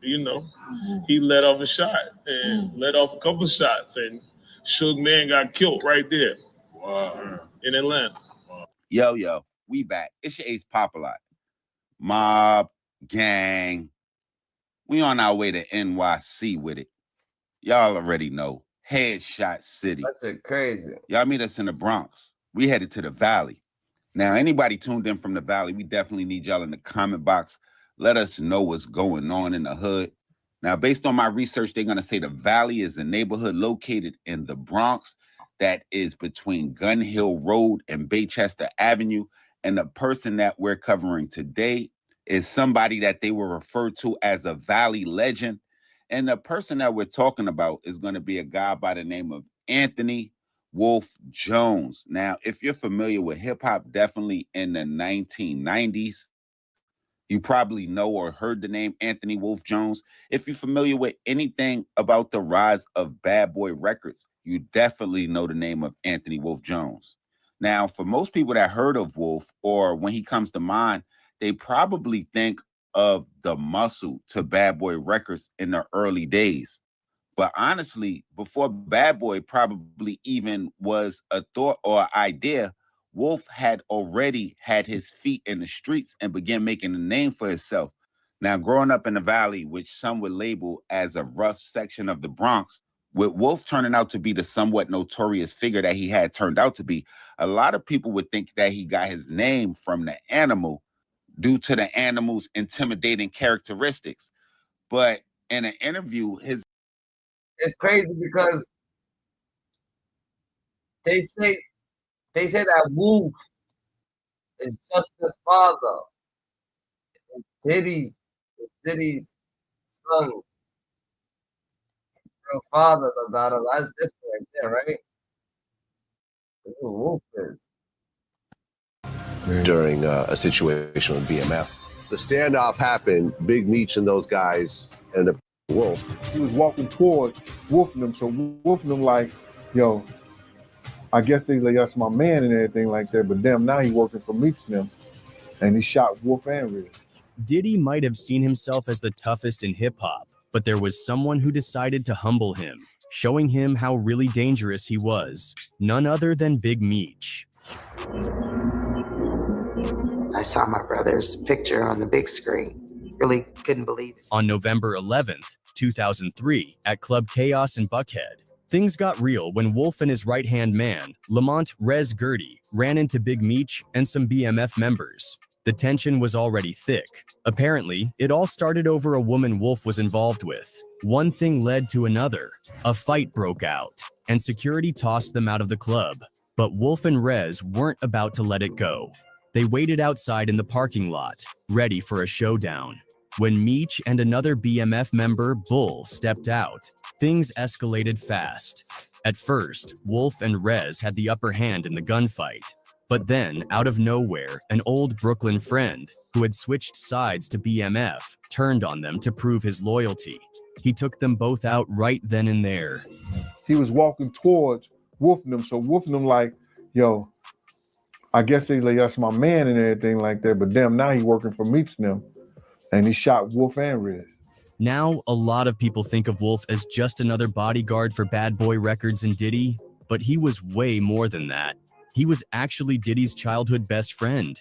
He let off a shot and let off a couple of shots, and Suge Man got killed right there. Wow. In Atlanta. Yo, we back. It's your Ace Pop-A-Lot. Mob, gang. We on our way to NYC with it. Y'all already know. Headshot City. That's crazy. Y'all meet us in the Bronx. We headed to the Valley. Now, anybody tuned in from the Valley, we definitely need y'all in the comment box. Let us know what's going on in the hood. Now, based on my research, they're going to say the Valley is a neighborhood located in the Bronx that is between Gun Hill Road and Baychester Avenue. And the person that we're covering today is somebody that they will refer to as a Valley legend. And the person that we're talking about is going to be a guy by the name of Anthony Wolf Jones. Now, if you're familiar with hip hop, definitely in the 1990s, you probably know or heard the name Anthony Wolf Jones. If you're familiar with anything about the rise of Bad Boy Records, you definitely know the name of Anthony Wolf Jones. Now, for most people that heard of Wolf, or when he comes to mind, they probably think of the muscle to Bad Boy Records in the early days. But honestly, before Bad Boy probably even was a thought or idea, Wolf had already had his feet in the streets and began making a name for himself. Now, growing up in the Valley, which some would label as a rough section of the Bronx, with Wolf turning out to be the somewhat notorious figure that he had turned out to be, a lot of people would think that he got his name from the animal due to the animal's intimidating characteristics. But in an interview, it's crazy because they say that Wolf is Justice's father. It's Diddy's son. Real father, that's different right there, right? That's what Wolf is. During a situation with BMF. The standoff happened, Big Meech and those guys ended up Wolf. He was walking toward wolfing them, so wolfing them like, yo, I guess they like that's my man and everything like that, but damn, now he working for Meech and them, and he shot Wolf and Riz. Diddy might have seen himself as the toughest in hip-hop, but there was someone who decided to humble him, showing him how really dangerous he was. None other than Big Meech. I saw my brother's picture on the big screen. Really couldn't believe it. On November 11th, 2003, at Club Chaos in Buckhead, things got real when Wolf and his right-hand man, Lamont Rez Gertie, ran into Big Meech and some BMF members. The tension was already thick. Apparently, it all started over a woman Wolf was involved with. One thing led to another. A fight broke out, and security tossed them out of the club. But Wolf and Rez weren't about to let it go. They waited outside in the parking lot, ready for a showdown. When Meech and another BMF member, Bull, stepped out, things escalated fast. At first, Wolf and Rez had the upper hand in the gunfight. But then, out of nowhere, an old Brooklyn friend, who had switched sides to BMF, turned on them to prove his loyalty. He took them both out right then and there. He was walking towards wolfing them, so wolfing them like, yo, I guess they like that's my man and everything like that, but damn, now he working for Meech and them, and he shot Wolf and Riz. Now, a lot of people think of Wolf as just another bodyguard for Bad Boy Records and Diddy, but he was way more than that. He was actually Diddy's childhood best friend.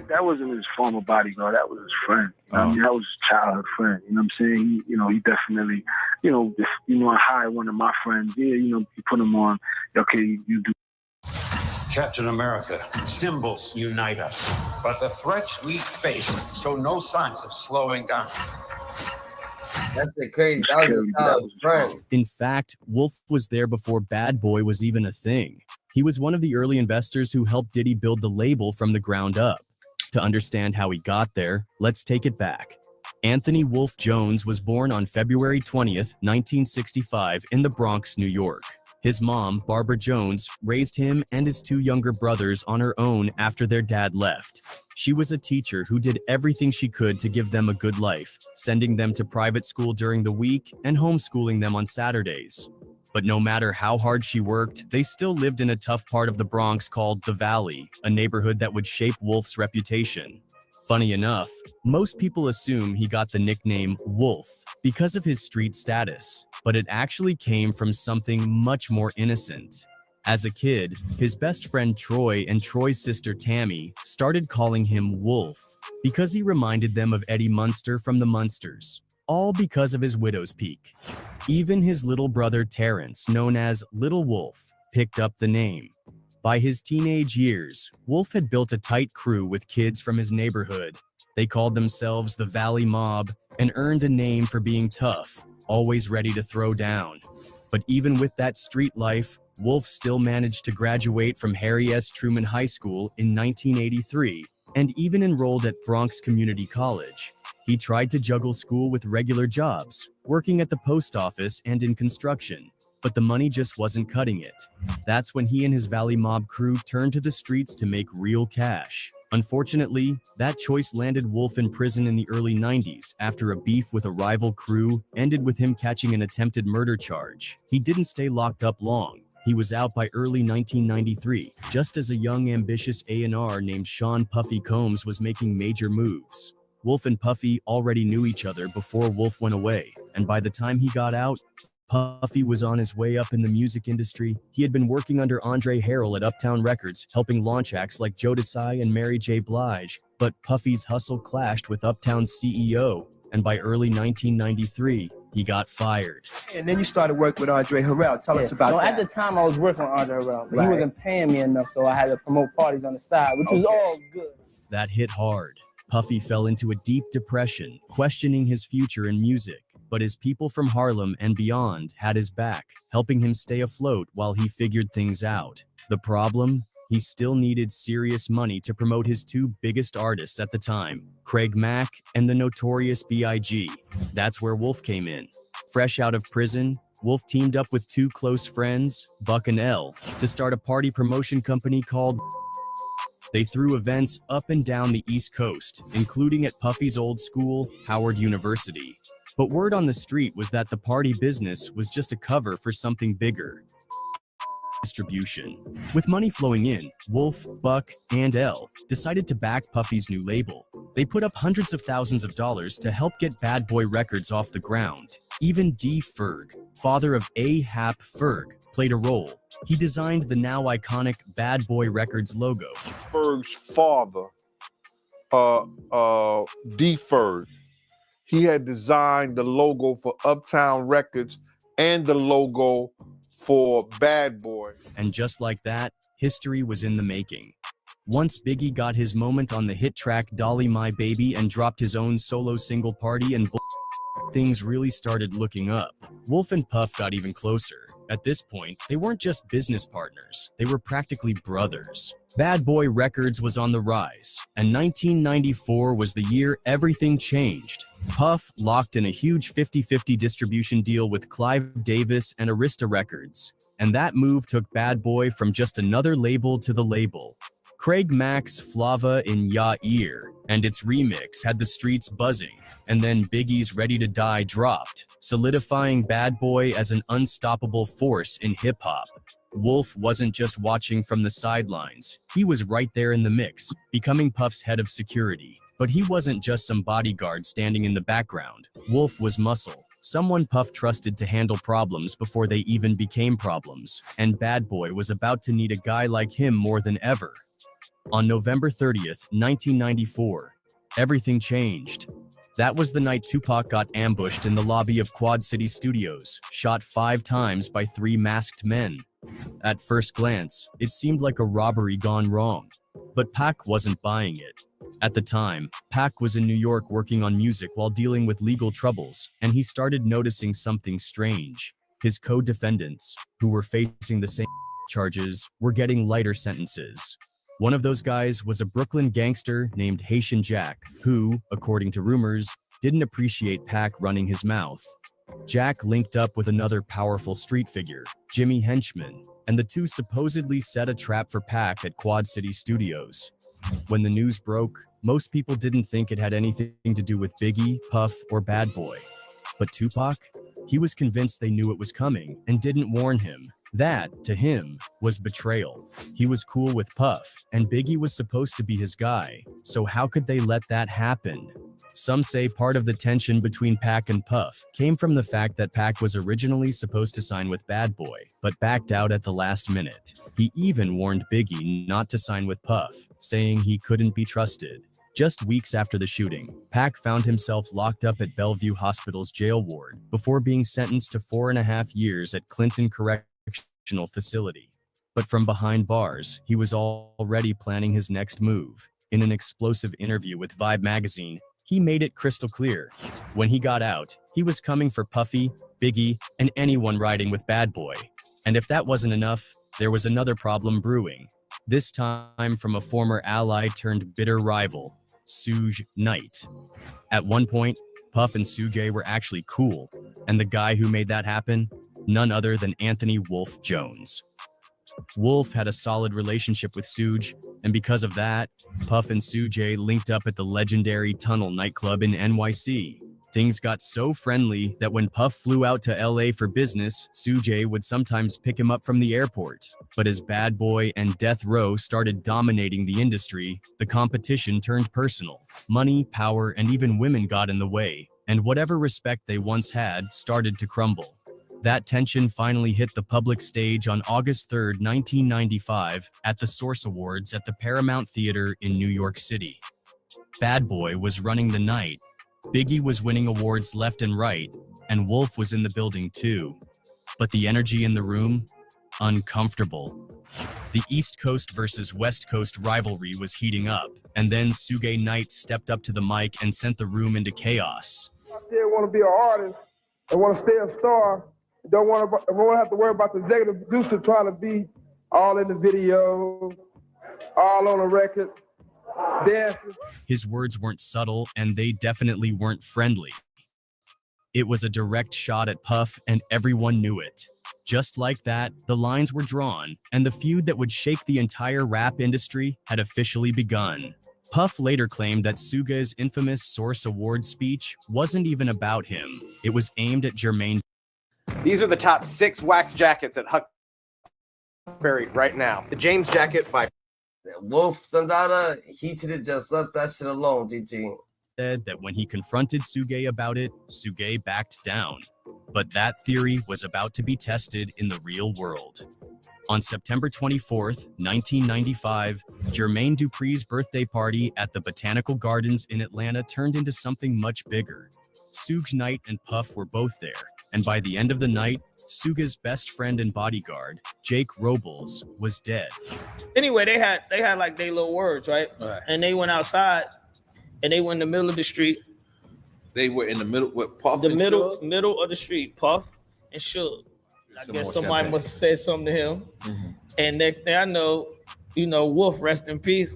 That wasn't his former bodyguard. That was his friend. I mean, that was his childhood friend. You know what I'm saying? He definitely, if I hire one of my friends, you put him on, okay, you do. Captain America, symbols unite us, but the threats we face show no signs of slowing down. That's crazy. That was his childhood friend. In fact, Wolf was there before Bad Boy was even a thing. He was one of the early investors who helped Diddy build the label from the ground up. To understand how he got there, let's take it back. Anthony Wolf Jones was born on February 20th, 1965 in the Bronx, New York. His mom, Barbara Jones, raised him and his two younger brothers on her own after their dad left. She was a teacher who did everything she could to give them a good life, sending them to private school during the week and homeschooling them on Saturdays. But no matter how hard she worked, they still lived in a tough part of the Bronx called the Valley, a neighborhood that would shape Wolf's reputation. Funny enough, most people assume he got the nickname Wolf because of his street status, but it actually came from something much more innocent. As a kid, his best friend Troy and Troy's sister Tammy started calling him Wolf because he reminded them of Eddie Munster from the Munsters, all because of his widow's peak. Even his little brother Terrence, known as Little Wolf, picked up the name. By his teenage years, Wolf had built a tight crew with kids from his neighborhood. They called themselves the Valley Mob and earned a name for being tough, always ready to throw down. But even with that street life, Wolf still managed to graduate from Harry S. Truman High School in 1983 and even enrolled at Bronx Community College. He tried to juggle school with regular jobs, working at the post office and in construction, but the money just wasn't cutting it. That's when he and his Valley Mob crew turned to the streets to make real cash. Unfortunately, that choice landed Wolf in prison in the early 90s after a beef with a rival crew ended with him catching an attempted murder charge. He didn't stay locked up long. He was out by early 1993, just as a young ambitious A&R named Sean Puffy Combs was making major moves. Wolf and Puffy already knew each other before Wolf went away, and by the time he got out, Puffy was on his way up in the music industry. He had been working under Andre Harrell at Uptown Records, helping launch acts like Joe Desai and Mary J. Blige. But Puffy's hustle clashed with Uptown's CEO, and by early 1993, he got fired. And then you started working with Andre Harrell. Tell us about that. At the time, I was working with Andre Harrell, but Right. he wasn't paying me enough, so I had to promote parties on the side, which was all good. That hit hard. Puffy fell into a deep depression, questioning his future in music. But his people from Harlem and beyond had his back, helping him stay afloat while he figured things out. The problem? He still needed serious money to promote his two biggest artists at the time, Craig Mack and the Notorious B.I.G. That's where Wolf came in. Fresh out of prison, Wolf teamed up with two close friends, Buck and L, to start a party promotion company called. They threw events up and down the East Coast, including at Puffy's old school, Howard University. But word on the street was that the party business was just a cover for something bigger. Distribution. With money flowing in, Wolf, Buck, and L decided to back Puffy's new label. They put up hundreds of thousands of dollars to help get Bad Boy Records off the ground. Even D. Ferg, father of A. Hap Ferg, played a role. He designed the now iconic Bad Boy Records logo. Ferg's father, D. Ferg, he had designed the logo for Uptown Records and the logo for Bad Boy. And just like that, history was in the making. Once Biggie got his moment on the hit track Dolly My Baby and dropped his own solo single Party and things really started looking up. Wolf and Puff got even closer. At this point, they weren't just business partners, they were practically brothers. Bad Boy Records was on the rise, and 1994 was the year everything changed. Puff locked in a huge 50-50 distribution deal with Clive Davis and Arista Records, and that move took Bad Boy from just another label to the label. Craig Mack's Flava in Ya Ear and its remix had the streets buzzing, and then Biggie's Ready to Die dropped, solidifying Bad Boy as an unstoppable force in hip-hop. Wolf wasn't just watching from the sidelines, he was right there in the mix, becoming Puff's head of security. But he wasn't just some bodyguard standing in the background. Wolf was muscle, someone Puff trusted to handle problems before they even became problems, and Bad Boy was about to need a guy like him more than ever. On November 30th, 1994, everything changed. That was the night Tupac got ambushed in the lobby of Quad City Studios, shot 5 times by 3 masked men. At first glance, it seemed like a robbery gone wrong, but Pac wasn't buying it. At the time, Pac was in New York working on music while dealing with legal troubles, and he started noticing something strange. His co-defendants, who were facing the same charges, were getting lighter sentences. One of those guys was a Brooklyn gangster named Haitian Jack, who, according to rumors, didn't appreciate Pac running his mouth. Jack linked up with another powerful street figure, Jimmy Henchman, and the two supposedly set a trap for Pac at Quad City Studios. When the news broke, most people didn't think it had anything to do with Biggie, Puff, or Bad Boy. But Tupac? He was convinced they knew it was coming and didn't warn him. That, to him, was betrayal. He was cool with Puff, and Biggie was supposed to be his guy, so how could they let that happen? Some say part of the tension between Pac and Puff came from the fact that Pac was originally supposed to sign with Bad Boy, but backed out at the last minute. He even warned Biggie not to sign with Puff, saying he couldn't be trusted. Just weeks after the shooting, Pac found himself locked up at Bellevue Hospital's jail ward before being sentenced to 4.5 years at Clinton Correctional Facility. But from behind bars, he was already planning his next move. In an explosive interview with Vibe magazine, he made it crystal clear. When he got out, he was coming for Puffy, Biggie, and anyone riding with Bad Boy. And if that wasn't enough, there was another problem brewing. This time from a former ally turned bitter rival, Suge Knight. At one point, Puff and Suge were actually cool, and the guy who made that happen, none other than Anthony Wolf Jones. Wolf had a solid relationship with Suge, and because of that, Puff and Suge linked up at the legendary Tunnel nightclub in NYC. Things got so friendly that when Puff flew out to LA for business, Suge would sometimes pick him up from the airport. But as Bad Boy and Death Row started dominating the industry, the competition turned personal. Money, power, and even women got in the way, and whatever respect they once had started to crumble. That tension finally hit the public stage on August 3, 1995, at the Source Awards at the Paramount Theater in New York City. Bad Boy was running the night. Biggie was winning awards left and right, and Wolf was in the building too. But the energy in the room? Uncomfortable. The East Coast versus West Coast rivalry was heating up, and then Suge Knight stepped up to the mic and sent the room into chaos. I still want to be an artist. I want to stay a star. Don't want to have to worry about the executive producer trying to be all in the video, all on the record, dancing. His words weren't subtle, and they definitely weren't friendly. It was a direct shot at Puff, and everyone knew it. Just like that, the lines were drawn, and the feud that would shake the entire rap industry had officially begun. Puff later claimed that Suge's infamous Source Awards speech wasn't even about him. It was aimed at Jermaine. These are the top 6 wax jackets at Huckberry right now. The James jacket by Wolf Dandada, he should have just left that shit alone, GG. Said that when he confronted Suge about it, Suge backed down. But that theory was about to be tested in the real world. On September 24th, 1995, Jermaine Dupri's birthday party at the Botanical Gardens in Atlanta turned into something much bigger. Suge Knight and Puff were both there, and by the end of the night, Suge's best friend and bodyguard, Jake Robles, was dead. Anyway, they had like their little words, right? And they went outside, and they went in the middle of the street. They were in the middle with Puff. The middle of the street, Puff and Suge. I guess somebody must have said something to him. And next thing I know, Wolf, rest in peace.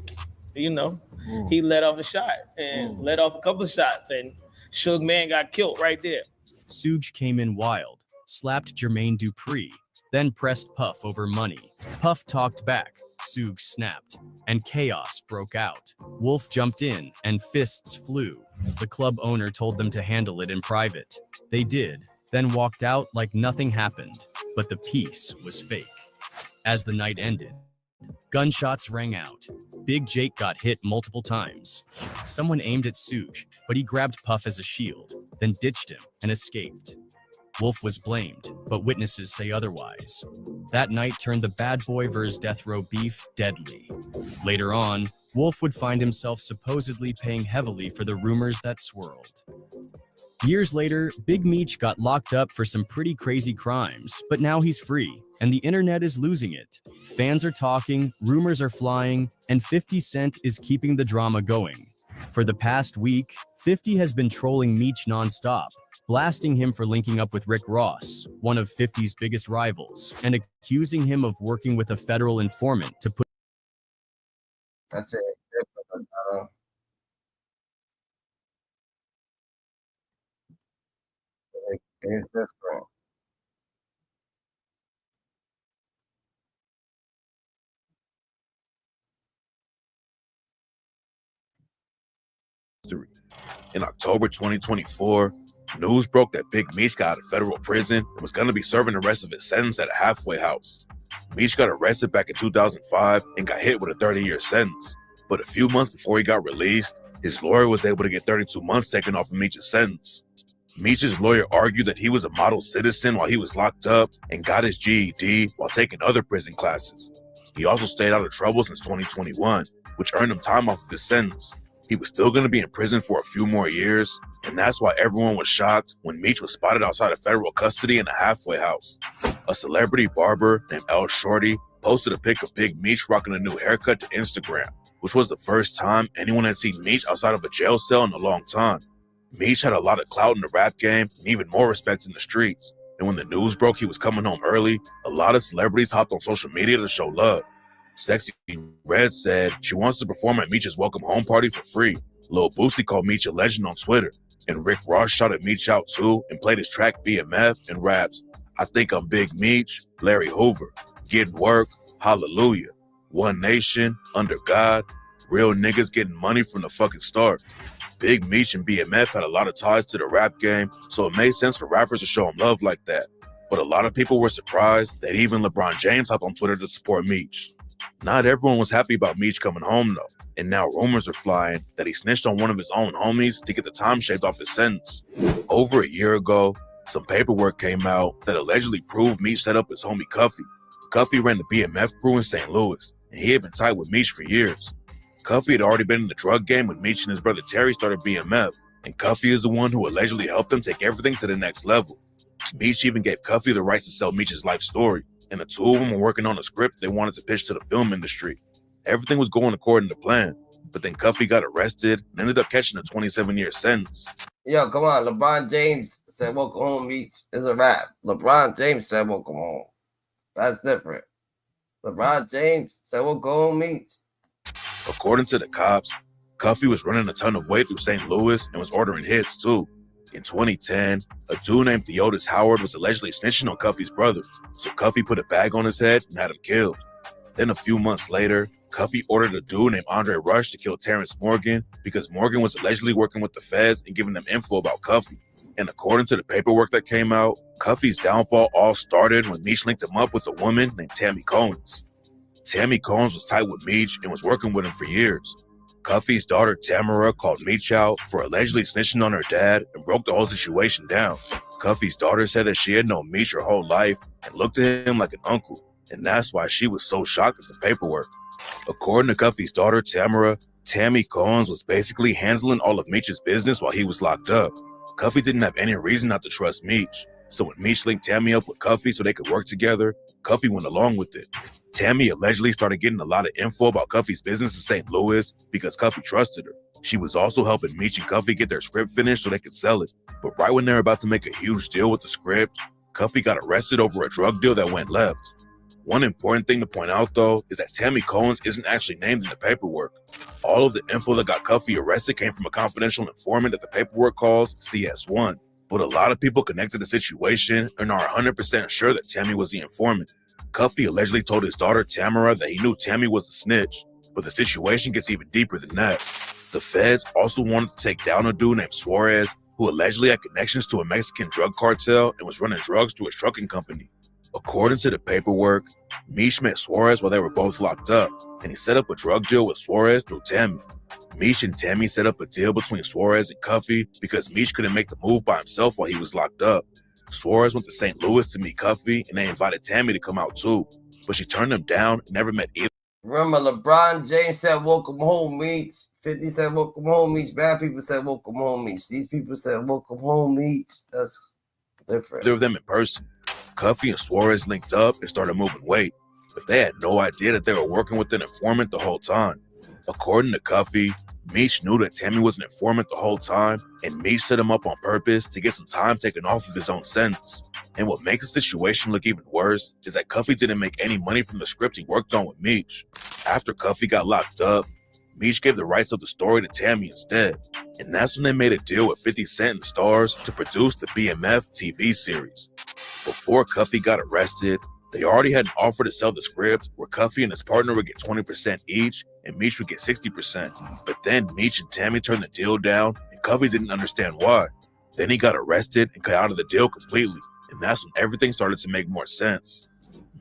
He let off a shot and let off a couple of shots, and Suge Man got killed right there. Suge came in wild, slapped Jermaine Dupri, then pressed Puff over money. Puff talked back, Suge snapped, and chaos broke out. Wolf jumped in, and fists flew. The club owner told them to handle it in private. They did, then walked out like nothing happened, but the peace was fake. As the night ended, gunshots rang out. Big Jake got hit multiple times. Someone aimed at Suge, but he grabbed Puff as a shield, then ditched him and escaped. Wolf was blamed, but witnesses say otherwise. That night turned the Bad Boy vs. Death Row beef deadly. Later on, Wolf would find himself supposedly paying heavily for the rumors that swirled. Years later, Big Meech got locked up for some pretty crazy crimes, but now he's free, and the internet is losing it. Fans are talking, rumors are flying, and 50 Cent is keeping the drama going. For the past week, 50 has been trolling Meech nonstop, blasting him for linking up with Rick Ross, one of 50's biggest rivals, and accusing him of working with a federal informant to put. That's it. It's different. In October 2024, news broke that Big Meech got out of federal prison and was going to be serving the rest of his sentence at a halfway house. Meech got arrested back in 2005 and got hit with a 30-year sentence. But a few months before he got released, his lawyer was able to get 32 months taken off of Meech's sentence. Meech's lawyer argued that he was a model citizen while he was locked up and got his GED while taking other prison classes. He also stayed out of trouble since 2021, which earned him time off of his sentence. He was still going to be in prison for a few more years, and that's why everyone was shocked when Meech was spotted outside of federal custody in a halfway house. A celebrity barber named El Shorty posted a pic of Big Meech rocking a new haircut to Instagram, which was the first time anyone had seen Meech outside of a jail cell in a long time. Meech had a lot of clout in the rap game and even more respect in the streets. And when the news broke he was coming home early, a lot of celebrities hopped on social media to show love. Sexy Red said she wants to perform at Meech's welcome home party for free. Lil Boosie called Meech a legend on Twitter. And Rick Ross shouted Meech out too and played his track BMF and raps, I think I'm Big Meech, Larry Hoover, Getting Work, Hallelujah, One Nation, Under God, real niggas getting money from the fucking start. Big Meech and BMF had a lot of ties to the rap game, so it made sense for rappers to show him love like that. But a lot of people were surprised that even LeBron James hopped on Twitter to support Meech. Not everyone was happy about Meech coming home though, and now rumors are flying that he snitched on one of his own homies to get the time shaved off his sentence. Over a year ago, some paperwork came out that allegedly proved Meech set up his homie Puffy. Puffy ran the BMF crew in St. Louis, and he had been tight with Meech for years. Puffy had already been in the drug game when Meech and his brother Terry started BMF, and Puffy is the one who allegedly helped them take everything to the next level. Meech even gave Puffy the rights to sell Meech's life story, and the two of them were working on a script they wanted to pitch to the film industry. Everything was going according to plan, but then Puffy got arrested and ended up catching a 27-year sentence. Yo, come on. LeBron James said, welcome home, Meech. It's a rap. LeBron James said, welcome home. That's different. LeBron James said, welcome home, Meech. According to the cops, Puffy was running a ton of weight through St. Louis and was ordering hits too. In 2010, a dude named Theodis Howard was allegedly snitching on Puffy's brother, so Puffy put a bag on his head and had him killed. Then a few months later, Puffy ordered a dude named Andre Rush to kill Terrence Morgan because Morgan was allegedly working with the feds and giving them info about Puffy. And according to the paperwork that came out, Puffy's downfall all started when Meech linked him up with a woman named Tammy Combs. Tammy Combs was tight with Meech and was working with him for years. Puffy's daughter Tamara called Meech out for allegedly snitching on her dad and broke the whole situation down. Puffy's daughter said that she had known Meech her whole life and looked at him like an uncle, and that's why she was so shocked at the paperwork. According to Puffy's daughter Tamara, Tammy Combs was basically handling all of Meech's business while he was locked up. Puffy didn't have any reason not to trust Meech, so when Meech linked Tammy up with Puffy so they could work together, Puffy went along with it. Tammy allegedly started getting a lot of info about Puffy's business in St. Louis because Puffy trusted her. She was also helping Meech and Puffy get their script finished so they could sell it. But right when they were about to make a huge deal with the script, Puffy got arrested over a drug deal that went left. One important thing to point out though is that Tammy Combs isn't actually named in the paperwork. All of the info that got Puffy arrested came from a confidential informant that the paperwork calls CS1. But a lot of people connected the situation and are 100% sure that Tammy was the informant. Puffy allegedly told his daughter Tamara that he knew Tammy was a snitch, but the situation gets even deeper than that. The feds also wanted to take down a dude named Suarez, who allegedly had connections to a Mexican drug cartel and was running drugs through his trucking company. According to the paperwork, Meech met Suarez while they were both locked up, and he set up a drug deal with Suarez through Tammy. Meech and Tammy set up a deal between Suarez and Puffy because Meech couldn't make the move by himself while he was locked up. Suarez went to St. Louis to meet Puffy, and they invited Tammy to come out too, but she turned him down and never met either. Remember, LeBron James said, welcome home, Meech. 50 said, welcome home, Meech. Bad people said, welcome home, Meech. These people said, welcome home, Meech. That's different. Either of them in person. Puffy and Suarez linked up and started moving weight, but they had no idea that they were working with an informant the whole time. According to Puffy, Meech knew that Tammy was an informant the whole time, and Meech set him up on purpose to get some time taken off of his own sentence. And what makes the situation look even worse is that Puffy didn't make any money from the script he worked on with Meech. After Puffy got locked up, Meech gave the rights of the story to Tammy instead, and that's when they made a deal with 50 Cent and Stars to produce the BMF TV series. Before Puffy got arrested, they already had an offer to sell the script where Puffy and his partner would get 20% each and Meech would get 60%. But then Meech and Tammy turned the deal down and Puffy didn't understand why. Then he got arrested and cut out of the deal completely, and that's when everything started to make more sense.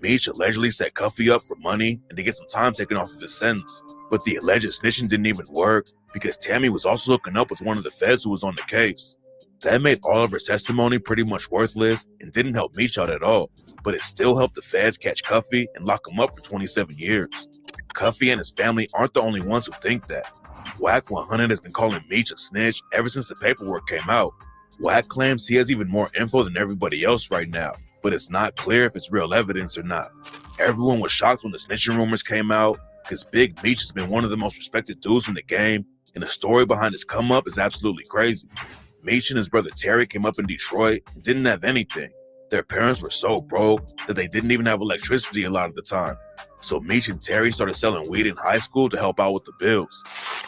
Meech allegedly set Puffy up for money and to get some time taken off of his sentence. But the alleged snitching didn't even work because Tammy was also hooking up with one of the feds who was on the case. That made all of her testimony pretty much worthless and didn't help Meech out at all, but it still helped the feds catch Puffy and lock him up for 27 years. Puffy and his family aren't the only ones who think that. Wack 100 has been calling Meech a snitch ever since the paperwork came out. Wack claims he has even more info than everybody else right now, but it's not clear if it's real evidence or not. Everyone was shocked when the snitching rumors came out because Big Meech has been one of the most respected dudes in the game, and the story behind his come up is absolutely crazy. Meech and his brother Terry came up in Detroit and didn't have anything. Their parents were so broke that they didn't even have electricity a lot of the time. So Meech and Terry started selling weed in high school to help out with the bills.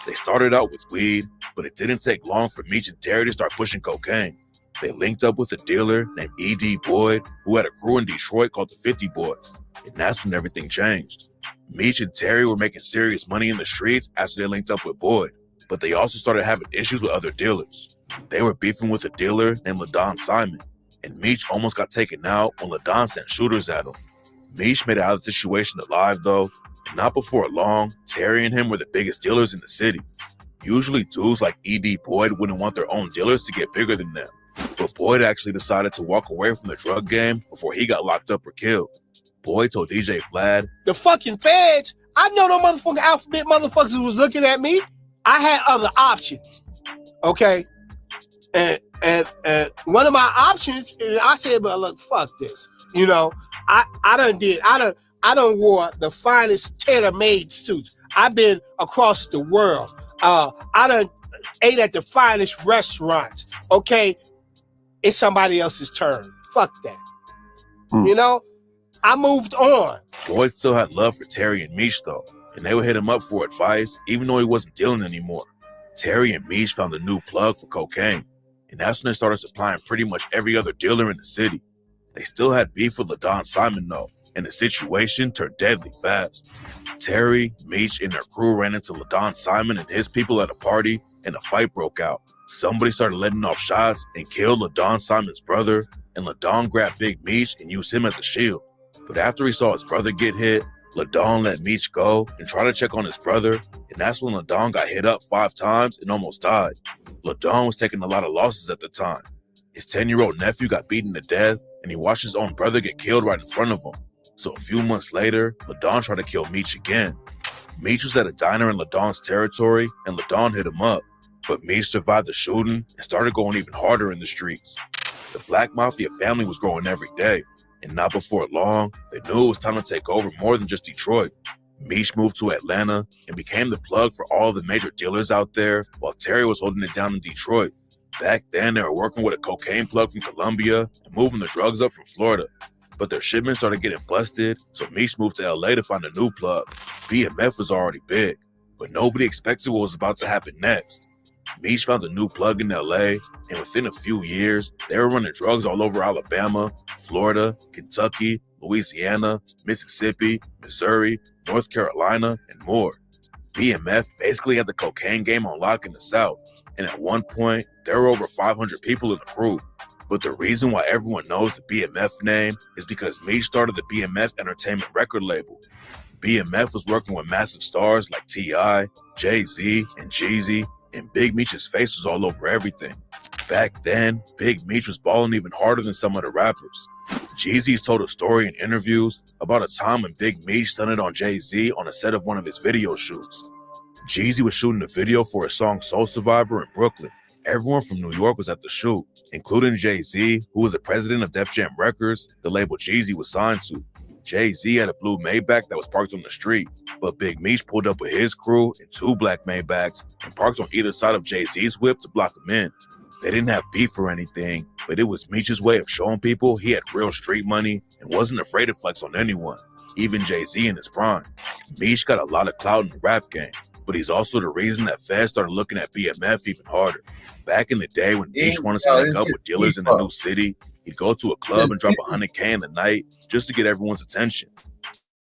They started out with weed, but it didn't take long for Meech and Terry to start pushing cocaine. They linked up with a dealer named E.D. Boyd, who had a crew in Detroit called the 50 Boys. And that's when everything changed. Meech and Terry were making serious money in the streets after they linked up with Boyd, but they also started having issues with other dealers. They were beefing with a dealer named LaDon Simon, and Meech almost got taken out when LaDon sent shooters at him. Meech made it out of the situation alive though, and not before long, Terry and him were the biggest dealers in the city. Usually dudes like E.D. Boyd wouldn't want their own dealers to get bigger than them, but Boyd actually decided to walk away from the drug game before he got locked up or killed. Boyd told DJ Vlad, "The fucking feds, I know them motherfucking alphabet motherfuckers was looking at me. I had other options, okay? And one of my options, and I said, but look, fuck this. You know, I done wore the finest tailor-made suits. I've been across the world. I done ate at the finest restaurants, okay? It's somebody else's turn. Fuck that. You know, I moved on." Boyd still had love for Terry and Meech though, and they would hit him up for advice even though he wasn't dealing anymore. Terry and Meech found a new plug for cocaine, and that's when they started supplying pretty much every other dealer in the city. They still had beef with LaDon Simon though, and the situation turned deadly fast. Terry, Meech, and their crew ran into LaDon Simon and his people at a party, and a fight broke out. Somebody started letting off shots and killed LaDon Simon's brother, and LaDon grabbed Big Meech and used him as a shield. But after he saw his brother get hit, LaDon let Meech go and tried to check on his brother, and that's when LaDon got hit up 5 times and almost died. LaDon was taking a lot of losses at the time. His 10-year-old nephew got beaten to death, and he watched his own brother get killed right in front of him. So a few months later, LaDon tried to kill Meech again. Meech was at a diner in LaDon's territory, and LaDon hit him up. But Meech survived the shooting and started going even harder in the streets. The Black Mafia family was growing every day, and not before long, they knew it was time to take over more than just Detroit. Meech moved to Atlanta and became the plug for all the major dealers out there, while Terry was holding it down in Detroit. Back then, they were working with a cocaine plug from Colombia and moving the drugs up from Florida. But their shipments started getting busted, so Meech moved to LA to find a new plug. BMF was already big, but nobody expected what was about to happen next. Meech found a new plug in LA, and within a few years, they were running drugs all over Alabama, Florida, Kentucky, Louisiana, Mississippi, Missouri, North Carolina, and more. BMF basically had the cocaine game on lock in the South, and at one point, there were over 500 people in the crew. But the reason why everyone knows the BMF name is because Meech started the BMF Entertainment record label. BMF was working with massive stars like T.I., Jay-Z, and Jeezy, and Big Meech's face was all over everything. Back then, Big Meech was balling even harder than some of the rappers. Jeezy's told a story in interviews about a time when Big Meech stunned on Jay-Z on a set of one of his video shoots. Jeezy was shooting a video for his song Soul Survivor in Brooklyn. Everyone from New York was at the shoot, including Jay-Z, who was the president of Def Jam Records, the label Jeezy was signed to. Jay-Z had a blue Maybach that was parked on the street, but Big Meech pulled up with his crew in 2 black Maybachs and parked on either side of Jay-Z's whip to block him in. They didn't have beef or anything, but it was Meech's way of showing people he had real street money and wasn't afraid to flex on anyone, even Jay-Z in his prime. Meech got a lot of clout in the rap game, but he's also the reason that feds started looking at BMF even harder. Back in the day when Meech wanted to link up with dealers in the new city, he'd go to a club and drop $100K in the night just to get everyone's attention.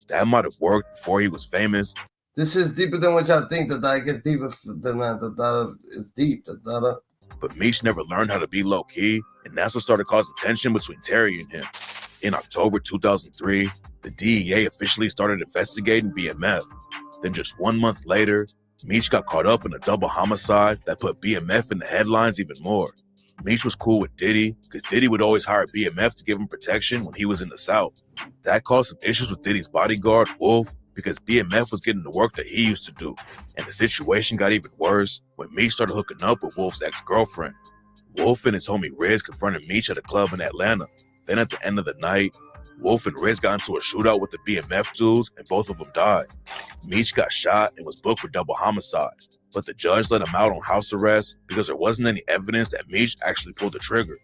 That might have worked before he was famous. This is deeper than what y'all think. That it gets deeper than that. It's deep. But Meech never learned how to be low-key, and that's what started causing tension between Terry and him. In October 2003, the DEA officially started investigating BMF. Then just 1 month later, Meech got caught up in a double homicide that put BMF in the headlines even more. Meech was cool with Diddy because Diddy would always hire BMF to give him protection when he was in the South. That caused some issues with Diddy's bodyguard, Wolf, because BMF was getting the work that he used to do. And the situation got even worse when Meech started hooking up with Wolf's ex-girlfriend. Wolf and his homie Riz confronted Meech at a club in Atlanta. Then at the end of the night, Wolf and Riz got into a shootout with the BMF dudes and both of them died. Meech got shot and was booked for double homicide, but the judge let him out on house arrest because there wasn't any evidence that Meech actually pulled the trigger.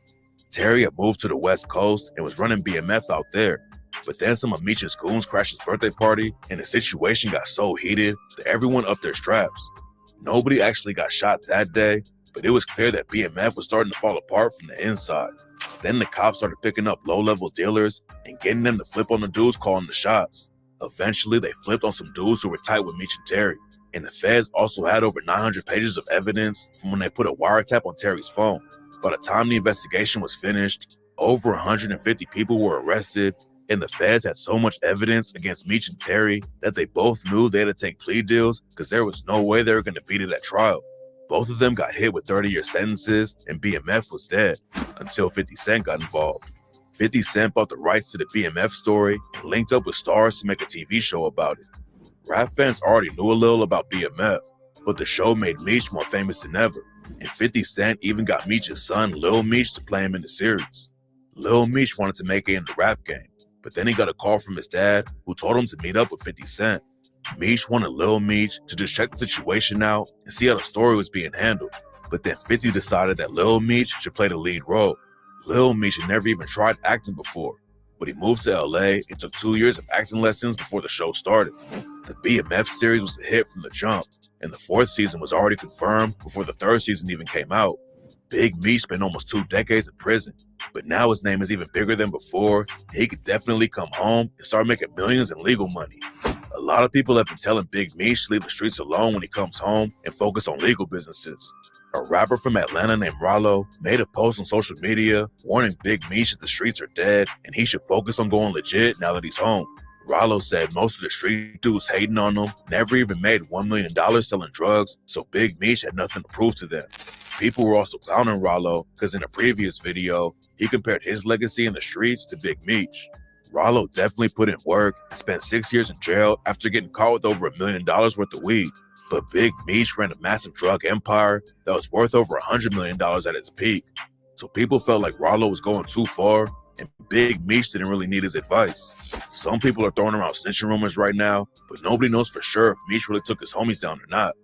Terry had moved to the West Coast and was running BMF out there. But then some of Meech's goons crashed his birthday party, and the situation got so heated that everyone upped their straps. Nobody actually got shot that day, but it was clear that BMF was starting to fall apart from the inside. Then the cops started picking up low-level dealers and getting them to flip on the dudes calling the shots. Eventually, they flipped on some dudes who were tight with Meech and Terry, and the feds also had over 900 pages of evidence from when they put a wiretap on Terry's phone. By the time the investigation was finished, over 150 people were arrested, and the feds had so much evidence against Meech and Terry that they both knew they had to take plea deals because there was no way they were going to beat it at trial. Both of them got hit with 30-year sentences, and BMF was dead until 50 Cent got involved. 50 Cent bought the rights to the BMF story and linked up with stars to make a TV show about it. Rap fans already knew a little about BMF, but the show made Meech more famous than ever, and 50 Cent even got Meech's son Lil Meech to play him in the series. Lil Meech wanted to make it in the rap game, but then he got a call from his dad who told him to meet up with 50 Cent. Meech wanted Lil Meech to just check the situation out and see how the story was being handled, but then 50 decided that Lil Meech should play the lead role. Lil Meech had never even tried acting before, but he moved to LA and took 2 years of acting lessons before the show started. The BMF series was a hit from the jump, and the 4th season was already confirmed before the 3rd season even came out. Big Meech spent almost 2 decades in prison, but now his name is even bigger than before, and he could definitely come home and start making millions in legal money. A lot of people have been telling Big Meech to leave the streets alone when he comes home and focus on legal businesses. A rapper from Atlanta named Rollo made a post on social media warning Big Meech that the streets are dead and he should focus on going legit now that he's home. Rollo said most of the street dudes hating on him never even made $1 million selling drugs, so Big Meech had nothing to prove to them. People were also clowning Rollo because in a previous video, he compared his legacy in the streets to Big Meech. Rollo definitely put in work and spent 6 years in jail after getting caught with over $1 million worth of weed. But Big Meech ran a massive drug empire that was worth over $100 million at its peak. So people felt like Rollo was going too far, and Big Meech didn't really need his advice. Some people are throwing around snitching rumors right now, but nobody knows for sure if Meech really took his homies down or not.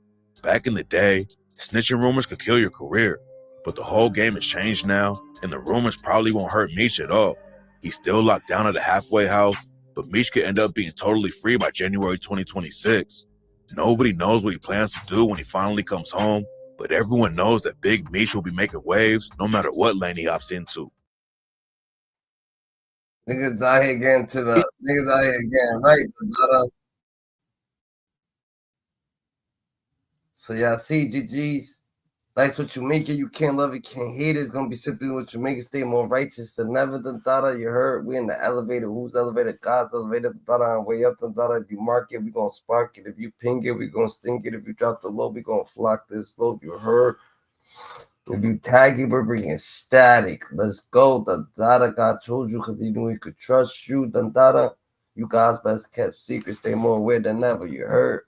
Back in the day, snitching rumors could kill your career, but the whole game has changed now, and the rumors probably won't hurt Meech at all. He's still locked down at a halfway house, but Meech could end up being totally free by January 2026. Nobody knows what he plans to do when he finally comes home, but everyone knows that Big Meech will be making waves no matter what lane he hops into. Niggas out here getting to the niggas out here getting right. So y'all see, GG's. That's what you make it. You can't love it, can't hate it. It's gonna be simply what you make it. Stay more righteous than ever. You heard? We in the elevator. Who's elevator? God's elevator. On way up. If you mark it, we gonna spark it. If you ping it, we gonna sting it. If you drop the low, we gonna flock this low. You heard? If you tag it, we're bringing static. Let's go. God told you because he knew he could trust you. You God's best kept secret. Stay more aware than ever. You heard?